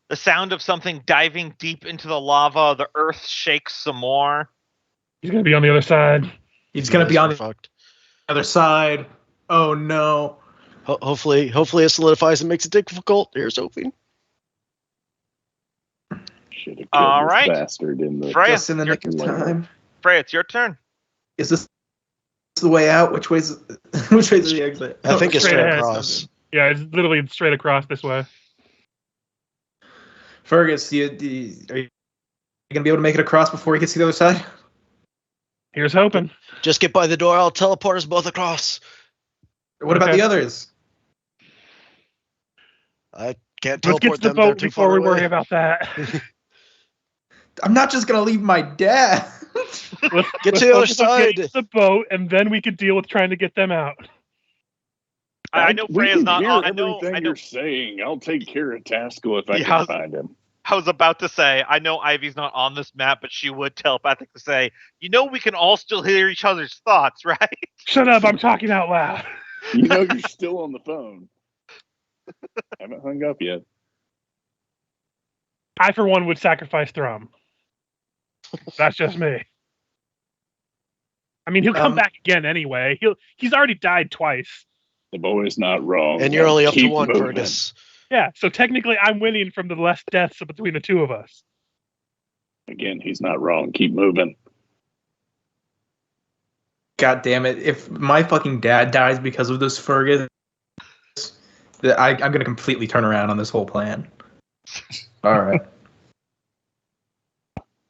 the sound of something diving deep into the lava. The earth shakes some more. He's going to be on the other side. He's gonna be on the Fucked. other side. Oh no. Hopefully it solidifies and makes it difficult. Here's hoping. Should have killed All this right. bastard in the. Freya, Just in the nick of time. Freya, it's your turn. Is this the way out? Which way's the exit? I think it's straight straight ahead. across. Yeah, it's literally straight across this way. Fergus, are you gonna be able to make it across before he gets to the other side? Here's hoping. Just get by the door. I'll teleport us both across. What about Okay. the others? I can't Let's get teleport to the them. They're boat too before far we away. worry about that. I'm not just gonna leave my dad. Let's Get to let's the other focus on getting side. to the boat, and then we could deal with trying to get them out. I know We Freya's can not hear on. I know. everything you're saying. I'll take care of Tasco if I Yeah, can find him. I was about to say, I know Ivy's not on this map, but she would telepathically say, we can all still hear each other's thoughts, right? Shut up! I'm talking out loud. You know you're still on the phone. Haven't hung up yet. I, for one, would sacrifice Thrum. That's just me. I mean, he'll come back again anyway. He's already died twice. The boy's not wrong. And you're only up to Keep one, moving. Fergus. Yeah, so technically I'm winning from the less deaths between the two of us. Again, he's not wrong. Keep moving. God damn it! If my fucking dad dies because of this Fergus, I'm gonna completely turn around on this whole plan. All right.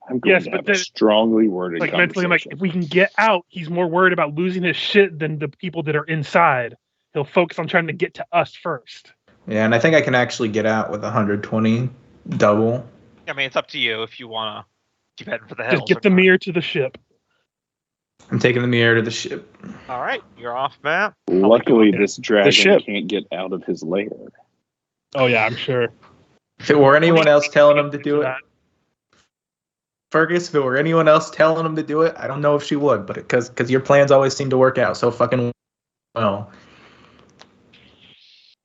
I'm going Yes, to but have then- a strongly worded Like mentally, I'm like, conversation. if we can get out, he's more worried about losing his shit than the people that are inside. He'll focus on trying to get to us first. Yeah, and I think I can actually get out with 120 double. I mean, it's up to you if you want to keep heading for the hills. Just get or the not. mirror to the ship. I'm taking the mirror to the ship. All right, you're off map. Luckily, this dragon ship. can't get out of his lair. Oh yeah, I'm sure. If it were anyone else telling him to do it, That. Fergus, if it were anyone else telling him to do it, I don't know if she would, but because your plans always seem to work out so fucking well.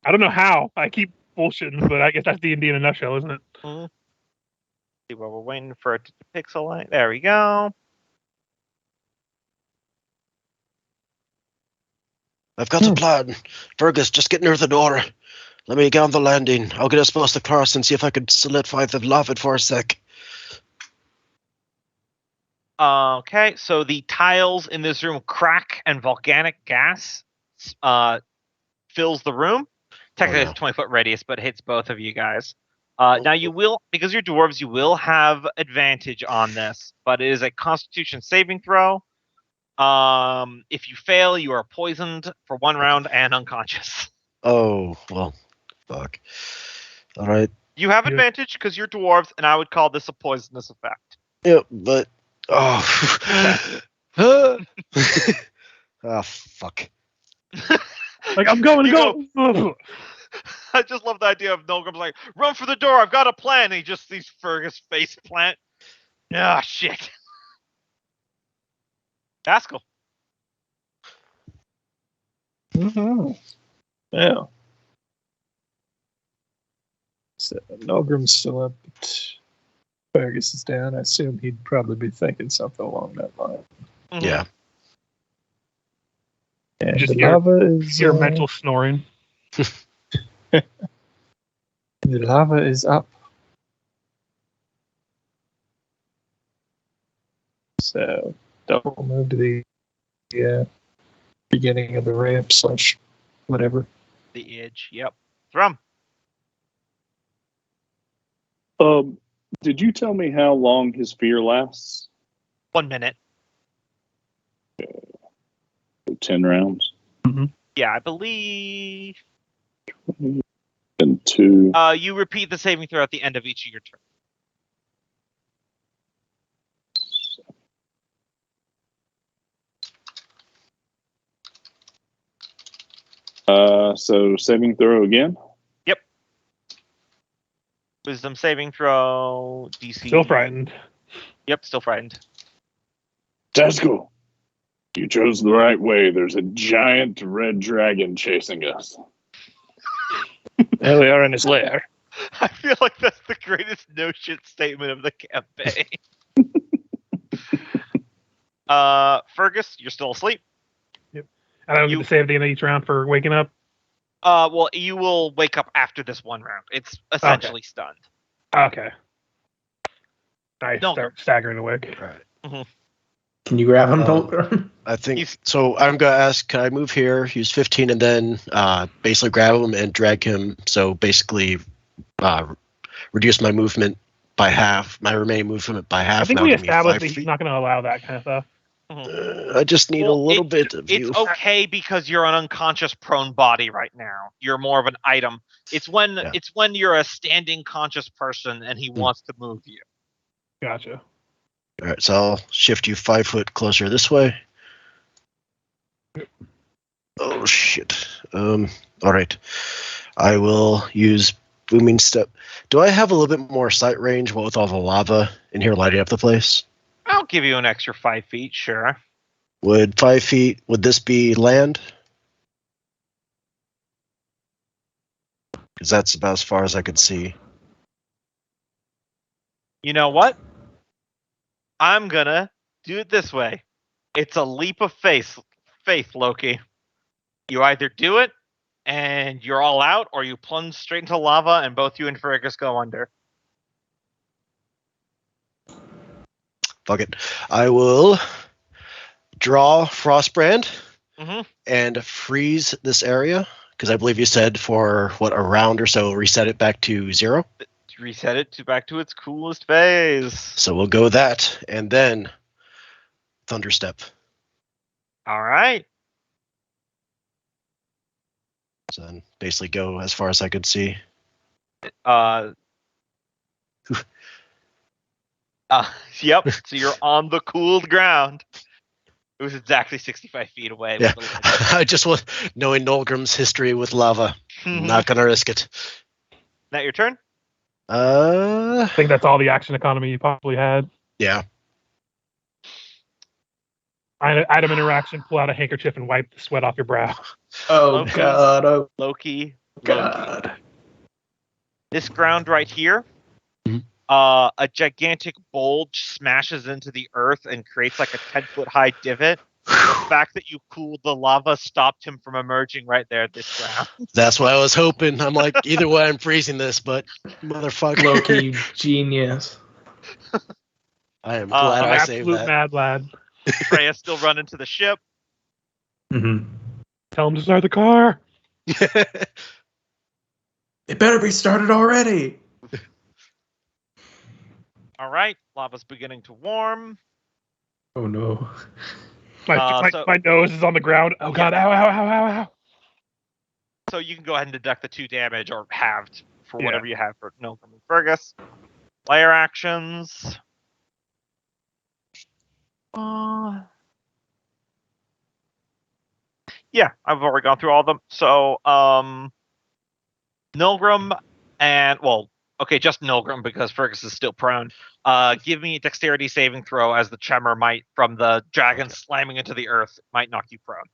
I don't know how. I keep bullshitting, but I guess that's D&D in a nutshell, isn't it? See while we're waiting for it to pixelate. There we go. I've got a plan. Fergus, just get near the door. Let me get on the landing. I'll get us both across and see if I could solidify the lava for a sec. Okay, so the tiles in this room crack and volcanic gas fills the room. Technically, no. it's a 20-foot radius, but it hits both of you guys. Now, you will, because you're dwarves, you will have advantage on this, but it is a Constitution saving throw. If you fail, you are poisoned for 1 round and unconscious. Oh, well, fuck. All right. You have Yeah. advantage because you're dwarves, and I would call this a poisonous effect. Yeah, but... Oh. Ah, fuck. Like, I'm going to You go. I just love the idea of Nolgrim's like, run for the door, I've got a plan. And he just sees Fergus face plant. Ah, shit. Haskell. Mm-hmm. Yeah. So Nolgrim's still up. Fergus is down. I assume he'd probably be thinking something along that line. Mhm. Yeah. And Just the your- lava is Your mental snoring. the lava is up. So double move to the beginning of the ramp / whatever. The edge. Yep. Thrum. Did you tell me how long his fear lasts? 1 minute. 10 rounds. Yeah, I believe. And 2. You repeat the saving throw at the end of each of your turns. So saving throw again. Wisdom saving throw. DC. Still frightened. Yep, still frightened. Tasco, you chose the right way. There's a giant red dragon chasing us. There we are in his lair. I feel like that's the greatest no shit statement of the campaign. Yep. Fergus, you're still asleep. And I don't get to save at the end of each round for waking up? Well, you will wake up after this one round. It's essentially stunned. Okay. I No. start staggering awake. Right. Can you grab him, Um, Dolgar? I think so. I'm gonna ask, can I move here, use 15, and then basically grab him and drag him? So basically, reduce my movement by half, my remaining movement by half. I think now we give me established 5 that he's feet. not going to allow that kind of stuff. I just need Well, a little bit of you. It's okay because you're an unconscious prone body right now. You're more of an item. It's when you're a standing conscious person and he wants to move you. Gotcha. All right, so I'll shift you 5 foot closer this way. Oh shit. All right. I will use booming step. Do I have a little bit more sight range? What with all the lava in here lighting up the place? I'll give you an extra 5 feet, sure. Would 5 feet? Would this be land? Because that's about as far as I could see. You know what? I'm gonna do it this way. It's a leap of faith, Loki. You either do it and you're all out, or you plunge straight into lava and both you and Fergus go under. Fuck it. I will draw Frostbrand and freeze this area. Because I believe you said for, what, a round or so, reset it back to 0? Reset it back to its coolest phase. So we'll go that, and then Thunderstep. All right. So then basically go as far as I could see. Yep. So you're on the cooled ground. It was exactly 65 feet away. Yeah. I just want, knowing Nolgrim's history with lava, not gonna risk it. That your turn? I think that's all the action economy you possibly had. Yeah. Item interaction, pull out a handkerchief and wipe the sweat off your brow. Oh, Loki. God. Oh, Loki. God. This ground right here, a gigantic bulge smashes into the earth and creates like a 10-foot high divot. The fact that you cooled the lava stopped him from emerging right there at this ground. That's what I was hoping. I'm like, either way, I'm freezing this, but motherfucker. Loki, you genius. I am glad I saved Absolute that. mad lad. Freya's still running to the ship. Mm-hmm. Tell him to start the car. It better be started already. All right, lava's beginning to warm. Oh, no. My nose is on the ground. Oh, God. Ow, ow, ow, ow, ow. So you can go ahead and deduct the 2 damage, or halved for Yeah. whatever you have for Nilgrim and Fergus. Lair actions. Yeah, I've already gone through all of them. So, Nilgrim and, well, okay, just Nilgrim because Fergus is still prone. Give me a dexterity saving throw as the tremor might, from the dragon slamming into the earth, might knock you prone.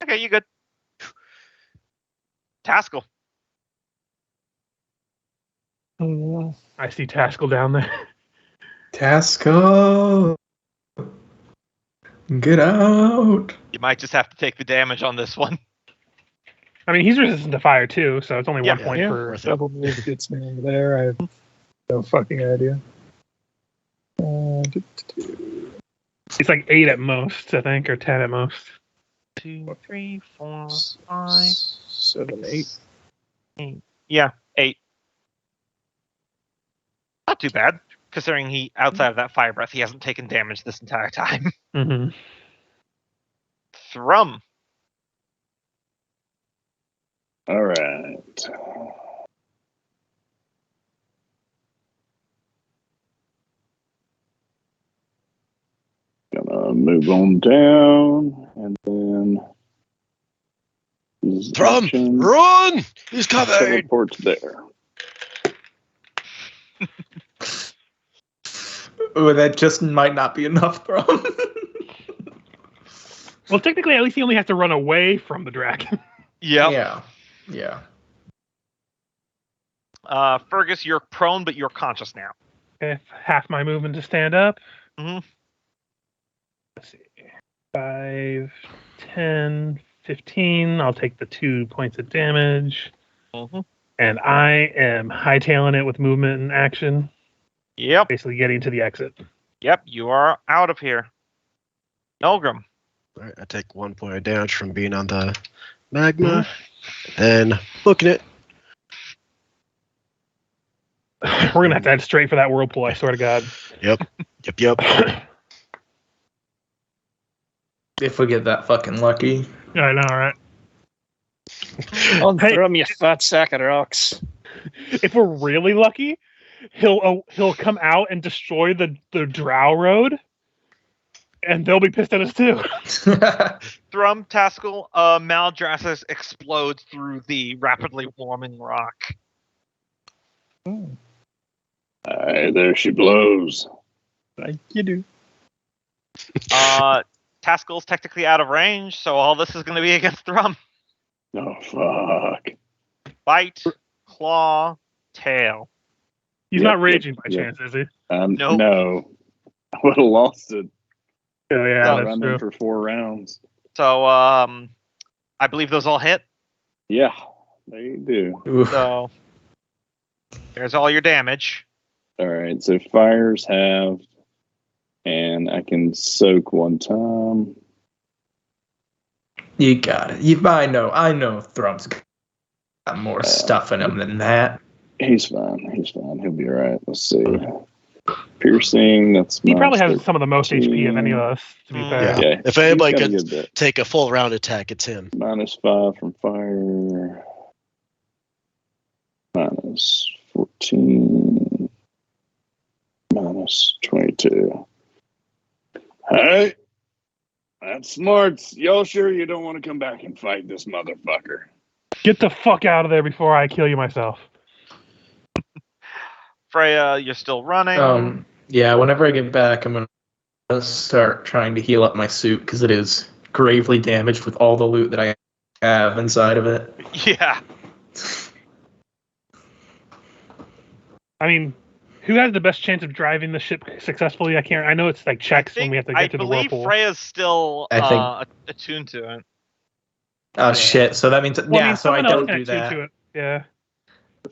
Okay, you good. Taskell. I see Taskell down there. Tasco. Get out. You might just have to take the damage on this one. I mean, he's resistant to fire, too, so it's only Yeah. 1 point Yeah. for... Worth it. Double move gets me over there. I have no fucking idea. It's like 8 at most, I think, or 10 at most. 2, 3, 4, 5, 7, 8. Yeah, 8. Not too bad, considering he, outside of that fire breath, he hasn't taken damage this entire time. Mm-hmm. Thrum. All right. Gonna move on down and then use Thrum, action, run! He's coming! teleport there. Oh, that just might not be enough, bro. Well, technically, at least he only has to run away from the dragon. Yep. Yeah. Fergus, you're prone, but you're conscious now. Okay, half my movement to stand up. Mhm. Let's see. 5, 10, 15. I'll take the 2 points of damage. Mhm. And I am hightailing it with movement and action. Yep. Basically getting to the exit. Yep. You are out of here. Nolgrim. All right, I take 1 point of damage from being on the magma. Then booking it. We're going to have to head straight for that whirlpool, I swear to God. Yep. If we get that fucking lucky. I know, right? On Hey. Thrum, you fat sack of rocks. If we're really lucky, he'll come out and destroy the drow road, and they'll be pissed at us too. Thrum, Taskell, Maldrassus explodes through the rapidly warming rock. There she blows. Like you do. Taskell's technically out of range, so all this is going to be against Thrum. Oh, fuck. Bite, claw, tail. He's Yep, not raging by yep. chance, is he? Nope. No. I would have lost it. Oh, yeah, that's Running true. for 4 rounds. So, I believe those all hit. Yeah, they do. Oof. So, there's all your damage. All right, so fires have, and I can soak 1 time. You got it. I know Thrum's got more stuff in him than that. He's fine. He'll be all right. Let's see. Piercing, that's He probably minus has some of the most HP of any of us, to be fair. Yeah. Okay. If anybody He's got a could good bit. take a full round attack, it's him. -5 from fire. -14. -22. Hey, that's smart. Y'all sure you don't want to come back and fight this motherfucker? Get the fuck out of there before I kill you myself. Freya, you're still running. Yeah, whenever I get back, I'm gonna start trying to heal up my suit because it is gravely damaged with all the loot that I have inside of it. Yeah. I mean, who has the best chance of driving the ship successfully? I know it's like checks when we have to get to the I believe whirlpool. Freya's still attuned to it. Oh shit! So that means Well, I mean, so I someone else don't can do attune that. to it. Yeah.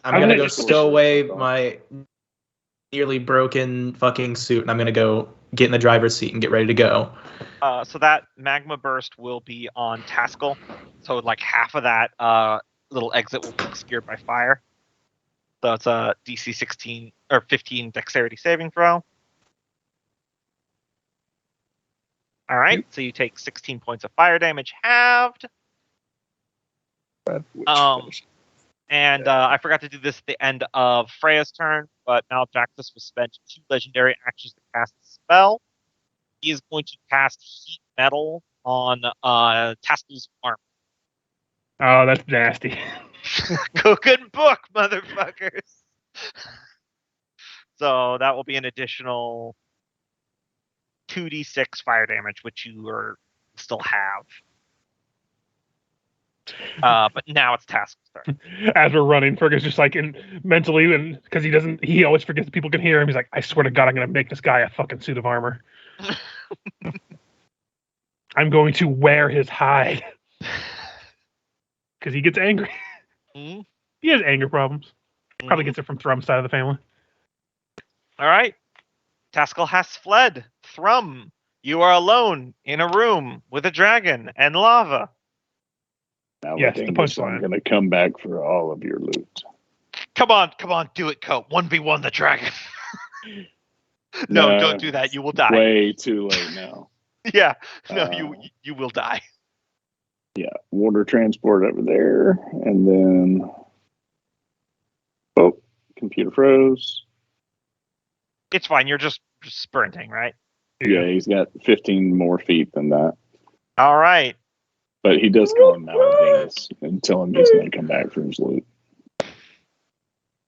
I'm gonna go just stow away my nearly broken fucking suit, and I'm gonna go get in the driver's seat and get ready to go. So that magma burst will be on Taskell. So like half of that little exit will be obscured by fire. So it's a DC 16 or 15 dexterity saving throw. All right, so you take 16 points of fire damage halved. And I forgot to do this at the end of Freya's turn, but Maldraxxus will spend 2 legendary actions to cast a spell. He is going to cast Heat Metal on Taskell's arm. Oh, that's nasty. Cook and book, motherfuckers. So that will be an additional 2d6 fire damage, which you still have. But now it's Taskell's turn. As we're running, Fergus just like mentally, and because he always forgets that people can hear him. He's like, I swear to God, I'm gonna make this guy a fucking suit of armor. I'm going to wear his hide because he gets angry. Mm-hmm. He has anger problems. Probably gets it from Thrum's side of the family. All right. Taskell has fled. Thrum, you are alone in a room with a dragon and lava. Now Yes, with the English, punchline. I'm going to come back for all of your loot. Come on, do it, Coat. 1v1 the dragon. No, don't do that. You will die. Way too late now. Yeah, no, you will die. Yeah, water transport over there, and then computer froze. It's fine. You're just sprinting, right? Yeah, he's got 15 more feet than that, All right. but he does call him Maladinas and tell him he's going to come back for his loot.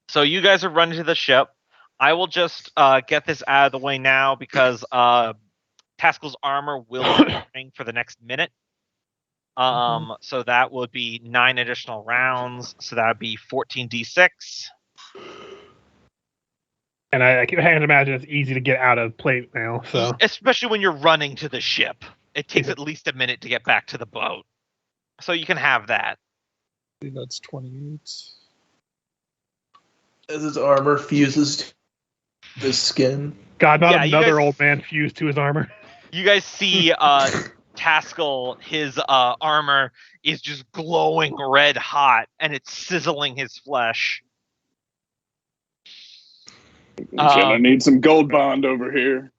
So you guys are running to the ship. I will just get this out of the way now because Taskell's armor will be running for the next minute. So that would be 9 additional rounds. So that would be 14d6. And I can't imagine it's easy to get out of plate now. So Especially when you're running to the ship. it takes at least a minute to get back to the boat. So you can have that. I think that's 28. As his armor fuses to his skin. God, not Yeah, you another guys- old man fused to his armor. You guys see Taskell, his armor is just glowing red hot, and it's sizzling his flesh. Gonna need some gold bond over here.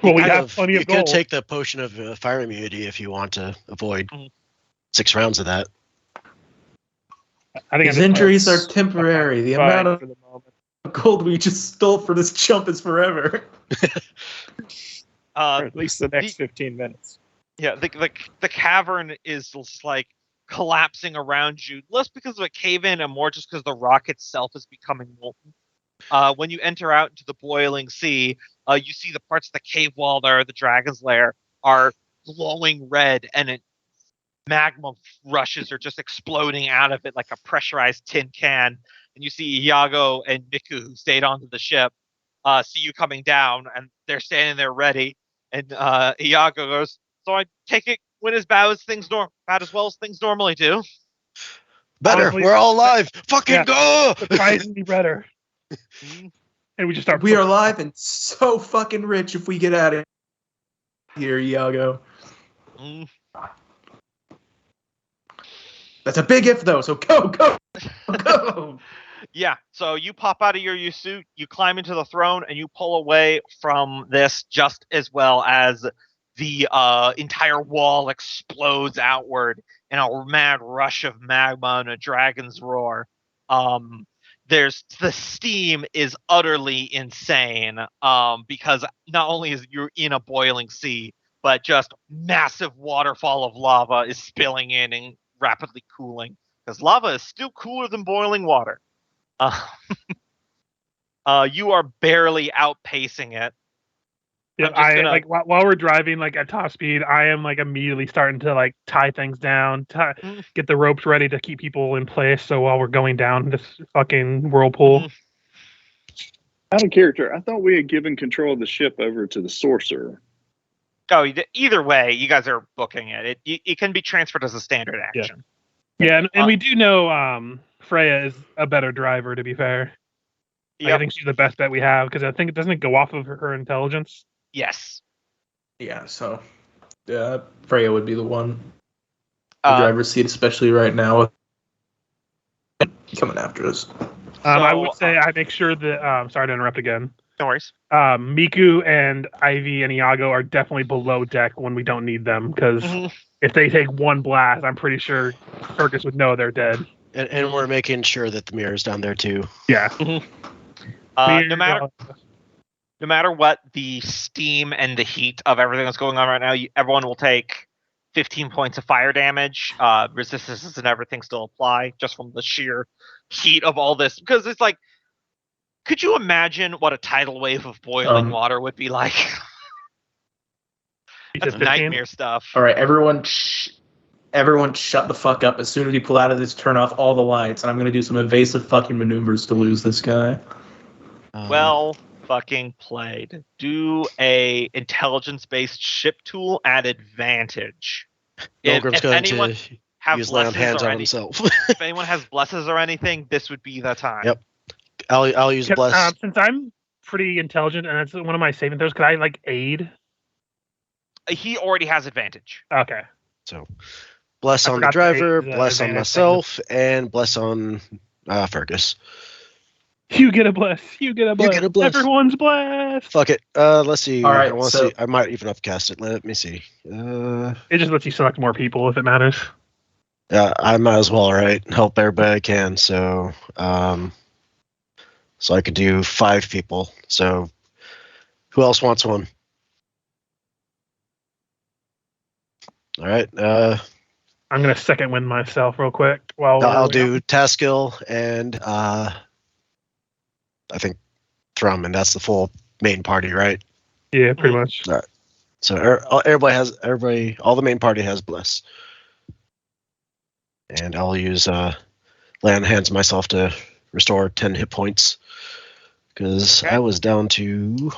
Well, we Kind have of- plenty of You gold. could take the potion of fire immunity if you want to avoid Mhm. 6 rounds of that. I think His at this injuries point- are temporary. The Fine amount of for the moment. gold we just stole for this jump is forever. Or at least the next the- 15 minutes. Yeah, the cavern is just like collapsing around you, less because of a cave-in and more just because the rock itself is becoming molten. When you enter out into the boiling sea, you see the parts of the cave wall that are the dragon's lair are glowing red, and magma rushes are just exploding out of it like a pressurized tin can. And you see Iago and Miku, who stayed onto the ship, see you coming down, and they're standing there ready. And Iago goes, "So I take it went as bad as bad as well as things normally do." Better, Honestly, we're all alive. Fucking yeah. go! Surprisingly better. And we just start. We are alive and so fucking rich if we get out of here, Iago. Mm. That's a big if, though, so go! Yeah, so you pop out of your suit, you climb into the throne, and you pull away from this just as well as the entire wall explodes outward in a mad rush of magma and a dragon's roar. The steam is utterly insane because not only is you're in a boiling sea, but just massive waterfall of lava is spilling in and rapidly cooling, because lava is still cooler than boiling water. You are barely outpacing it. Yeah, I'm just gonna- while we're driving like at top speed, I am like immediately starting to like tie things down, get the ropes ready to keep people in place. So while we're going down this fucking whirlpool, Out of character, I thought we had given control of the ship over to the sorcerer. Oh, either way, you guys are booking it. It can be transferred as a standard action. yeah, and we do know Freya is a better driver. To be fair, Like, I Yep. think she's the best bet we have because I think it doesn't go off of her intelligence. Yes. Yeah, so Freya would be the one. The Uh, driver's seat, especially right now. Coming after us. I So, would say I make sure that. Sorry to interrupt again. no worries. Miku and Ivy and Iago are definitely below deck when we don't need them because Mhm. if they take one blast, I'm pretty sure Fergus would know they're dead. And we're making sure that the mirror's down there too. Yeah. No matter what the steam and the heat of everything that's going on right now, everyone will take 15 points of fire damage. Resistances and everything still apply just from the sheer heat of all this. Because it's like, could you imagine what a tidal wave of boiling water would be like? That's 15? nightmare stuff. All right, everyone shut the fuck up. As soon as we pull out of this, turn off all the lights, and I'm gonna do some evasive fucking maneuvers to lose this guy. Well fucking played. Do a intelligence-based ship tool at advantage. Pilgrim's If going anyone to have use lay on blesses hands or on any- himself. if anyone has blesses or anything, this would be the time. Yep. I'll use bless. Since I'm pretty intelligent and that's one of my saving throws, could I like aid? He already has advantage. Okay. So bless I on the forgot to take driver, the bless on advantage myself, and bless on Fergus. You get a bless. You get a bless. get a bless. Everyone's blessed. Fuck it. Let's see. All right, I want to so- see. I might even upcast it. Let me see. It just lets you select more people if it matters. I might as well, right? Help everybody I can. So, so I could do 5 people. So, who else wants one? All right. I'm gonna second win myself real quick. While I'll we're- do Taskill and I think Thrum, and that's the full main party, right? Yeah, pretty much. So everybody, all the main party has bless, and I'll use lay on hands myself to restore 10 hit points because Okay. I was down to,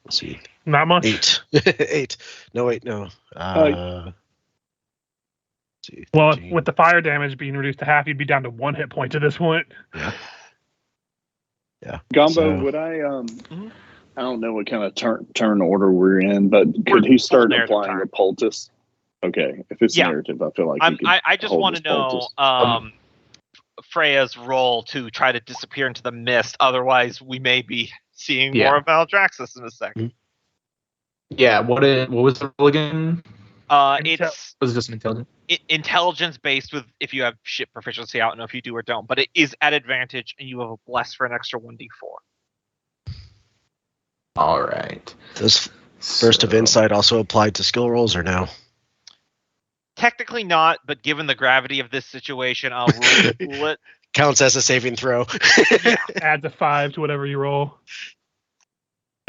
let's see, Not much. 8. 8. No, wait, no. See, Well, 13. with the fire damage being reduced to half, you'd be down to 1 hit point at this point. Yeah. Gumbo, So- would I Mhm. I don't know what kind of turn order we're in, but We're could he start full narrative applying turn. a poultice? Okay, if it's Yeah. narrative, I feel like he could I just hold want his to know poultice. Freya's role to try to disappear into the mist. Otherwise, we may be seeing Yeah. more of Maldraxxus in a second. Yeah. What was the rule again? It's Was it just an intelligence? intelligence based with if you have ship proficiency. I don't know if you do or don't, but it is at advantage, and you have a bless for an extra 1d4. All right. Does Burst of So- Insight also apply to skill rolls or no? Technically not, but given the gravity of this situation, I'll rule it. Counts as a saving throw. Adds a 5 to whatever you roll.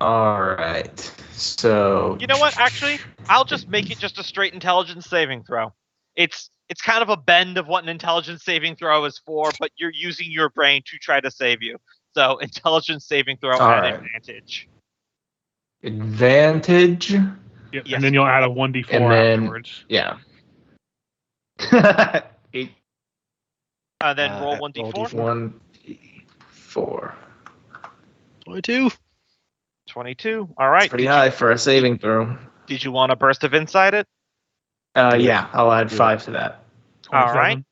All right. So. You know what? Actually, I'll just make it just a straight intelligence saving throw. It's kind of a bend of what an intelligence saving throw is for, but you're using your brain to try to save you. So intelligence saving throw All at right. advantage. Advantage. Yep. Yes. And then you'll add a 1d4 And then- afterwards. Yeah. 8, Then roll 1d4. roll d4. 1, 4. 22. 22. All right. Pretty high for a saving throw. Did you want a burst of insight it? Yeah, I'll add 5 to that. All right.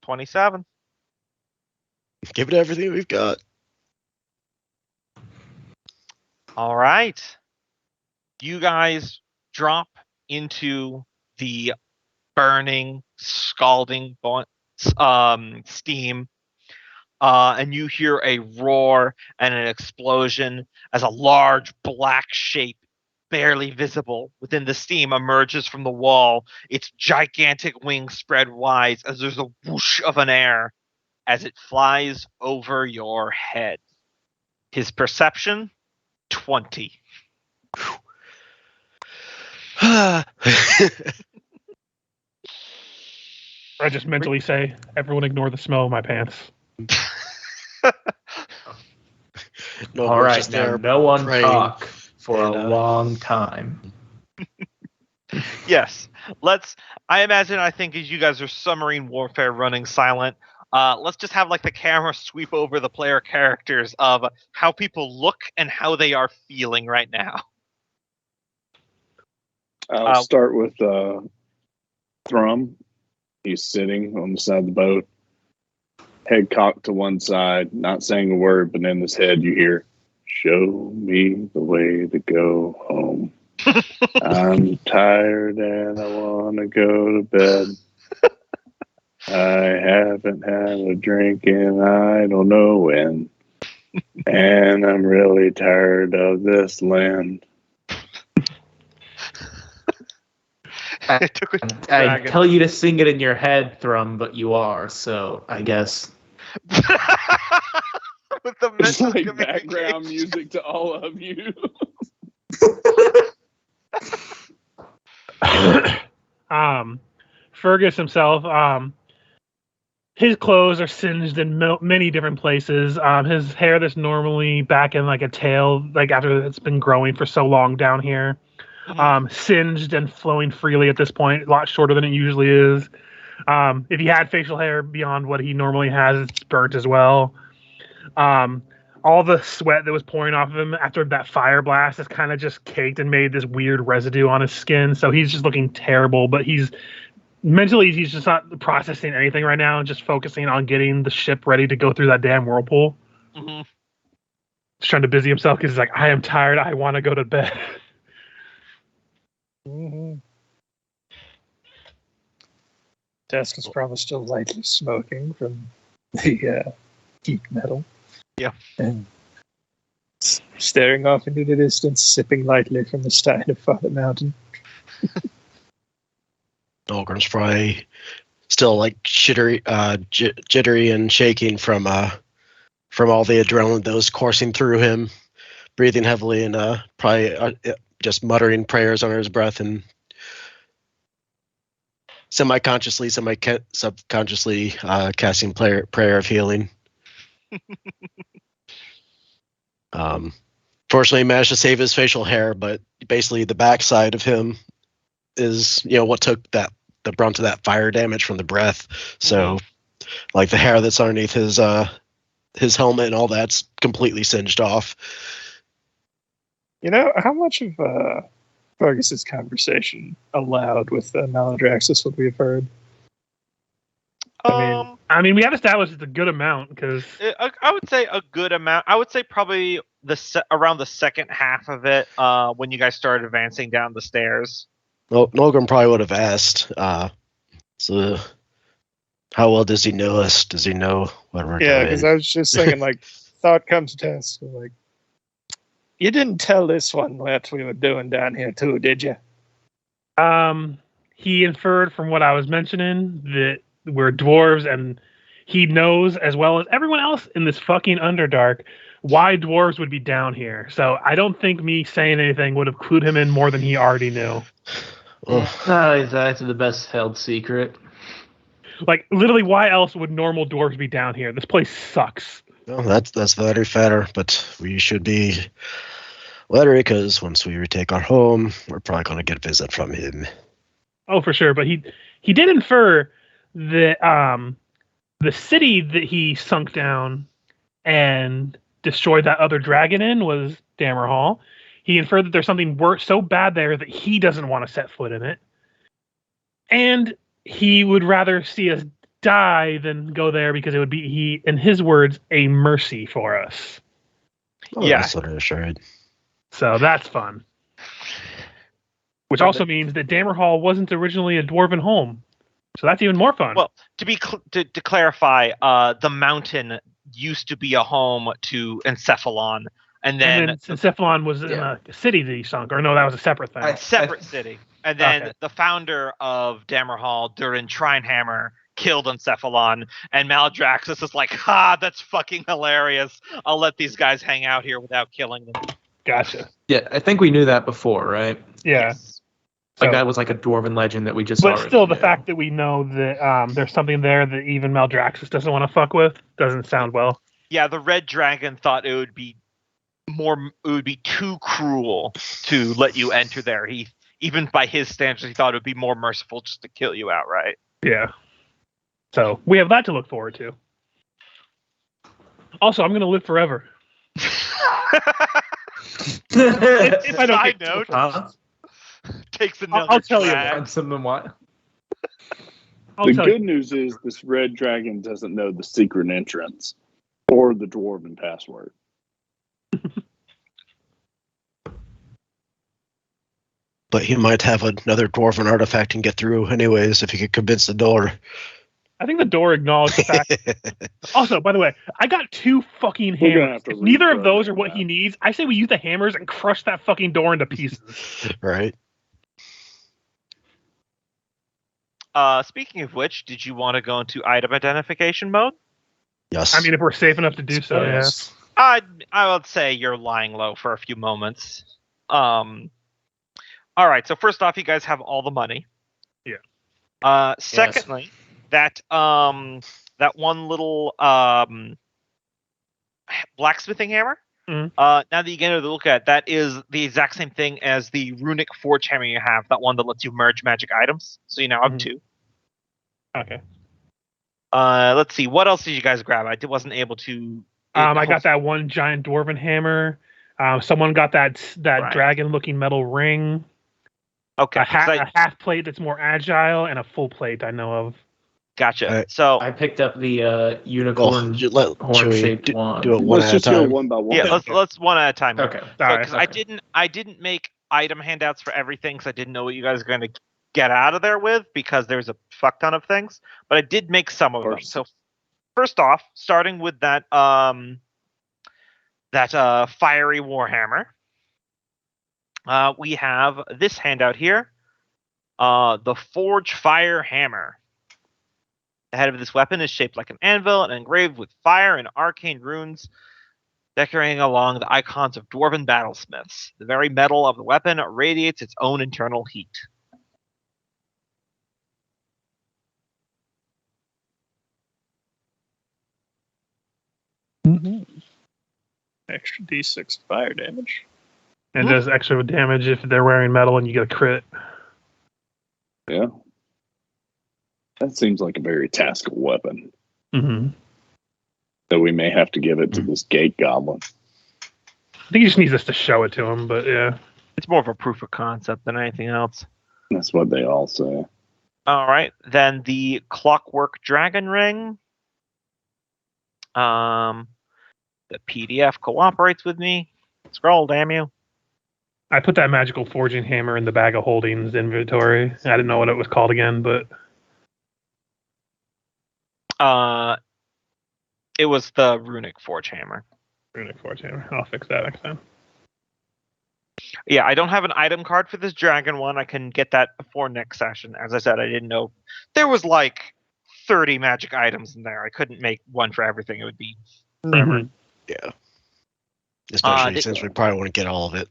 27. 27. Give it everything we've got. All right. You guys drop into the burning, scalding steam, and you hear a roar and an explosion as a large black shape, barely visible within the steam, emerges from the wall. Its gigantic wings spread wide as there's a whoosh of an air as it flies over your head. His perception, 20. I just mentally say, everyone ignore the smell of my pants. No, All we're right, just now there no one praying. talk for and, a long time. Yes. I think as you guys are submarine warfare running silent, let's just have like the camera sweep over the player characters of how people look and how they are feeling right now. I'll start with Thrum. He's sitting on the side of the boat, head cocked to one side, not saying a word, but in his head you hear, "Show me the way to go home. I'm tired and I want to go to bed. I haven't had a drink in I don't know when. And I'm really tired of this land." It took a I dragon. tell you to sing it in your head, Thrum, but you are, so I guess. With the It's mental like background communication. music to all of you. Fergus himself, his clothes are singed in many different places. His hair that's normally back in like a tail, like after it's been growing for so long down here, singed and flowing freely at this point, a lot shorter than it usually is. If he had facial hair beyond what he normally has, it's burnt as well. All the sweat that was pouring off of him after that fire blast is kind of just caked and made this weird residue on his skin. So he's just looking terrible, but he's just not processing anything right now and just focusing on getting the ship ready to go through that damn whirlpool. Mhm. He's trying to busy himself because he's like, I am tired. I want to go to bed. Desk is probably still lightly smoking from the heat metal. Yeah. And staring off into the distance, sipping lightly from the stein of Father Mountain. Olgrim's probably still like jittery and shaking from all the adrenaline that was coursing through him, breathing heavily and probably just muttering prayers under his breath and semi-consciously, subconsciously casting prayer of healing. Fortunately, he managed to save his facial hair, but basically the backside of him is, what took the brunt of that fire damage from the breath. So, like the hair that's underneath his helmet and all that's completely singed off. How much of Fergus's conversation allowed with Maladraxus would we have heard? I mean, we have established it's a good amount because I would say a good amount. I would say probably around the second half of it, when you guys started advancing down the stairs. Well, Nolgrim probably would have asked. So, how well does he know us? Does he know what we're doing? Yeah, because I was just thinking, thought comes to test. You didn't tell this one what we were doing down here too, did you? he inferred from what I was mentioning that we're dwarves, and he knows as well as everyone else in this fucking Underdark why dwarves would be down here. So I don't think me saying anything would have clued him in more than he already knew. Not exactly the best held secret. Like, literally, why else would normal dwarves be down here? This place sucks. Well, that's very fair, but we should be wary because once we retake our home, we're probably going to get a visit from him. Oh, for sure. But he did infer that the city that he sunk down and destroyed that other dragon in was Dammerhall. He inferred that there's something worse, so bad there that he doesn't want to set foot in it. And he would rather see us die than go there because it would be, in his words, a mercy for us. Oh, Yeah. That's what I assured. So that's fun. Which also means that Dammerhall wasn't originally a dwarven home. So that's even more fun. Well, to clarify, the mountain used to be a home to Encephalon, and then Encephalon was in a city that he sunk. Or no, that was a separate thing. separate city. And then the founder of Dammerhall, Durin Trinehammer, killed Encephalon, and Maladraxus is like, ha, that's fucking hilarious. I'll let these guys hang out here without killing them. Gotcha. Yeah, I think we knew that before, right? Yeah. Yes. Like So- that was like a dwarven legend that we just But already still, the knew. fact that we know that there's something there that even Maldraxxus doesn't want to fuck with doesn't sound well. Yeah, the Red Dragon thought it would be too cruel to let you enter there. He, even by his standards, he thought it would be more merciful just to kill you outright. Yeah. So we have that to look forward to. Also, I'm going to live forever. If I don't Side get note, Huh? takes another I'll tell you drag. Find something what? The good news is this red dragon doesn't know the secret entrance or the dwarven password. But he might have another dwarven artifact and get through anyways if he could convince the door. I think the door acknowledged the fact. Also, by the way, I got 2 fucking We're gonna hammers. have to If neither of those are reprogram what that. he needs, I say we use the hammers and crush that fucking door into pieces. Right? Speaking of which, did you want to go into item identification mode? Yes. I mean, if we're safe enough to do so, yeah. I would say you're lying low for a few moments. All right. So first off, you guys have all the money. Yeah. Secondly, that one little blacksmithing hammer. Mhm. Now that you get a look at it, that is the exact same thing as the runic forge hammer you have. That one that lets you merge magic items. So you now have Mhm. 2. Okay. Let's see. What else did you guys grab? I wasn't able to. I got that one giant dwarven hammer. Someone got that Right. dragon-looking metal ring. Okay. A 'cause I- half plate that's more agile, and a full plate I know of. Gotcha. I- So I picked up the well, unicorn let horn-shaped Chewie wand. do it one Let's at a just go time. one by one. yeah, let's one at a time. Okay. Alright, Because okay. I didn't make item handouts for everything because I didn't know what you guys are going to get out of there with because there's a fuck ton of things. But I did make some of them. First. So first off, starting with that fiery warhammer, we have this handout here, the Forge Fire Hammer. The head of this weapon is shaped like an anvil and engraved with fire and arcane runes, decorating along the icons of dwarven battlesmiths. The very metal of the weapon radiates its own internal heat. Extra D6 fire damage. And does extra damage if they're wearing metal and you get a crit. Yeah. That seems like a very tactical weapon. Mm-hmm. So we may have to give it to this gate goblin. I think he just needs us to show it to him, but yeah. It's more of a proof of concept than anything else. That's what they all say. All right, then the clockwork dragon ring. The PDF cooperates with me. Scroll, damn you. I put that magical forging hammer in the bag of holdings inventory. I didn't know what it was called again, but it was the runic forge hammer. runic forge hammer. I'll fix that next time. Yeah, I don't have an item card for this dragon one. I can get that before next session. As I said, I didn't know there was like 30 magic items in there. I couldn't make one for everything. It would be forever. Yeah. Especially since we probably won't get all of it.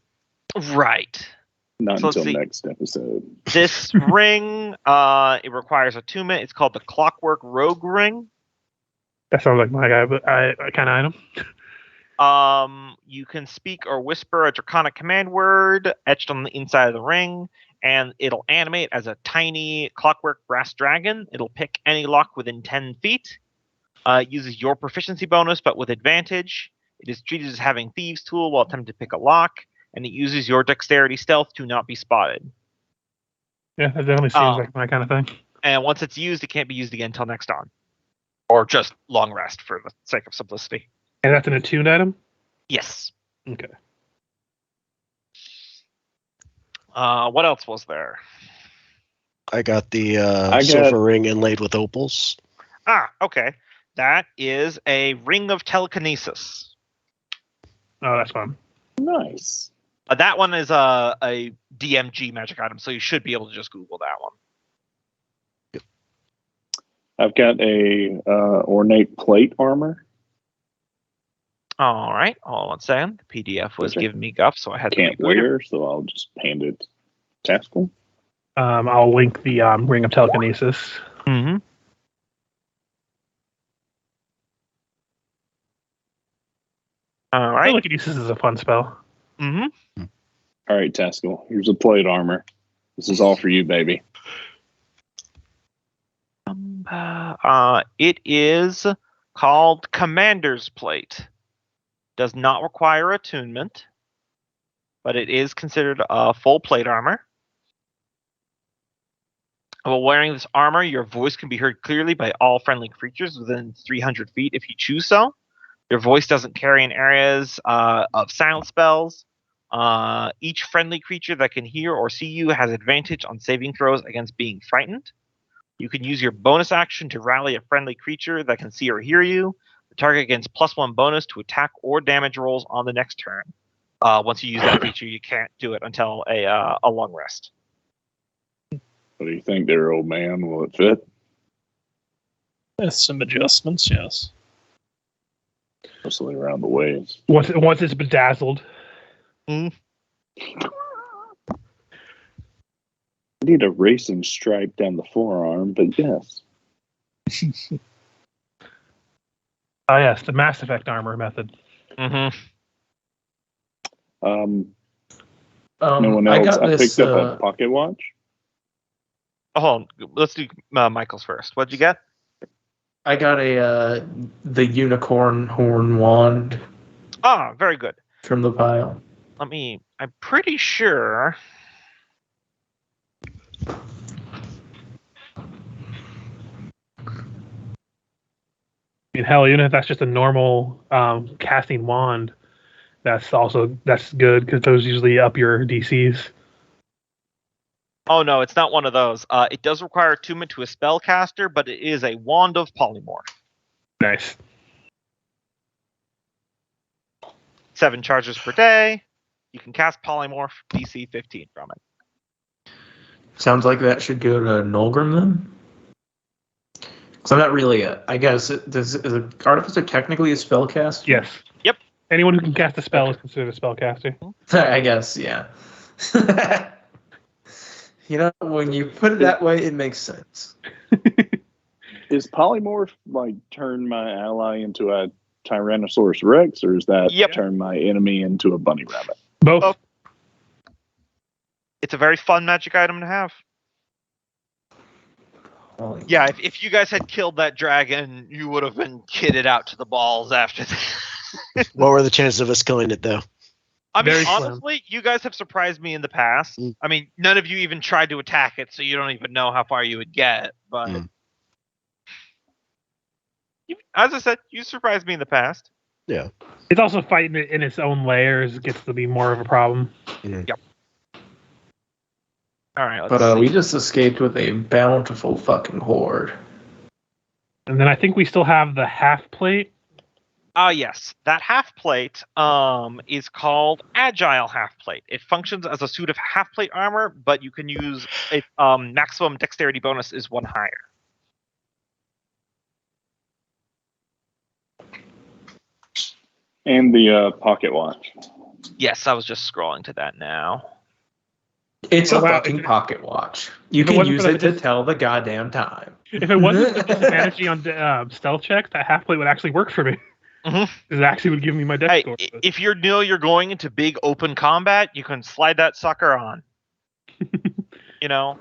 Right. Not So until let's see. next episode. This ring, it requires attunement. It's called the Clockwork Rogue Ring. That sounds like my guy, but I kind of item. You can speak or whisper a draconic command word etched on the inside of the ring, and it'll animate as a tiny clockwork brass dragon. It'll pick any lock within 10 feet. It uses your proficiency bonus, but with advantage. It is treated as having thieves' tool while attempting to pick a lock, and it uses your dexterity stealth to not be spotted. Yeah, that definitely seems like my kind of thing. And once it's used, it can't be used again until next dawn. Or just long rest for the sake of simplicity. And that's an attuned item? Yes. Okay. What else was there? I got the I got- silver ring inlaid with opals. Okay. That is a ring of telekinesis. Oh, that's fun. Nice. That one is a DMG magic item, so you should be able to just Google that one. I've got a ornate plate armor. All right. Hold on one second. The PDF was Okay. giving me guff, so I had to Can't make weird. wear, so I'll just hand it to Taskell. I'll link the ring of telekinesis. Mm-hmm. All right. Telekinesis is a fun spell. Mm-hmm. All right, Taskell. Here's a plate armor. This is all for you, baby. It is called Commander's Plate. Does not require attunement, but it is considered a full plate armor. While wearing this armor, your voice can be heard clearly by all friendly creatures within 300 feet if you choose so. Your voice doesn't carry in areas of silent spells. Each friendly creature that can hear or see you has advantage on saving throws against being frightened. You can use your bonus action to rally a friendly creature that can see or hear you. The target gains +1 bonus to attack or damage rolls on the next turn. Once you use that feature, you can't do it until a long rest. What do you think there, old man? Will it fit? With some adjustments, yes. Mostly around the waist. Once it's bedazzled. I need a racing stripe down the forearm, but yes. Oh yes, the Mass Effect armor method. Mm-hmm. No one I else. got I this. picked up a pocket watch. Oh, hold on. Let's do Michael's first. What'd you get? I got the unicorn horn wand Very good. from the pile. I'm pretty sure. I mean, hell, even if that's just a normal casting wand, that's good because those usually up your DCs. Oh no, it's not one of those. It does require attunement to a spellcaster, but it is a wand of polymorph. Nice. 7 charges per day. You can cast polymorph DC 15 from it. Sounds like that should go to Nulgrim then. Because I'm not really I guess is an artificer technically a spellcaster? Yes. Yep. Anyone who can cast a spell is considered a spellcaster. I guess, yeah. You know, when you put it that way, it makes sense. Is polymorph like turn my ally into a Tyrannosaurus Rex, or is that Yep. turn my enemy into a bunny rabbit? Both. Oh. It's a very fun magic item to have. Holy Yeah, if you guys had killed that dragon, you would have been kitted out to the balls after that. What were the chances of us killing it, though? I mean, Very slim. honestly, you guys have surprised me in the past. Mm. I mean, none of you even tried to attack it, so you don't even know how far you would get. But Mm. as I said, you surprised me in the past. Yeah. It's also fighting it in its own layers gets to be more of a problem. All right, let's But see. we just escaped with a bountiful fucking horde. And then I think we still have the half plate. Yes, that half plate is called Agile Half Plate. It functions as a suit of half plate armor, but you can use it. Maximum dexterity bonus is 1 higher. And the pocket watch. Yes, I was just scrolling to that now. It's Oh, a wow. fucking pocket watch. You If it can wasn't use for it the to tell the goddamn time. If it wasn't for disadvantage on stealth checks, that half plate would actually work for me. Mhm. Because it actually would give me my dex Hey, score. if you know you're going into big open combat, you can slide that sucker on. You know,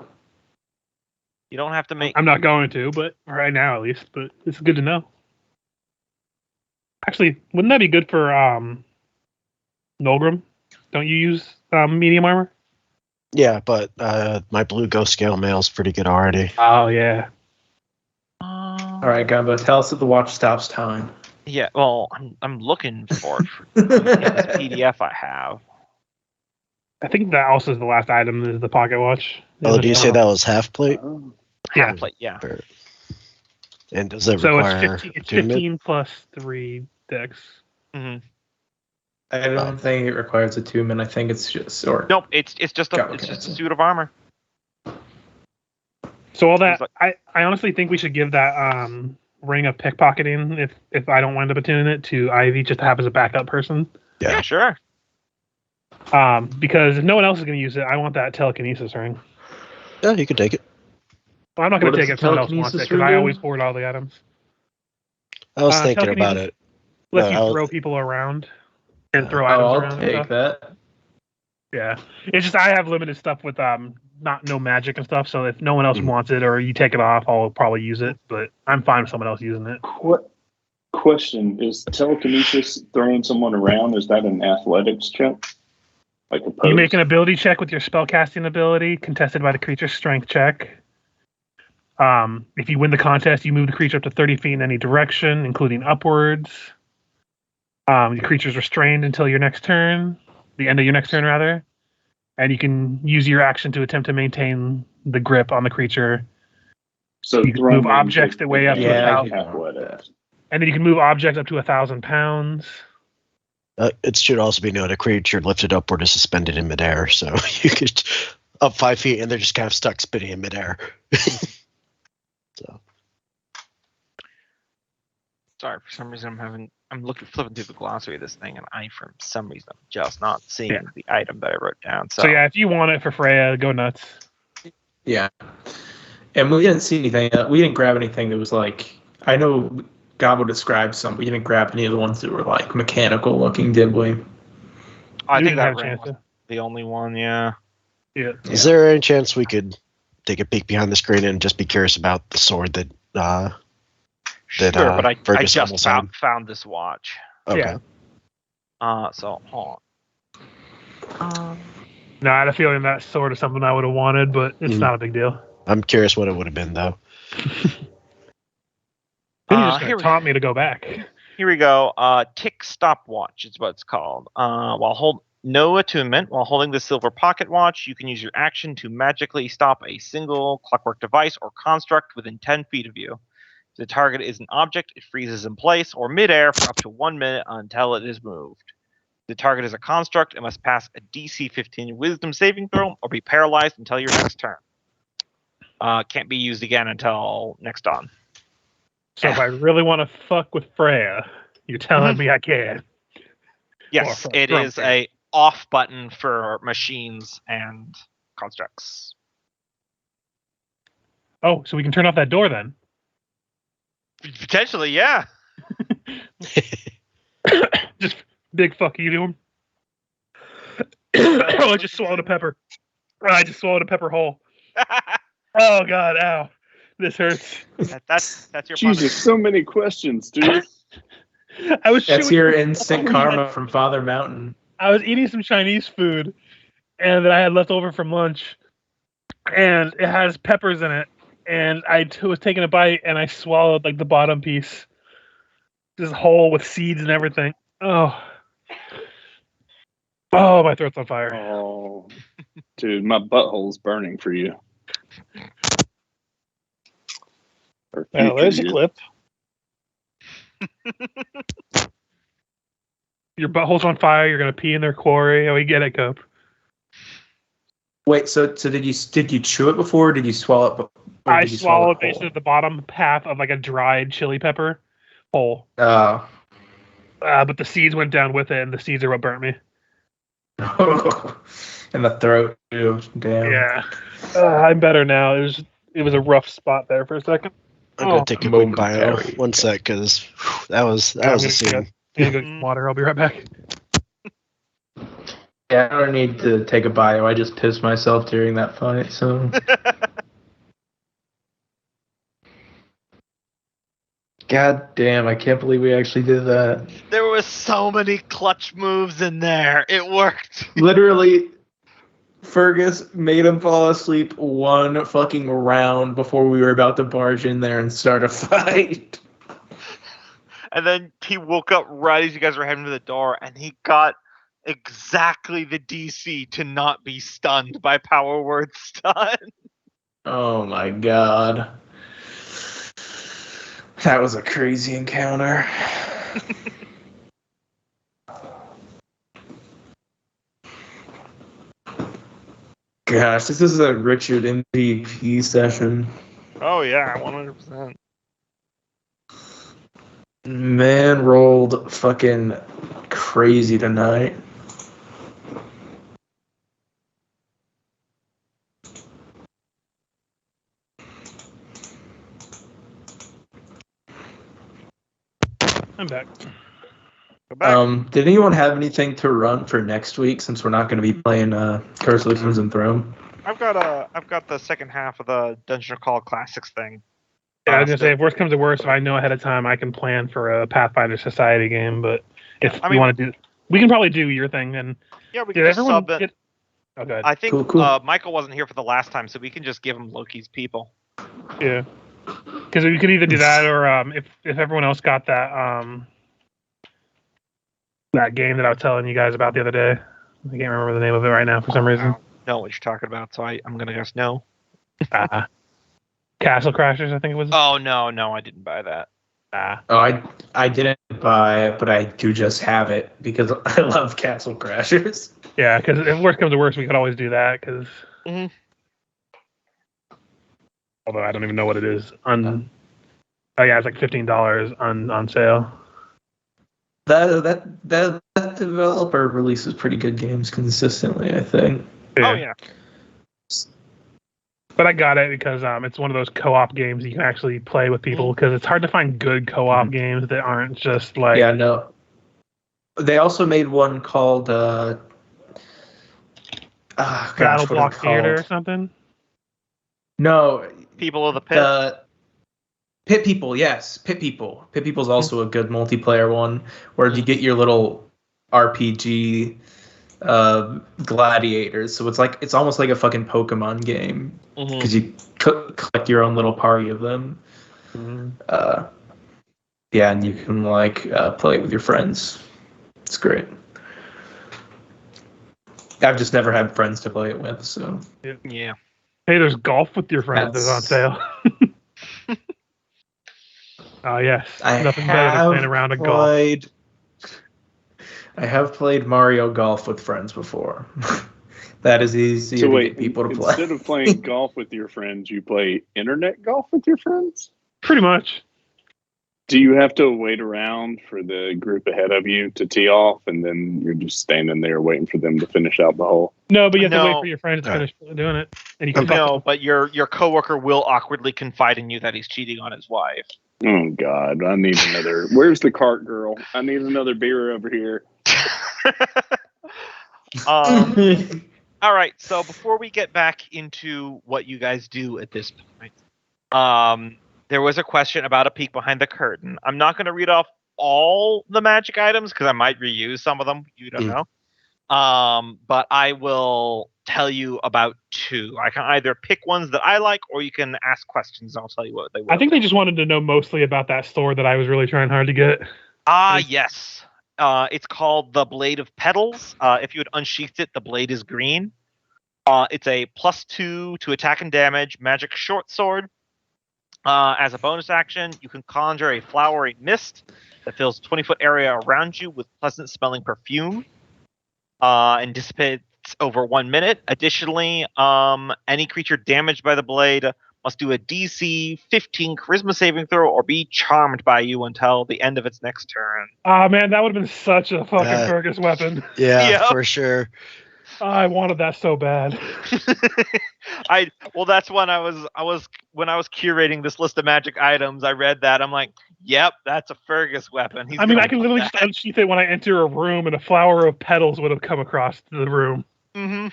you don't have to make. I'm not going to, but right now at least. But it's good to know. Actually, wouldn't that be good for Nolgrim? Don't you use medium armor? Yeah, but my blue ghost scale mail's pretty good already. Oh yeah. All right, Gumbo, tell us if the watch stops time. Yeah, well, I'm looking for it in this PDF I have. I think that also is the last item is the pocket watch. Oh, do you say that was half plate? Yeah. Half plate, yeah. And does it So require it's 15, it's attunement? 15 plus 3 dex. hmm I don't think it requires attunement. I think it's just Nope, it's just Got a it. suit of armor. So all that, Seems like- I honestly think we should give that ring of pickpocketing if I don't wind up attuning it to Ivy just to have as a backup person. Yeah, sure. Because if no one else is going to use it, I want that telekinesis ring. Yeah, you can take it. Well, I'm not going What to take does it if someone else the wants it telekinesis because ring I do? always hoard all the items. I was thinking telekinesis about it. Lets No, you throw people around and throw Oh, items I'll around. and take stuff. that. Yeah, it's just I have limited stuff with no magic and stuff. So if no one else Mhm. wants it or you take it off, I'll probably use it. But I'm fine with someone else using it. Question: is telekinesis throwing someone around? Is that an athletics check? Like a pose? You make an ability check with your spellcasting ability, contested by the creature's strength check. If you win the contest, you move the creature up to 30 feet in any direction, including upwards. The creature's restrained until your next turn, the end of your next turn, rather. And you can use your action to attempt to maintain the grip on the creature. So you can throwing move them objects to that weigh up to Yeah, I 1,000. can want athletics. And then you can move objects up to 1,000 pounds. It should also be noted a creature lifted upward is suspended in midair, so you could up 5 feet and they're just kind of stuck spinning in midair. So Sorry, for some reason I'm flipping through the glossary of this thing, and for some reason I'm just not seeing Yeah. the item that I wrote down. So yeah, if you want it for Freya, go nuts. Yeah. And we didn't see anything. We didn't grab anything that was like. I know Gabo described some. We didn't grab any of the ones that were like mechanical looking, did we? I You think didn't that have a ring chance was to. the only one. Yeah. Yeah. is there any chance we could take a peek behind the screen and just be curious about the sword that Sure, but I Fergus just almost had? found this watch. Okay. Yeah. So hold on. No, I had a feeling that sword is something I would have wanted, but it's Mhm. not a big deal. I'm curious what it would have been though. Then you're just Here going we- to taunt me to go back. Here we go. Tick stopwatch is what it's called. No attunement. While holding the silver pocket watch, you can use your action to magically stop a single clockwork device or construct within 10 feet of you. If the target is an object, it freezes in place or midair for up to 1 minute until it is moved. If the target is a construct, it must pass a DC 15 Wisdom saving throw or be paralyzed until your next turn. Can't be used again until next dawn. So if I really want to fuck with Freya, you're telling me I can. Yes, for it is Grumpy. a off button for machines and constructs. Oh, so we can turn off that door then. Potentially, yeah. Just big fuck you to him. Oh, I just swallowed a pepper. I just swallowed a pepper whole. Oh god, ow. This hurts. That's your Jesus, so many questions, dude. I was That's chewing- your instant karma from Father Mountain. I was eating some Chinese food and that I had left over from lunch. And it has peppers in it. And I was taking a bite and I swallowed like the bottom piece. This whole with seeds and everything. Oh. Oh, my throat's on fire. Oh, dude, my butthole's burning for you. Or Well, there's a you. clip. Your butthole's on fire. You're gonna pee in their quarry. Oh, we get it, Cope. Wait, so did you chew it before? Or did you swallow it? I swallowed basically the bottom half of like a dried chili pepper whole. Oh. But the seeds went down with it, and the seeds are what burnt me. In the throat too. Damn. Yeah. I'm better now. It was a rough spot there for a second. I'm gonna take a quick bio. momentary. One sec, because that was a scene. I'm gonna go get some water. I'll be right back. Yeah, I don't need to take a bio. I just pissed myself during that fight, so. God damn, I can't believe we actually did that. There was so many clutch moves in there. It worked. Literally, Fergus made him fall asleep one fucking round before we were about to barge in there and start a fight. And then he woke up right as you guys were heading to the door, and he got exactly the DC to not be stunned by power word stun. Oh my god. That was a crazy encounter. Gosh, this is a Richard MVP session. Oh yeah, 100%. Man rolled fucking crazy tonight. I'm back. Go back. Did anyone have anything to run for next week since we're not going to be playing Curse of the Crimson Throne? I've got the second half of the Dungeon Call Classics thing. Yeah, I was gonna say, if worse comes to worse, if I know ahead of time, I can plan for a Pathfinder Society game. But if I you mean- want to do, we can probably do your thing. And Yeah, we did can just everyone sub it. get? Oh, good. I think Cool. Michael wasn't here for the last time, so we can just give him Loki's people. Yeah, because we could either do that or if everyone else got that game that I was telling you guys about the other day. I can't remember the name of it right now for some reason. Know what you're talking about, so I'm gonna guess no. Castle Crashers, I think it was. Oh no, I didn't buy that. Oh, I didn't buy it, but I do just have it because I love Castle Crashers. Yeah, because if worse comes to worse, we could always do that. Because Mhm. although I don't even know what it is. Oh yeah, it's like $15 on sale. That developer releases pretty good games consistently, I think. Oh yeah. But I got it because it's one of those co-op games you can actually play with people because it's hard to find good co-op games that aren't just like... Yeah, no. They also made one called Battle Block Theater or something? No. People of the Pit. Pit People, yes. Pit People. Pit People's also a good multiplayer one where you get your little RPG gladiators. So it's almost like a fucking Pokemon game because you collect your own little party of them. Yeah, and you can play it with your friends. It's great. I've just never had friends to play it with, so. Yeah. Hey, there's golf with your friends that's on sale. Oh, yes. Nothing better than playing around a golf. I have played Mario Golf with friends before. That is easy to get people to play. Instead of playing golf with your friends, you play internet golf with your friends? Pretty much. Do you have to wait around for the group ahead of you to tee off, and then you're just standing there waiting for them to finish out the hole? No, but you have to wait for your friends to finish doing it. And you can No, but your coworker will awkwardly confide in you that he's cheating on his wife. Oh God, I need another. Where's the cart girl? I need another beer over here. All right. So before we get back into what you guys do at this point, there was a question about a peek behind the curtain. I'm not going to read off all the magic items because I might reuse some of them. You don't know. But I will tell you about two. I can either pick ones that I like, or you can ask questions. And I'll tell you what they were. I think they just wanted to know mostly about that sword that I was really trying hard to get. Yes. It's called the Blade of Petals. If you had unsheathed it, the blade is green. It's a +2 to attack and damage magic short sword. As a bonus action, you can conjure a flowery mist that fills a 20-foot area around you with pleasant smelling perfume and dissipates over 1 minute. Additionally, any creature damaged by the blade must do a DC 15 charisma saving throw or be charmed by you until the end of its next turn. Man, that would have been such a fucking Fergus weapon. Yeah, for sure. I wanted that so bad. That's when I was curating this list of magic items. I read that. I'm like, yep, that's a Fergus weapon. I mean, I can literally just unsheath it when I enter a room, and a flower of petals would have come across the room. Mm-hmm.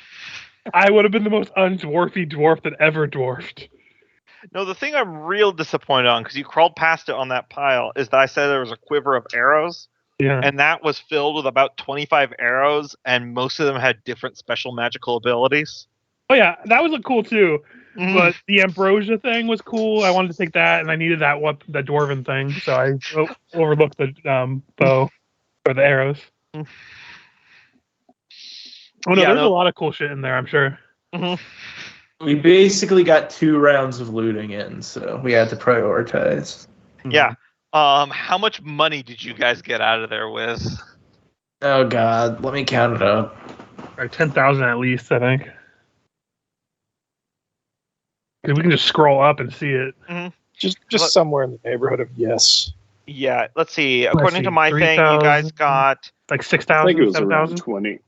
I would have been the most undwarfy dwarf that ever dwarfed. No, the thing I'm real disappointed on, because you crawled past it on that pile, is that I said there was a quiver of arrows. Yeah. And that was filled with about 25 arrows, and most of them had different special magical abilities. Oh yeah, that was cool too. Mm-hmm. But the ambrosia thing was cool. I wanted to take that, and I needed that the dwarven thing, so I overlooked the bow or the arrows. Oh no, there's a lot of cool shit in there, I'm sure. Mm-hmm. We basically got 2 rounds of looting in, so we had to prioritize. Yeah. How much money did you guys get out of there with? Oh God, let me count it up. Or 10,000 at least, I think. Because we can just scroll up and see it. Mm-hmm. Just somewhere in the neighborhood of yes. Yeah, let's see. According to my 3, thing, you guys got like 6,000. I think it was 7,000? around 20.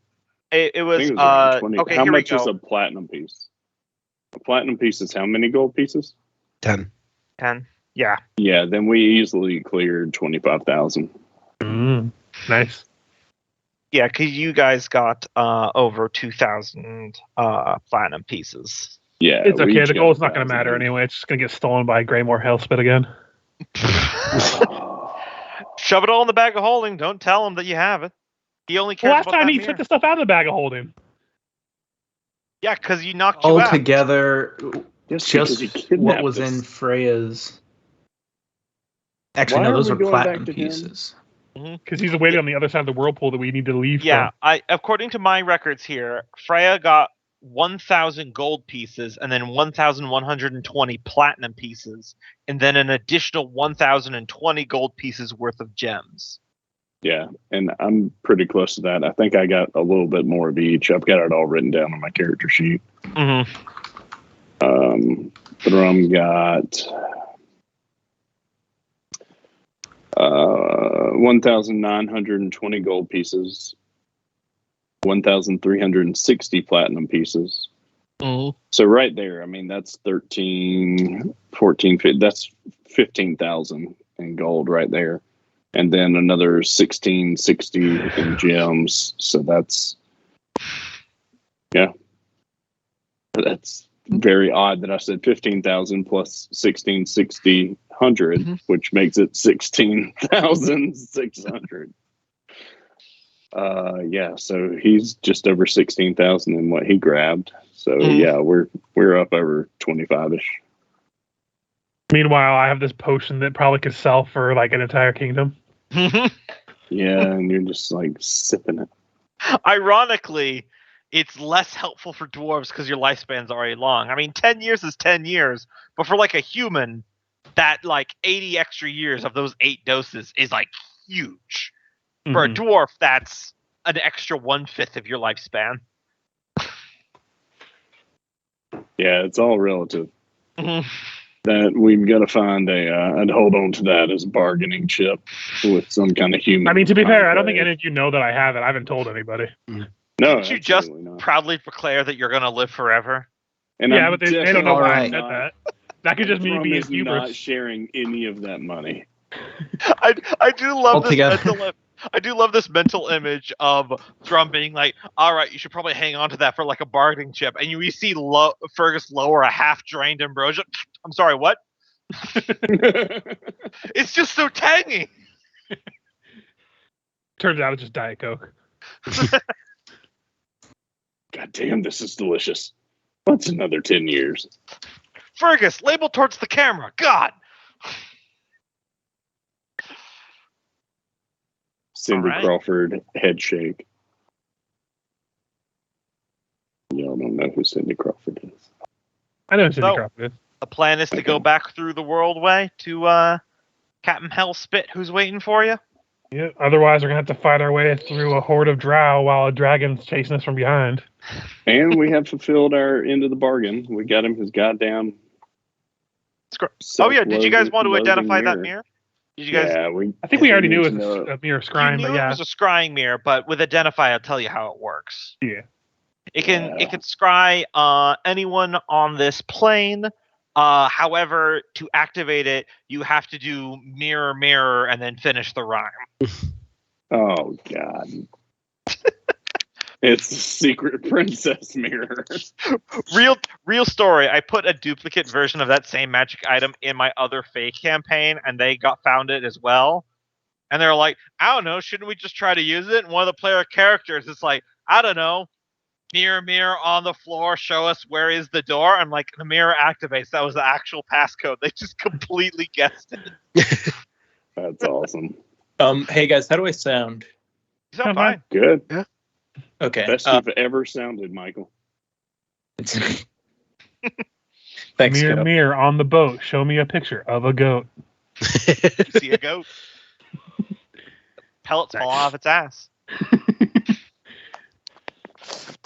It was around 20. Okay. How here much we go. is a platinum piece? A platinum piece is how many gold pieces? 10. 10. Yeah. Yeah, then we easily cleared 25,000. Nice. Yeah, because you guys got over 2,000 platinum pieces. Yeah, it's okay. The gold's not going to matter anyway. It's just going to get stolen by Greymore Hellspit again. Shove it all in the bag of holding. Don't tell him that you have it. He only cares last about time that he mirror. took the stuff out of the bag of holding. Yeah, because you knocked you out. Altogether, just what was us. in Freya's. Actually, Why no, are those we are going platinum back to him? pieces. Because he's waiting on the other side of the whirlpool that we need to leave Yeah, from. according to my records here, Freya got 1,000 gold pieces and then 1,120 platinum pieces, and then an additional 1,020 gold pieces worth of gems. Yeah, and I'm pretty close to that. I think I got a little bit more of each. I've got it all written down on my character sheet. Mm-hmm. Thrum got 1,920 gold pieces, 1,360 platinum pieces. Mm-hmm. So right there, I mean, that's 13, 14, 15, that's 15,000 in gold right there. And then another 1,660 in gems. So that's, yeah. That's very odd that I said 15,000 plus 1,660, 100, which makes it 16,600. Yeah, so he's just over 16,000 in what he grabbed. So yeah, we're up over 25ish. Meanwhile, I have this potion that probably could sell for like an entire kingdom. Yeah, and you're just like sipping it. Ironically, it's less helpful for dwarves because your lifespan's already long. I mean, 10 years is 10 years, but for like a human, that like 80 extra years of those 8 doses is like huge. For a dwarf, that's an extra 1/5 of your lifespan. Yeah, it's all relative. Mm-hmm. That we've got to find I'd hold on to that as a bargaining chip with some kind of human. I mean, to be fair, I don't think any of you know that I have it. I haven't told anybody. No, didn't you just not. proudly declare that you're going to live forever? And yeah, I'm but they don't know why I Alright. said that. That could just me Thrum being is not hubris. sharing any of that money. I do love this Altogether. mental. I do love this mental image of Thrum being like, "All right, you should probably hang on to that for like a bargaining chip." And you see Fergus lower a half-drained ambrosia. I'm sorry, what? It's just so tangy. Turns out it's just Diet Coke. God damn, this is delicious. What's another 10 years? Fergus, label towards the camera. God. Cindy All right. Crawford, head shake. Y'all don't know who Cindy Crawford is. I know who Cindy So- Crawford is. The plan is to go back through the world way to Captain Hellspit, who's waiting for you. Yeah. Otherwise, we're gonna have to fight our way through a horde of drow while a dragon's chasing us from behind. And we have fulfilled our end of the bargain. We got him his goddamn. Oh yeah, did you guys want to self-loathing identify that mirror? mirror? Did you guys? Yeah, I think we already knew it need was to know- a mere You scrying, knew but it yeah. was a scrying mirror, but with Identify, I'll tell you how it works. Yeah. It can Yeah. scry anyone on this plane. However, to activate it, you have to do mirror, mirror, and then finish the rhyme. Oh God. It's the secret princess mirror. Real story. I put a duplicate version of that same magic item in my other fake campaign, and they found it as well. And they're like, I don't know, shouldn't we just try to use it? And one of the player characters is like, I don't know, mirror, mirror on the floor, show us where is the door. I'm like, the mirror activates. That was the actual passcode. They just completely guessed it. That's awesome. Hey guys, how do I sound? You sound fine. Good. Okay. Best you've ever sounded, Michael. Thanks, Mirror, Joe. mirror on the boat. Show me a picture of a goat. You see a goat. Pellets fall off its ass.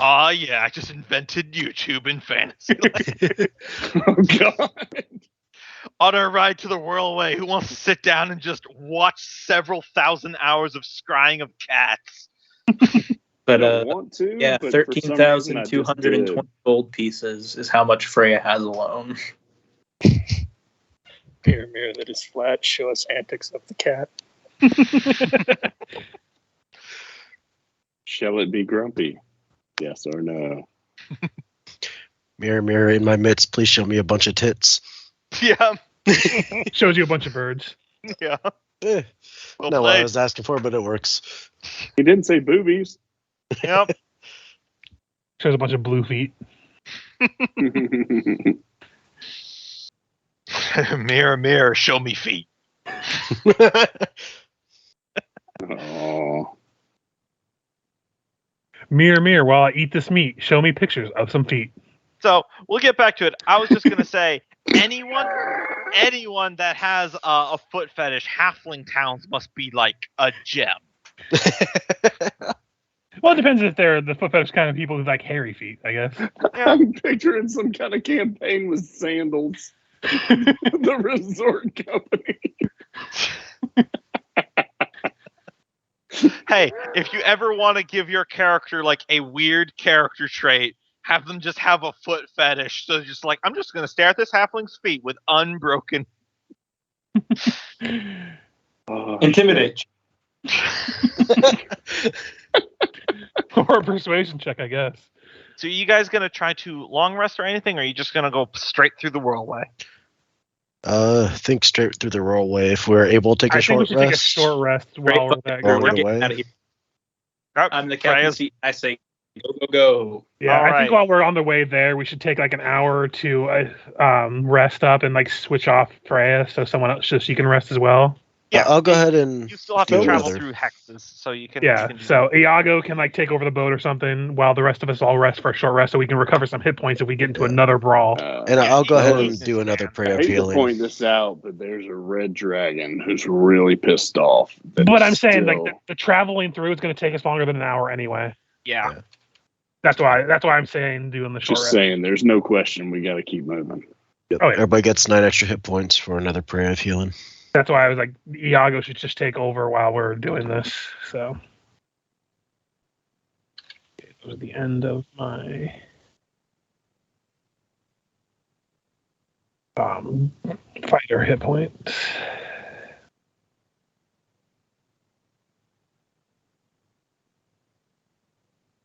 Oh yeah, I just invented YouTube in fantasy. Oh God. On our ride to the Whirlway, who wants to sit down and just watch several thousand hours of scrying of cats? But Don't want to. yeah, but for some reason I just 13,220 did. gold pieces is how much Freya has alone. Mirror, mirror that is flat, show us antics of the cat. Shall it be grumpy? Yes or no? Mirror, mirror in my midst, please show me a bunch of tits. Yeah, Shows you a bunch of birds. yeah. Eh, Well not what I played. was asking for, but it works. He didn't say boobies. Yep. Shows a bunch of blue feet. Mirror, mirror, show me feet. Oh. Mirror, mirror, while I eat this meat, show me pictures of some feet. So we'll get back to it. I was just gonna say, anyone that has a foot fetish, halfling towns must be like a gem. Well, it depends if they're the foot fetish kind of people who like hairy feet, I guess. Yeah. I'm picturing some kind of campaign with sandals. The resort company. Hey, if you ever want to give your character like a weird character trait, have them just have a foot fetish. So just like, I'm just gonna stare at this halfling's feet with unbroken. Oh, Intimidate. Or a persuasion check, I guess. So are you guys gonna try to long rest or anything, or are you just gonna go straight through the whirlway? Think straight through the rollway. If we're able to take a I think we short should take a rest. short rest while we're back. All We're the getting way. out of here. Oh, I'm the captain Freya's- seat. I say, go, go, go. Yeah, All I right. think while we're on the way there, we should take like an hour to rest up and like switch off Freya so she can rest as well. Yeah, I'll go ahead and You still have do to travel another. through hexes, so you can. Yeah, you can do so Iago can like take over the boat or something while the rest of us all rest for a short rest so we can recover some hit points if we get into another brawl. And I'll go Yeah, ahead he- and do another I prayer of hate to healing. point this out, but there's a red dragon who's really pissed off. that But is I'm saying still- like the traveling through is going to take us longer than an hour anyway. Yeah. That's why I'm saying doing the short just rest. saying, there's no question we got to keep moving. Yep. Oh, yeah. Everybody gets 9 extra hit points for another prayer of healing. That's why I was like, Iago should just take over while we're doing this. So, okay, go to the end of my. Fighter hit points.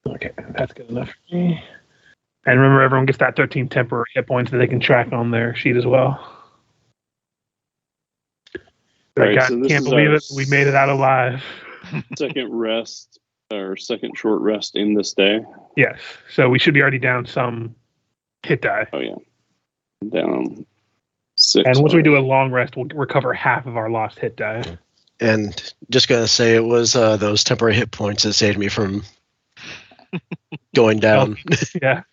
Okay, that's good enough for me. And remember, everyone gets that 13 temporary hit points that they can track on their sheet as well. Alright, I so this can't is believe our it. We made it out alive. second rest, or second short rest in this day. Yes. So we should be already down some hit die. Oh yeah, down 6. And once we do a already. long rest, we'll recover half of our lost hit die. And just gonna say it was those temporary hit points that saved me from going down. Yeah.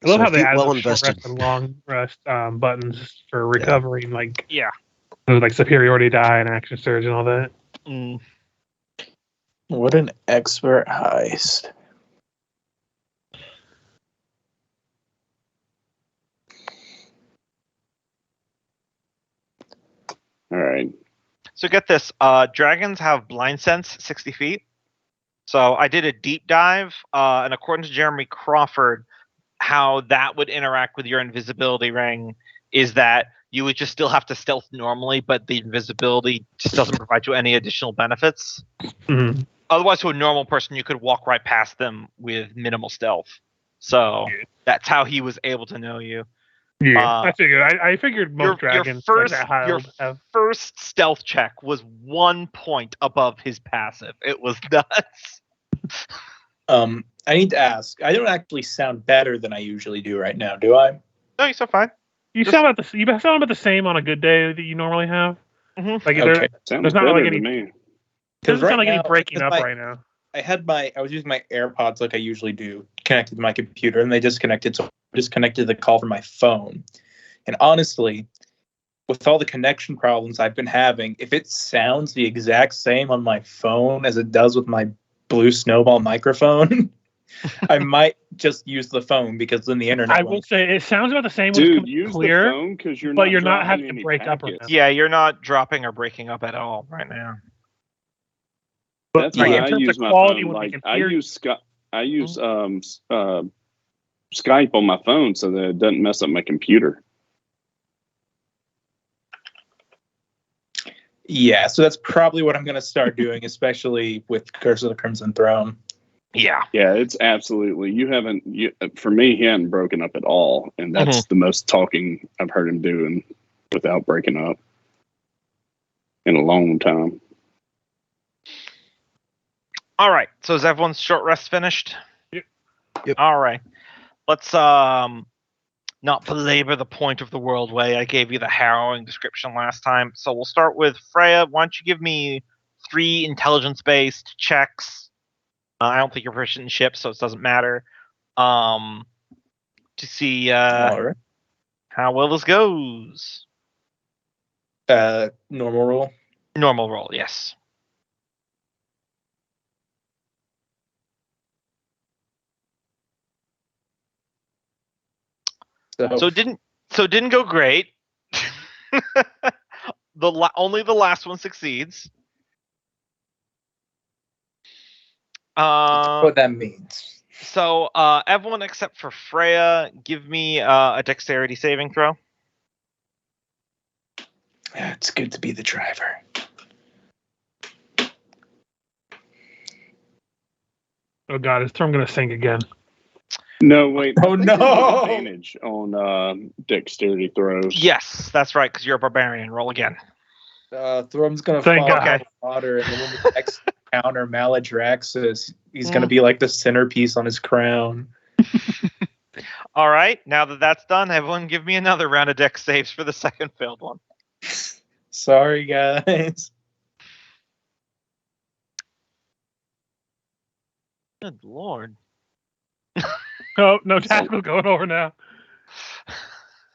I love So how they feet add well those short invested. rest and long rest buttons for recovering, like Yeah. those like superiority die and action surge and all that. Mm. What an expert heist. All right. So get this. Dragons have blind sense 60 feet. So I did a deep dive, and according to Jeremy Crawford, how that would interact with your invisibility ring is that you would just still have to stealth normally, but the invisibility just doesn't provide you any additional benefits. Mm-hmm. Otherwise, to a normal person, you could walk right past them with minimal stealth. So that's how he was able to know you. Yeah, I figured. I figured most dragons your like that your have. first stealth check was 1 point above his passive. It was nuts. I need to ask. I don't actually sound better than I usually do right now, do I? No, you're so fine. You sound about the same on a good day that you normally have. Mm-hmm. Like Okay. Sounds there's not better like to any. me. Doesn't sound like any now, breaking up because right now. I was using my AirPods like I usually do, connected to my computer, and they disconnected, so I disconnected the call from my phone. And honestly, with all the connection problems I've been having, if it sounds the exact same on my phone as it does with my Blue Snowball microphone, I might just use the phone because then the internet. I will say it sounds about the same. Dude, when use clear, the phone because you're but not you're not dropping having to any break up right packets. now. Yeah, you're not dropping or breaking up at all right now. But That's like, why in I terms use of my quality, phone. when we Like can I hear use Skype on my phone so that it doesn't mess up my computer. Yeah, so that's probably what I'm going to start doing, especially with Curse of the Crimson Throne. Yeah. Yeah, it's absolutely. For me, he hadn't broken up at all, and that's the most talking I've heard him doing without breaking up in a long time. All right. So is everyone's short rest finished? Yep. All right. Let's not belabor the point of the world way. I gave you the harrowing description last time. So we'll start with Freya. Why don't you give me 3 intelligence-based checks? I don't think you're proficient in ships, so it doesn't matter. To see All right. how well this goes. Normal roll. Normal roll, yes. So it didn't go great. Only the last one succeeds. What that means. So everyone except for Freya, give me a dexterity saving throw. It's good to be the driver. Oh god, is Thrum gonna sink again? No, wait. Oh, I think there's no! an advantage on dexterity throws. Yes, that's right, because you're a barbarian. Roll again. Thrum's gonna Thank fall God. out of the water, and then when the next counter Maladraxus, he's gonna be like the centerpiece on his crown. All right, now that that's done, everyone give me another round of dex saves for the second failed one. Sorry, guys. Good lord. Oh no, Tackle going over now.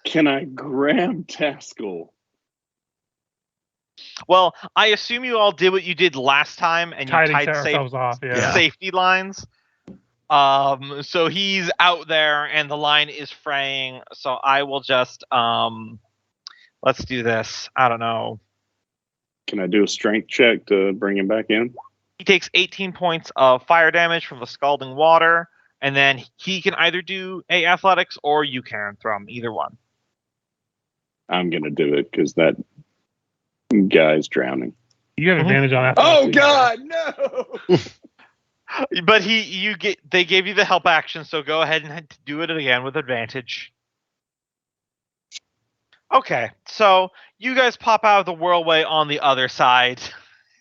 Can I grab Taskell? Well, I assume you all did what you did last time, and you Tidying tied ourselves off. Yeah. safety lines. So he's out there, and the line is fraying. So I will just let's do this. I don't know. Can I do a strength check to bring him back in? He takes 18 points of fire damage from the scalding water. and then he can either do a athletics or you can Thrum, either one. I'm gonna do it because that guy's drowning. You have Mhm. advantage on Oh athletics. God, no! But they gave you the help action, so go ahead and do it again with advantage. Okay, so you guys pop out of the whirlway on the other side.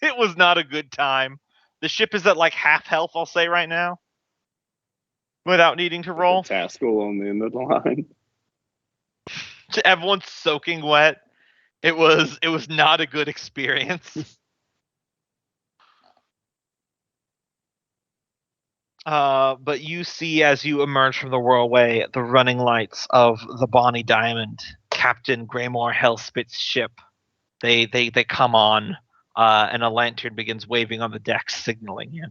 It was not a good time. The ship is at like half health, I'll say right now, without needing to roll. Taskell on the end of the line. Everyone's soaking wet. It was not a good experience. But you see, as you emerge from the whirlway, the running lights of the Bonnie Diamond, Captain Greymore Hellspit's ship. They come on, and a lantern begins waving on the deck, signaling you.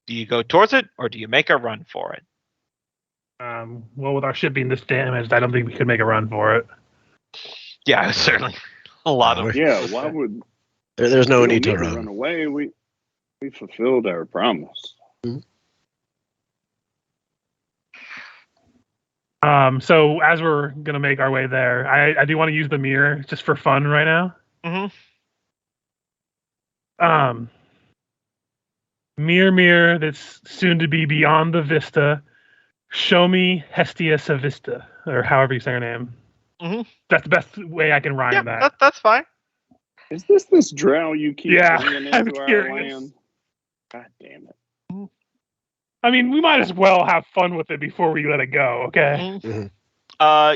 Do you go towards it, or do you make a run for it? Well, with our ship being this damaged, I don't think we could make a run for it. Yeah, certainly a lot of. Yeah, why would There's no we need don't to run. run away? We fulfilled our promise. So as we're gonna make our way there, I do want to use the mirror just for fun right now. Mirror, mirror, that's soon to be beyond the vista. Show me Hestia Savista, or however you say her name. That's the best way I can rhyme that. That's fine. Is this drow you keep bringing I'm into our curious. land? God damn it! I mean, we might as well have fun with it before we let it go, okay?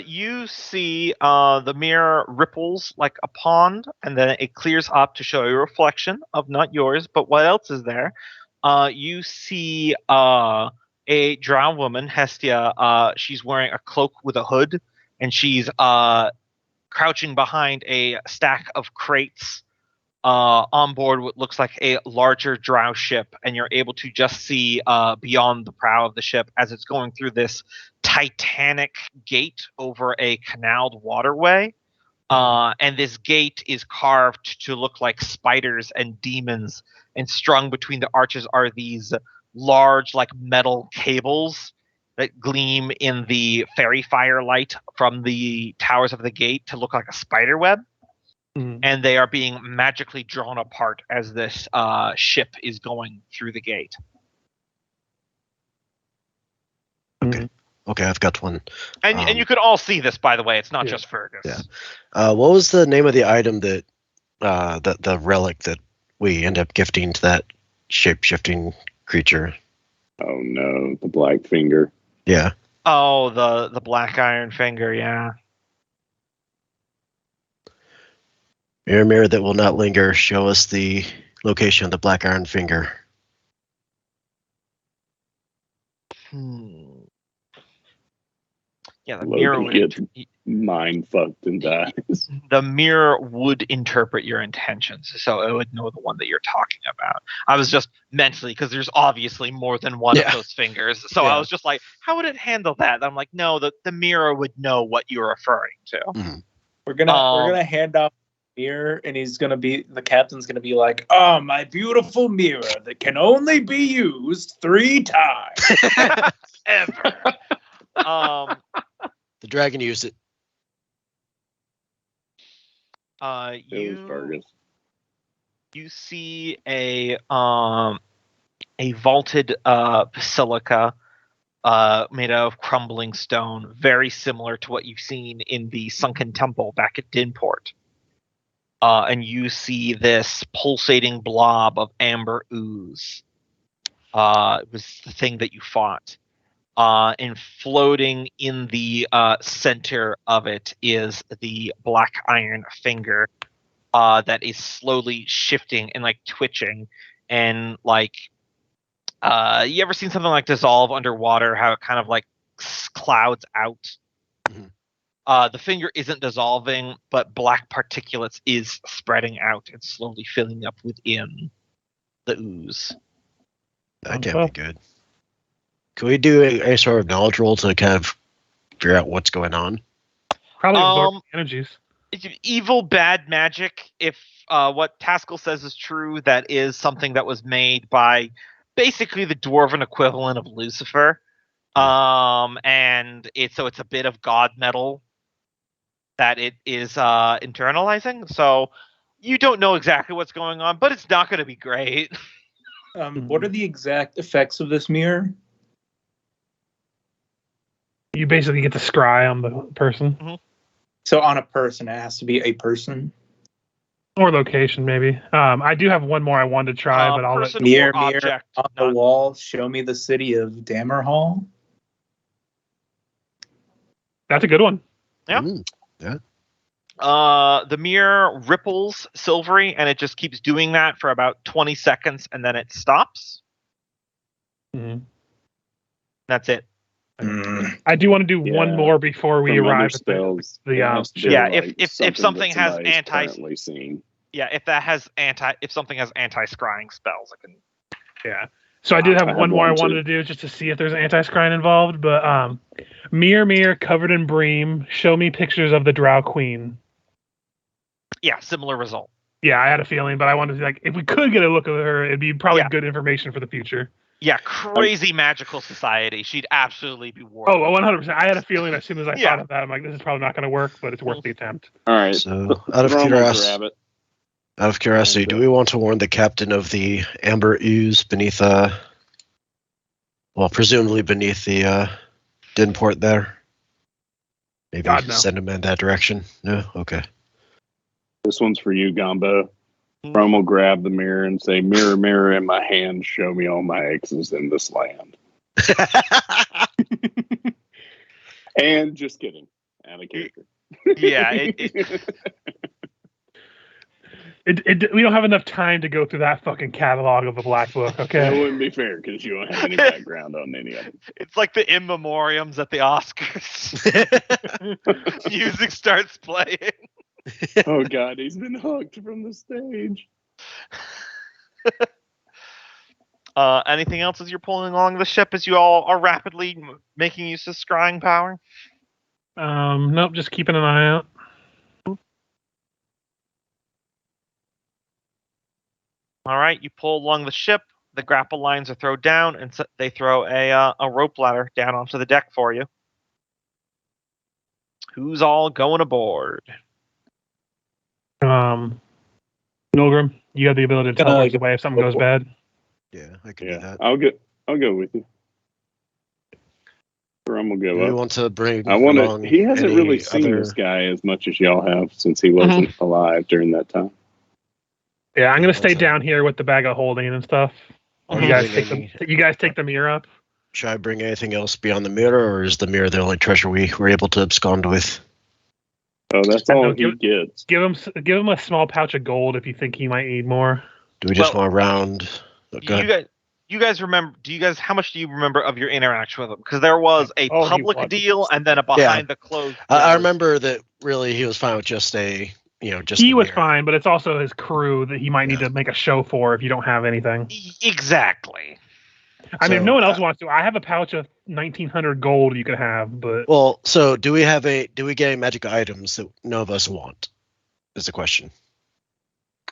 You see the mirror ripples like a pond, and then it clears up to show a reflection of not yours, but what else is there? You see a drowned woman, Hestia. She's wearing a cloak with a hood, and she's crouching behind a stack of crates on board what looks like a larger drow ship, and you're able to just see beyond the prow of the ship as it's going through this titanic gate over a canaled waterway. And this gate is carved to look like spiders and demons, and strung between the arches are these large, like, metal cables that gleam in the fairy firelight from the towers of the gate to look like a spider web. And they are being magically drawn apart as this ship is going through the gate. Okay, I've got one. And you can all see this, by the way. It's not just Fergus. Yeah. What was the name of the item that the relic that we end up gifting to that shape-shifting creature? Oh no, the black finger. Yeah. Oh, the black iron finger, yeah. Mirror, mirror that will not linger, show us the location of the black iron finger. Yeah, the Logan mirror would gets mind fucked and dies. the mirror would interpret your intentions, so it would know the one that you're talking about. I was just mentally, because there's obviously more than one of those fingers, so I was just like, how would it handle that? And I'm like, no, the mirror would know what you're referring to. We're gonna hand off the mirror, and the captain's gonna be like, "Oh, my beautiful mirror that can only be used 3 times ever." The dragon used it. It was Fergus. You see a vaulted basilica made out of crumbling stone, very similar to what you've seen in the sunken temple back at Dinport. And you see this pulsating blob of amber ooze. It was the thing that you fought. And floating in the center of it is the black iron finger that is slowly shifting and like twitching, and like you ever seen something like dissolve underwater, how it kind of like clouds out? The finger isn't dissolving, but black particulates is spreading out and slowly filling up within the ooze. That can't be good. Can we do a sort of knowledge roll to kind of figure out what's going on? Probably absorb energies. Evil, bad magic. If what Taskell says is true, that is something that was made by basically the dwarven equivalent of Lucifer. And it's a bit of god metal that it is internalizing. So you don't know exactly what's going on, but it's not going to be great. What are the exact effects of this mirror? You basically get to scry on the person. So on a person, it has to be a person. Or location, maybe. I do have one more I wanted to try, but I'll let person Mirror, or mirror object, on the not- wall, show me the city of Dammerhall. That's a good one. Yeah. Yeah. The mirror ripples silvery, and it just keeps doing that for about 20 seconds, and then it stops. Mhm. That's it. I do want to do one Yeah. more before we From other arrive at spells, the it has to be Yeah, like if something that has somebody's anti- currently seeing. Yeah, if something has anti-scrying spells, it can. Yeah. So I did have I have one more I one, wanted too. to do just to see if there's anti-scrying involved, but mirror, mirror, covered in bream, show me pictures of the Drow Queen. Yeah, similar result. Yeah, I had a feeling, but I wanted to like if we could get a look at her, it'd be probably Yeah. good information for the future. Yeah, crazy magical society. She'd absolutely be worth. Oh, 100%. I had a feeling as soon as I Yeah. thought of that, I'm like, this is probably not going to work, but it's worth the attempt. All right. So, out of Ron will curiosity, grab it. do we want to warn the captain of the Amber Ooze beneath, presumably beneath the din port there? Maybe God, no. send him in that direction? No? Okay. This one's for you, Gombo. Ron will grab the mirror and say, "Mirror, mirror in my hand, show me all my exes in this land." And just kidding. Out of character. Yeah, We don't have enough time to go through that fucking catalog of the Black Book, That okay? wouldn't be fair because you don't have any background on any of it. it's like the in memoriams at the Oscars. Music starts playing. Oh God, he's been hooked from the stage. Anything else as you're pulling along the ship as you all are rapidly making use of scrying power? Nope, just keeping an eye out. All right, you pull along the ship. The grapple lines are thrown down, and they throw a rope ladder down onto the deck for you. Who's all going aboard? Milgram, you have the ability to tell us away if something goes bad. Yeah, I can do that. I'll go with you. Ron will Do go we up. want to bring I want along to. He hasn't any really seen other- this guy as much as y'all have since he wasn't alive during that time. Yeah, I'm gonna stay What's that? down here with the bag of holding and stuff. Or You guys bring take any- you guys take the mirror up. Should I bring anything else beyond the mirror, or is the mirror the only treasure we were able to abscond with? Oh, that's all he gets. Give him a small pouch of gold if you think he might need more. Do we just Well, want to round? Go ahead. You guys remember? How much do you remember of your interaction with him? Because there was a He public wanted deal and then a behind the closed. I doors. remember that really he was fine with just just He the was mirror. fine, but it's also his crew that he might need to make a show for if you don't have anything. Exactly. I mean, if So, no one else wants to, I have a pouch of 1,900 gold you could have, but Well, so do we get any magic items that none of us want? Is the question.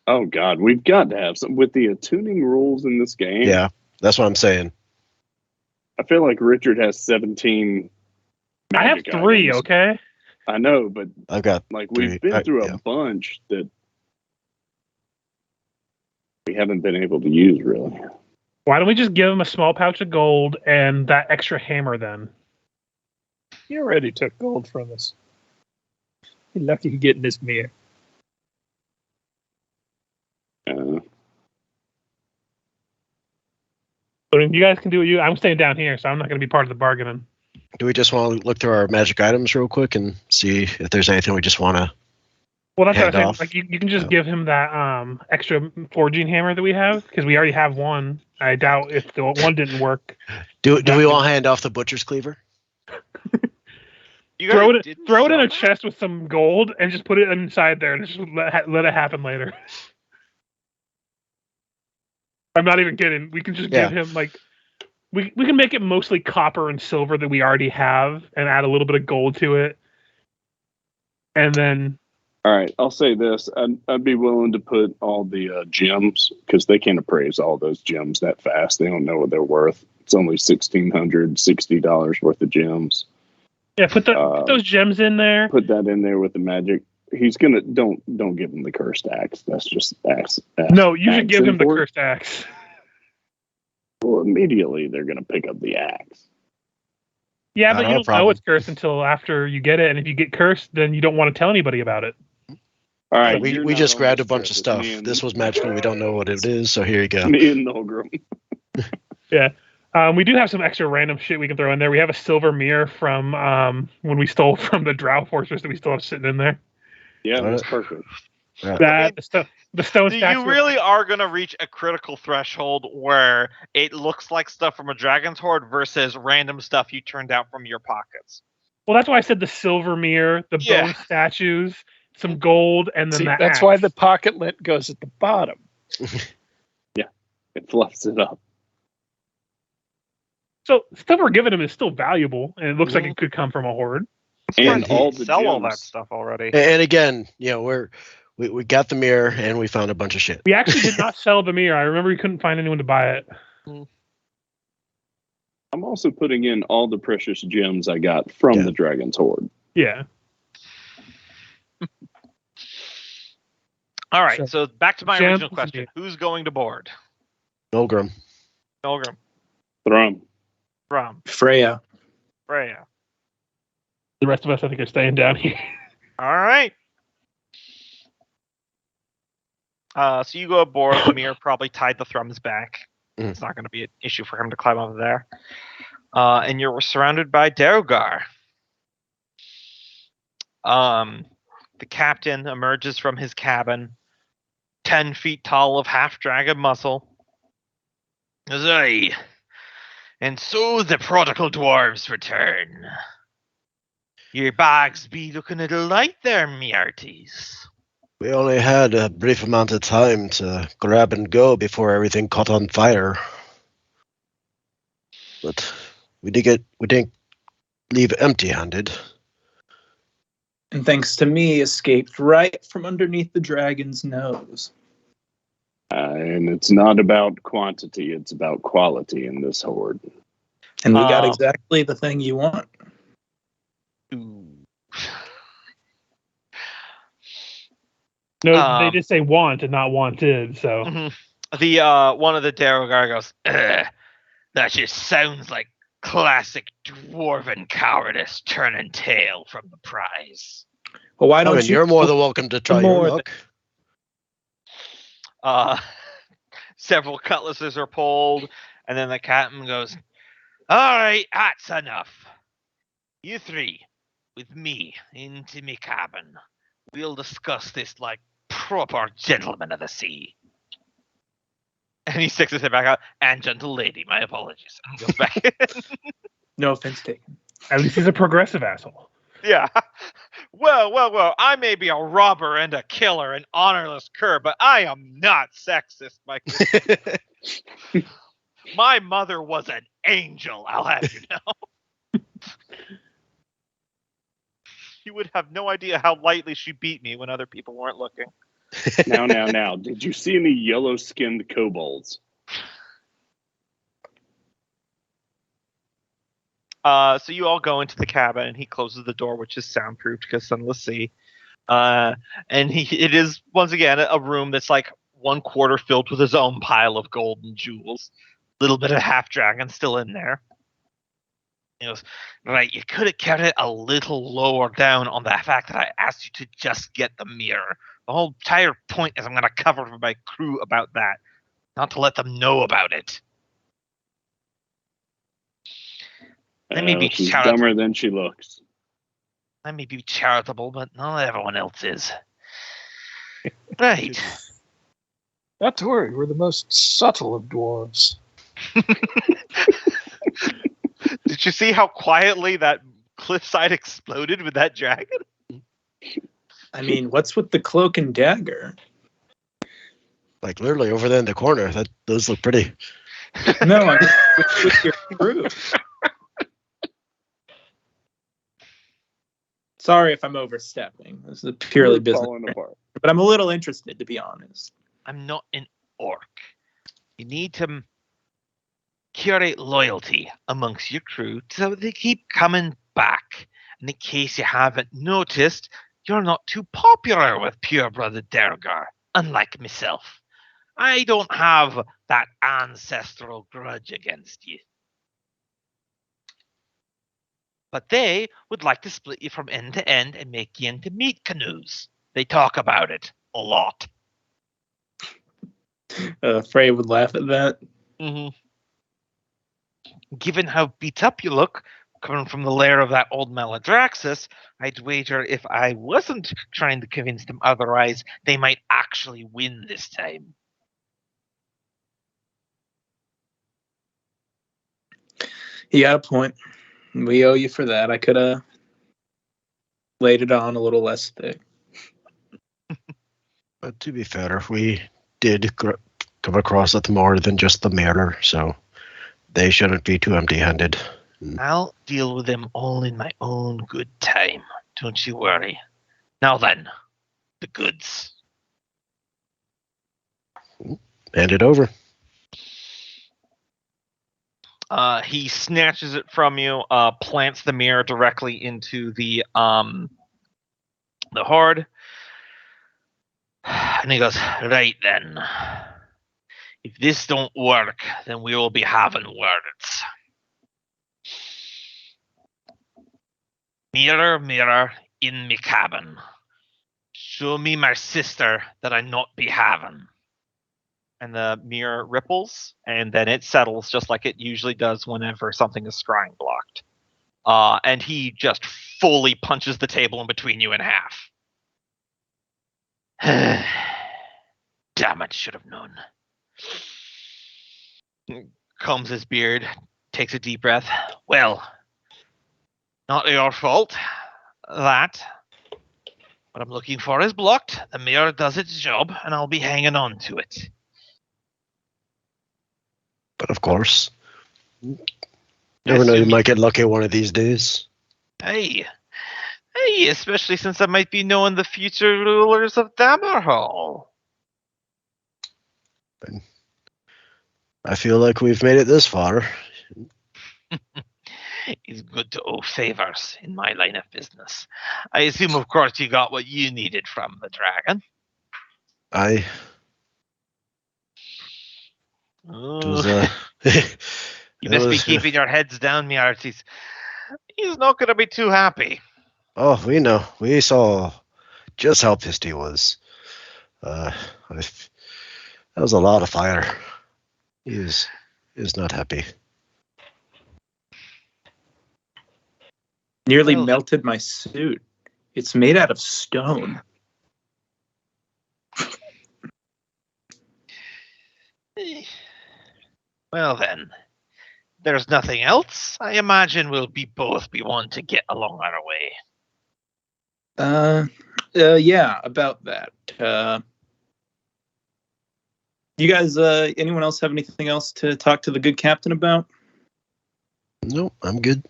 Oh God, we've got to have some with the attuning rules in this game. Yeah, that's what I'm saying. I feel like Richard has 17. I have magic 3, items. okay? I know, but I've got like three. we've been through Yeah. a bunch that we haven't been able to use really. Why don't we just give him a small pouch of gold and that extra hammer then? He already took gold from us. You're lucky to get in this mirror. But you guys can do what I'm staying down here, so I'm not going to be part of the bargaining. Do we just want to look through our magic items real quick and see if there's anything we just want to? Well, that's what Hand I'm saying. off. Like you can just Yeah. give him that extra forging hammer that we have because we already have one. I doubt if the one didn't work. Do we want to hand off the butcher's cleaver? You guys Throw it didn't in show a that? chest with some gold and just put it inside there and just let it happen later. I'm not even kidding. We can just give him like we can make it mostly copper and silver that we already have and add a little bit of gold to it. And then All right, I'll say this. I'd be willing to put all the gems, because they can't appraise all those gems that fast. They don't know what they're worth. It's only $1,660 worth of gems. Yeah, put those gems in there. Put that in there with the magic. He's gonna don't give him the cursed axe. That's just axe. No, you should give him the import. cursed axe. Well, immediately they're gonna pick up the axe. Yeah, Not but you our don't know problem. it's cursed until after you get it, and if you get cursed, then you don't want to tell anybody about it. All right, we you're we not just on grabbed a this bunch trip. of It's stuff. me and- This was magical. We don't know what it is, so here you go. Me and Nolgrim. Yeah. We do have some extra random shit we can throw in there. We have a silver mirror from when we stole from the Drow Fortress that we still have sitting in there. Yeah, All that's right. perfect. That I mean, the stone stacks. You really are going to reach a critical threshold where it looks like stuff from a dragon's hoard versus random stuff you turned out from your pockets. Well, that's why I said the silver mirror, the Yeah. bone statues, some gold, and then See, the that's axe. why the pocket lint goes at the bottom. It fluffs it up. So stuff we're giving him is still valuable, and it looks like it could come from a horde. And Surprised all you the sell all that gems. stuff already. And again, we got the mirror and we found a bunch of shit. We actually did not sell the mirror. I remember we couldn't find anyone to buy it. I'm also putting in all the precious gems I got from Yeah. the Dragon's Hoard. Yeah. All right, so back to my Gems original and question. Who's going to board? Nolgrim. Nolgrim, Thrum. Rom, Freya. Freya. The rest of us, I think, are staying down here. All right. So you go aboard. The mirror probably tied the Thrum's back. Mm. It's not going to be an issue for him to climb up there. And you're surrounded by Derogar. The captain emerges from his cabin, 10 feet tall of half-dragon muscle. Aye. And so the prodigal dwarves return. Your bags be looking a little light there, me hearties. We only had a brief amount of time to grab and go before everything caught on fire. But we didn't leave empty-handed. And thanks to me, escaped right from underneath the dragon's nose. And it's not about quantity, it's about quality in this horde. And we got Oh. exactly the thing you want. No, they did say want and not wanted, so. Mhm. The one of the Derogar goes, that just sounds like classic dwarven cowardice turning tail from the prize. Well, why don't you? You're more than welcome to try more your luck. Several cutlasses are pulled, and then the captain goes, all right, that's enough. You three, with me, into me cabin. We'll discuss this like proper gentlemen of the sea. And he sticks his head back out, and gentle lady, my apologies. And he goes back in. No offense taken. At least he's a progressive asshole. Yeah. Well, I may be a robber and a killer and honorless cur, but I am not sexist, Mike. My mother was an angel, I'll have you know. You would have no idea how lightly she beat me when other people weren't looking. Now. Did you see any yellow-skinned kobolds? So you all go into the cabin, and he closes the door, which is soundproof because sunless sea. And it is once again a room that's like 1/4 filled with his own pile of gold and jewels. A little bit of half dragon still in there. He goes, right, you could have kept it a little lower down on the fact that I asked you to just get the mirror. The whole entire point is I'm going to cover for my crew about that, not to let them know about it. Let me be She's charitable. dumber than she looks. Let me be charitable, but not everyone else is. Right. Not to worry, we're the most subtle of dwarves. Did you see how quietly that cliffside exploded with that dragon? I mean, what's with the cloak and dagger? Like literally over there in the corner. Those look pretty. No, I mean, with your crew. Sorry if I'm overstepping. This is a purely We're business, falling apart. but I'm a little interested, to be honest. I'm not an orc. You need to curate loyalty amongst your crew so they keep coming back. And in case you haven't noticed, you're not too popular with pureblooded Dergar, unlike myself. I don't have that ancestral grudge against you. But they would like to split you from end to end and make you into meat canoes. They talk about it a lot. Frey would laugh at that. Mm-hmm. Given how beat up you look, coming from the lair of that old Maladraxus, I'd wager if I wasn't trying to convince them otherwise, they might actually win this time. You got a point. We owe you for that. I could have laid it on a little less thick. But to be fair, we did come across with more than just the mirror, so they shouldn't be too empty-handed. I'll deal with them all in my own good time. Don't you worry. Now then, the goods. Hand it over. He snatches it from you, plants the mirror directly into the horde, and he goes, "Right then. If this don't work, then we will be having words. Mirror, mirror in me cabin, show me my sister that I not be having." And the mirror ripples, and then it settles just like it usually does whenever something is scrying blocked. And he just fully punches the table in between you in half. Damn it, should have known. Combs his beard, takes a deep breath. Well, not your fault, that. What I'm looking for is blocked. The mirror does its job, and I'll be hanging on to it. But of course, never know, you might get lucky one of these days. Hey, especially since I might be knowing the future rulers of Dammerhall. I feel like we've made it this far. It's good to owe favors in my line of business. I assume, of course, you got what you needed from the dragon. You must be keeping your heads down, me arties. He's not going to be too happy. Oh, we know. We saw just how pissed he was. That was a lot of fire. He is not happy. Nearly melted my suit. It's made out of stone. Well then, there's nothing else. I imagine we'll both be one to get along our way. Yeah, about that. You guys, anyone else have anything else to talk to the good captain about? Nope, I'm good.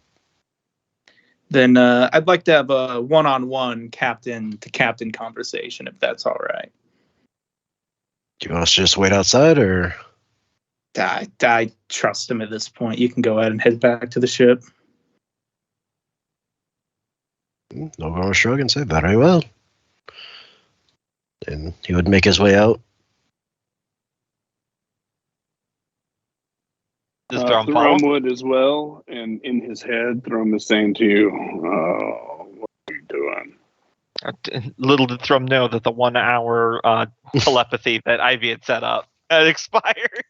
Then I'd like to have a one-on-one captain-to-captain conversation, if that's all right. Do you want us to just wait outside, or? I trust him at this point. You can go ahead and head back to the ship. Nogara will shrug and say, very well. And he would make his way out. Does Thrum Thrum would as well, and in his head, Thrum is saying to you, what are you doing? Little did Thrum know that the 1 hour telepathy that Ivy had set up had expired.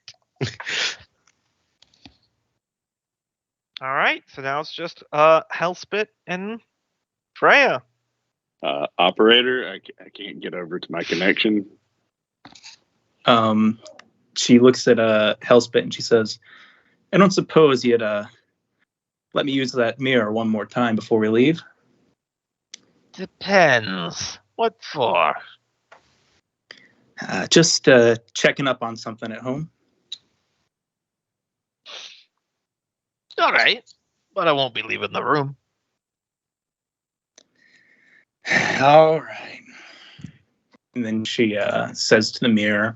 All right, so now it's just Hellspit and Freya. Operator, I can't get over to my connection. She looks at Hellspit and she says, I don't suppose you'd let me use that mirror one more time before we leave? Depends. What for? Just checking up on something at home. All right, but I won't be leaving the room. All right. And then she says to the mirror,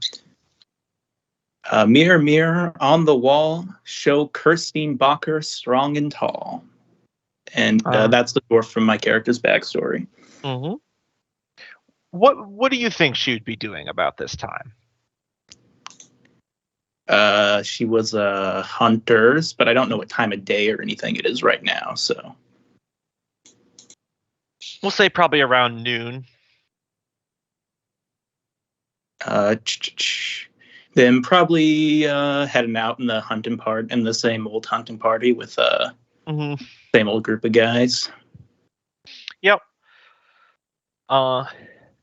mirror, mirror on the wall, show Kirstine Bacher strong and tall. And that's the dwarf from my character's backstory. Mm-hmm. What do you think she would be doing about this time? She was a hunter's, but I don't know what time of day or anything it is right now, so. We'll say probably around noon. Then probably heading out in the same old hunting party with same old group of guys. Yep.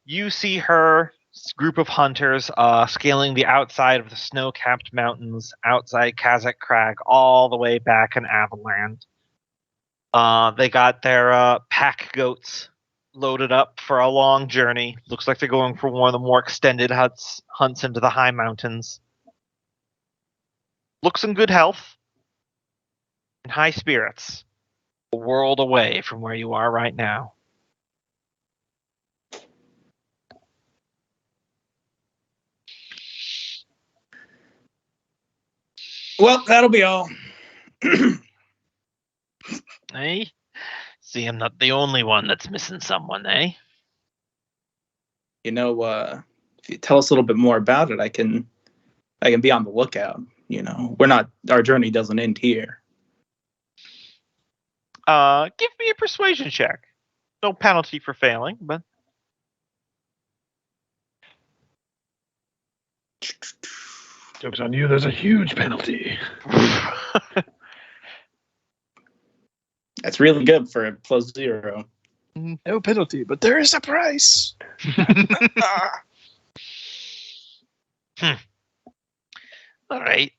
You see her group of hunters scaling the outside of the snow-capped mountains outside Kazakh Crag all the way back in Avaland. They got their pack goats loaded up for a long journey. Looks like they're going for one of the more extended hunts into the high mountains. Looks in good health and high spirits. A world away from where you are right now. Well, that'll be all. Eh? See, I'm not the only one that's missing someone, eh? You know, if you tell us a little bit more about it, I can be on the lookout. You know, our journey doesn't end here. Give me a persuasion check. No penalty for failing, but Joke's on you. There's a huge penalty. That's really good for a +0. No penalty, but there is a price. All right.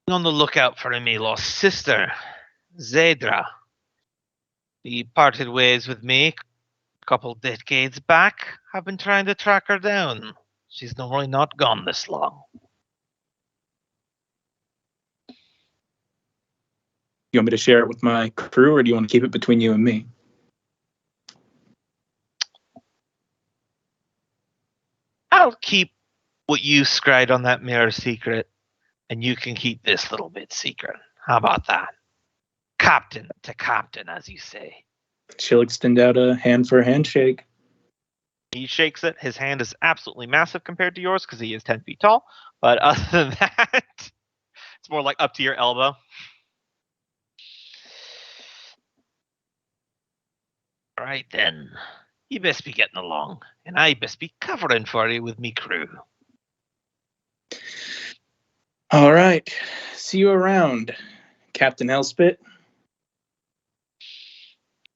On the lookout for Emilo's sister, Zedra. She parted ways with me a couple decades back. I've been trying to track her down. She's normally not gone this long. You want me to share it with my crew, or do you want to keep it between you and me? I'll keep what you scried on that mirror secret, and you can keep this little bit secret. How about that? Captain to captain, as you say. She'll extend out a hand for a handshake. He shakes it. His hand is absolutely massive compared to yours because he is 10 feet tall. But other than that, it's more like up to your elbow. All right, then. You best be getting along, and I best be covering for you with me crew. All right. See you around, Captain Elspeth.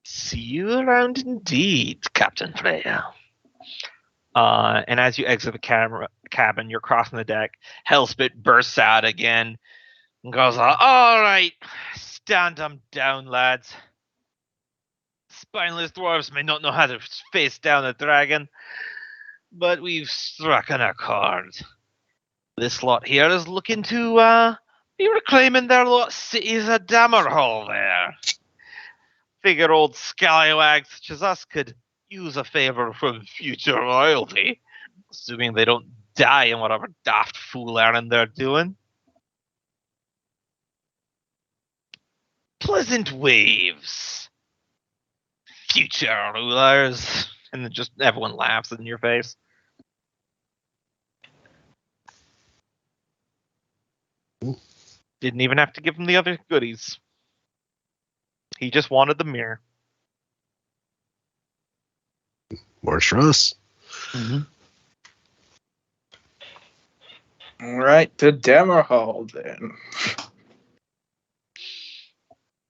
See you around indeed, Captain Freya. And as you exit the cabin, you're crossing the deck. Elspeth bursts out again and goes, all right, stand them down, lads. Spineless dwarves may not know how to face down a dragon, but we've struck an accord. This lot here is looking to be reclaiming their lot cities of Dammerhall there. Figure old scallywags such as us could use a favor from future royalty, assuming they don't die in whatever daft fool errand they're doing. Pleasant waves, future rulers, and then just everyone laughs in your face. Didn't even have to give him the other goodies. He just wanted the mirror. Works for us. Mm-hmm. All right, to Dammerhall then.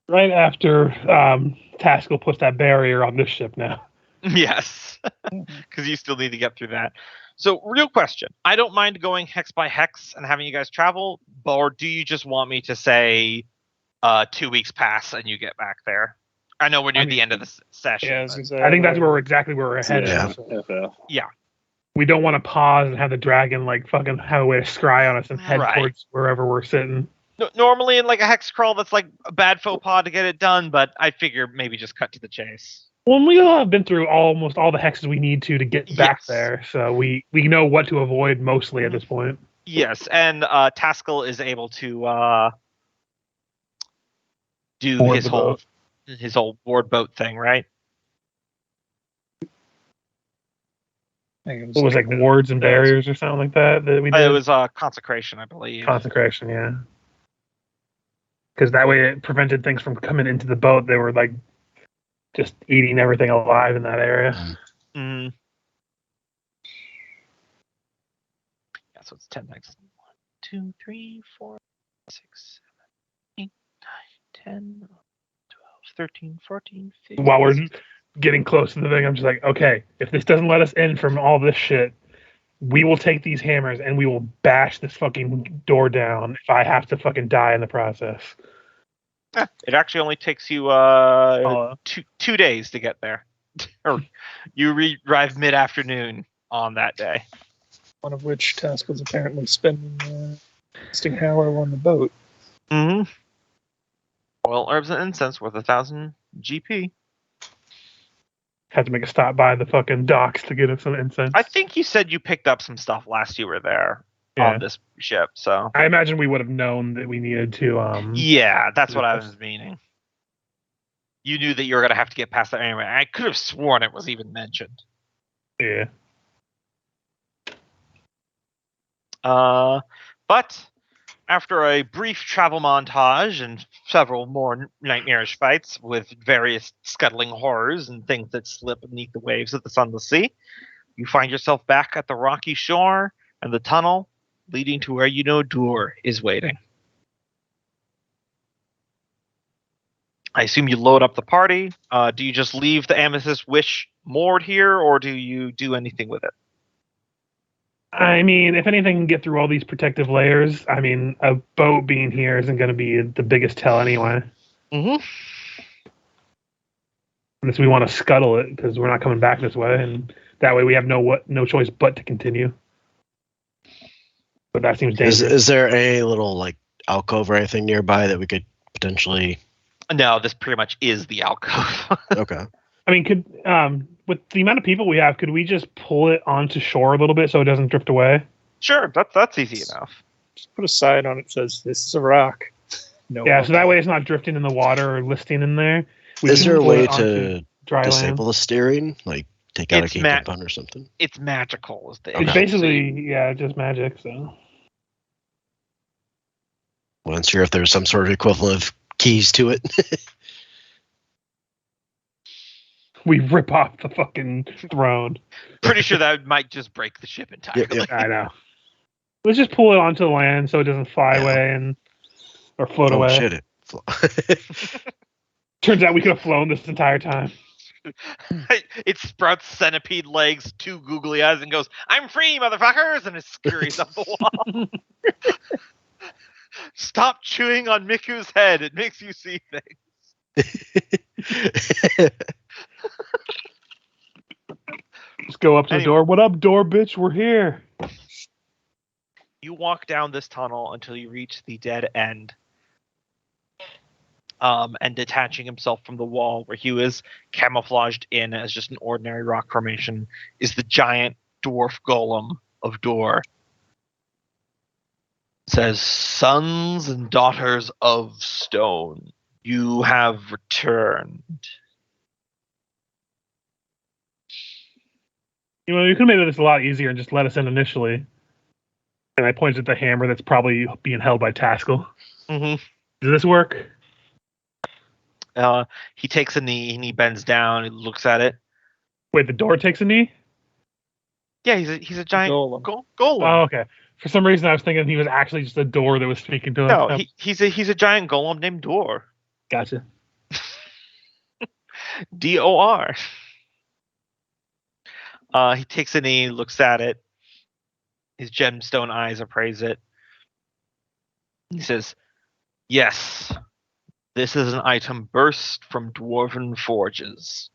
Right after Taskell puts that barrier on this ship now. Yes, because you still need to get through that. So, real question. I don't mind going hex by hex and having you guys travel, or do you just want me to say 2 weeks pass and you get back there? I know we're near the end of the session. Yeah, I was gonna say, I think that's where we're exactly where we're headed. Yeah. So Yeah. we don't want to pause and have the dragon like fucking have a way to scry on us and head Right. towards wherever we're sitting. Normally in like a hex crawl, that's like a bad faux pas to get it done, but I figure maybe just cut to the chase. Well, we all have been through almost all the hexes we need to get back Yes. there, so we know what to avoid mostly at this point. Yes, and Taskell is able to do Board his the whole boat. board boat thing, right? I think it What was like wards and barriers or something like that we did? It was consecration, I believe. Consecration, yeah. Because that way it prevented things from coming into the boat. They were like just eating everything alive in that area. Mm. Yeah, so it's 10 next. 1, 2, 3, 4, 6, 7, 8, 9, 10, 12, 13, 14, 15. While we're getting close to the thing, I'm just like, okay, if this doesn't let us in from all this shit, we will take these hammers and we will bash this fucking door down if I have to fucking die in the process. It actually only takes you 2 days to get there. Or you arrive mid-afternoon on that day. One of which Task was apparently spending wasting Hallow on the boat. Mm-hmm. Oil, herbs, and incense worth 1,000 GP. Had to make a stop by the fucking docks to get us some incense. I think you said you picked up some stuff last you were there on this ship, so I imagine we would have known that we needed to yeah, that's what I was meaning. You knew that you were gonna have to get past that anyway. I could have sworn it was even mentioned. Yeah. But after a brief travel montage and several more nightmarish fights with various scuttling horrors and things that slip beneath the waves of the sunless sea, you find yourself back at the rocky shore and the tunnel leading to where you know Dur is waiting. I assume you load up the party. Do you just leave the Amethyst Wish moored here, or do you do anything with it? I mean, if anything can get through all these protective layers, I mean, a boat being here isn't going to be the biggest tell anyway. Mm-hmm. Unless we want to scuttle it, because we're not coming back this way, and that way we have no choice but to continue. But that seems dangerous. Is there a little like alcove or anything nearby that we could potentially? No, this pretty much is the alcove. Okay. I mean, could with the amount of people we have, could we just pull it onto shore a little bit so it doesn't drift away? Sure, that's easy enough. Just put a sign on it that says, "This is a rock." No. Yeah, so that way it's not drifting in the water or listing in there. Is there a way to dry disable land? the steering? Like take out It's a key component or something? It's magical. Is the It's Okay. basically, just magic, so. Well, sure if there's some sort of equivalent of keys to it. We rip off the fucking throne. Pretty sure that might just break the ship entirely. Yeah. I know. Let's just pull it onto the land so it doesn't fly away or float Oh away. shit! Turns out we could have flown this entire time. It sprouts centipede legs, 2 googly eyes, and goes, "I'm free, motherfuckers!" and it scurries up the wall. Stop chewing on Miku's head. It makes you see things. Just go up to the door. What up, door bitch? We're here. You walk down this tunnel until you reach the dead end. And detaching himself from the wall where he was camouflaged in as just an ordinary rock formation is the giant dwarf golem of Dur. It says, "Sons and daughters of stone, you have returned." You know, you could have made this a lot easier and just let us in initially. And I pointed at the hammer that's probably being held by Taskell. Mm-hmm. Does this work? He takes a knee and he bends down. He looks at it. Wait, the door takes a knee? Yeah, he's a giant Golem. golem. Oh, okay. For some reason, I was thinking he was actually just a door that was speaking to us. No, he's a giant golem named Dor. Gotcha. Dor. He takes a knee, looks at it. His gemstone eyes appraise it. He says, "Yes, this is an item burst from dwarven forges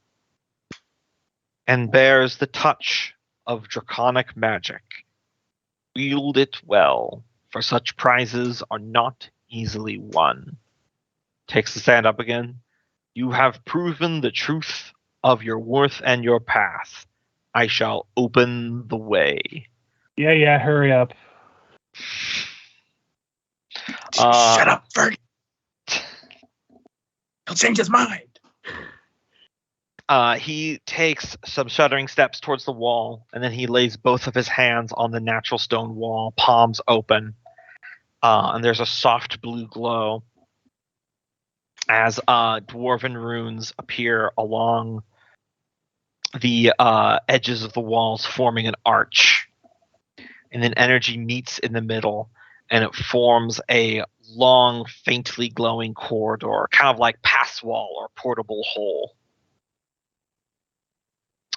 and bears the touch of draconic magic. Wield it well, for such prizes are not easily won. Takes the stand up again. You have proven the truth of your worth and your path. I shall open the way. Yeah, hurry up. Shut up, Ferg. He'll change his mind. He takes some shuddering steps towards the wall, and then he lays both of his hands on the natural stone wall, palms open. And there's a soft blue glow as dwarven runes appear along the edges of the walls, forming an arch. And then energy meets in the middle, and it forms a long, faintly glowing corridor, kind of like pass wall or portable hole.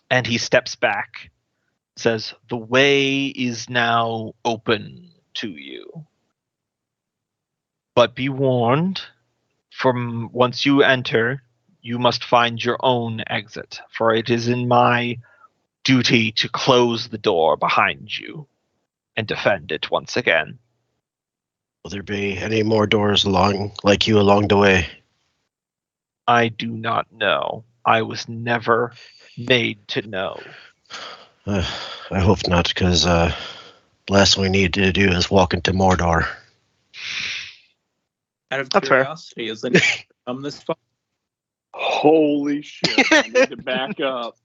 And he steps back, says, "The way is now open to you. But be warned, from once you enter, you must find your own exit, for it is in my duty to close the door behind you and defend it once again." Will there be any more doors along the way? I do not know. I was never made to know. I hope not, because last thing we need to do is walk into Mordor. Out of That's fair. curiosity, is anyone come this far? Holy shit! I need to back up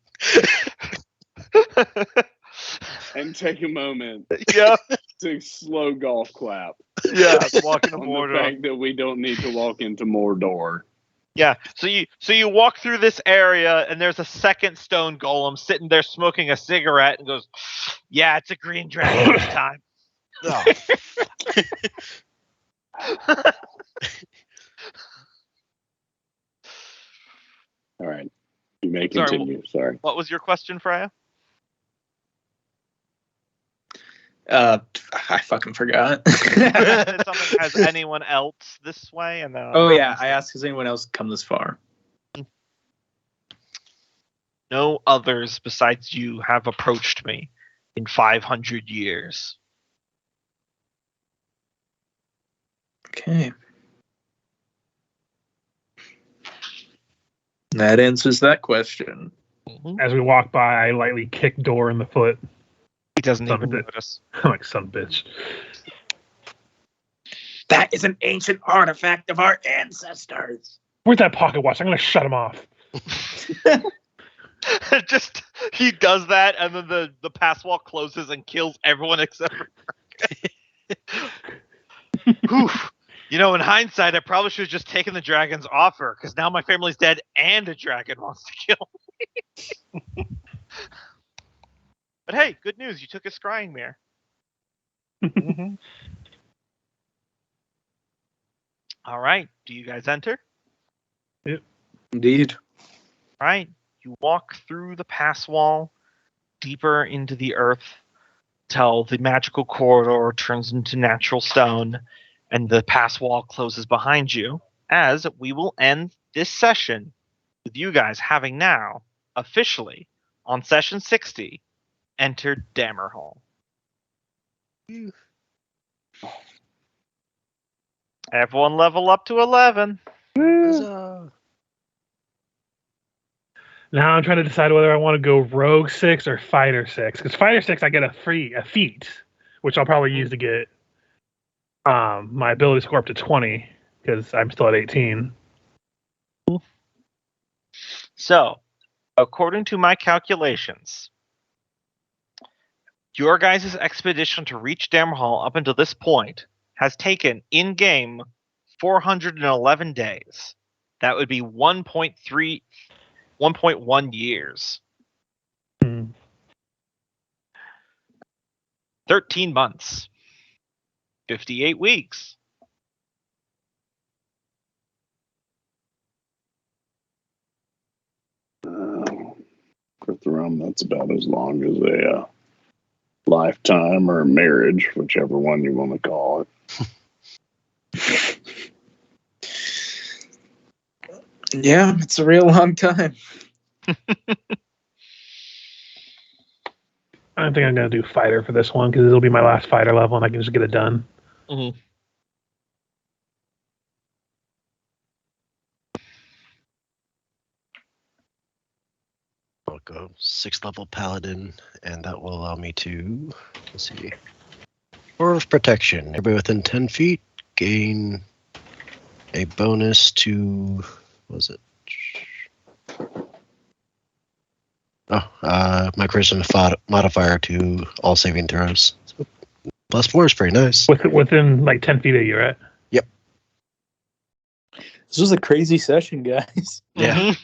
and take a moment Yeah, to slow golf clap yeah, walking to on the Mordor. fact that we don't need to walk into Mordor. Yeah, so you walk through this area, and there's a second stone golem sitting there smoking a cigarette, and goes, "Yeah, it's a green dragon this time." Oh, All right, you may Sorry, continue. Sorry. What was your question, Freya? I fucking forgot. Something, has anyone else this way? And then Oh yeah, I asked, has anyone else come this far? No others besides you have approached me in 500 years. Okay. That answers that question. As we walk by, I lightly kick door in the foot. He doesn't Son even of a- notice. I'm like, son of a bitch. That is an ancient artifact of our ancestors. Where's that pocket watch? I'm going to shut him off. Just he does that, and then the pass wall closes and kills everyone except for. Whew. You know, in hindsight, I probably should have just taken the dragon's offer, because now my family's dead and a dragon wants to kill me. But hey, good news, you took a scrying mirror. All right, do you guys enter? Indeed. All right, you walk through the pass wall, deeper into the earth, till the magical corridor turns into natural stone, and the pass wall closes behind you, as we will end this session with you guys having now, officially, on session 60, entered Dammerhall. Everyone level up to 11. Now I'm trying to decide whether I want to go Rogue 6 or Fighter 6. Because Fighter 6, I get a feat, which I'll probably use to get my ability score up to 20, because I'm still at 18. So, according to my calculations, your guys' expedition to reach Dammerhall up until this point has taken, in-game, 411 days. That would be 1.1 years. 13 months. 58 weeks. For Thrum, that's about as long as a lifetime or a marriage, whichever one you want to call it. Yeah, it's a real long time. I think I'm going to do Fighter for this one, because it'll be my last Fighter level, and I can just get it done. Mm-hmm. go 6th level paladin, and that will allow me to, let's see, 4 of protection. Everybody within 10 feet gain a bonus to, what was it? My charisma modifier to all saving throws. So +4 is pretty nice. Within like 10 feet of you, right? Yep. This was a crazy session, guys. Yeah.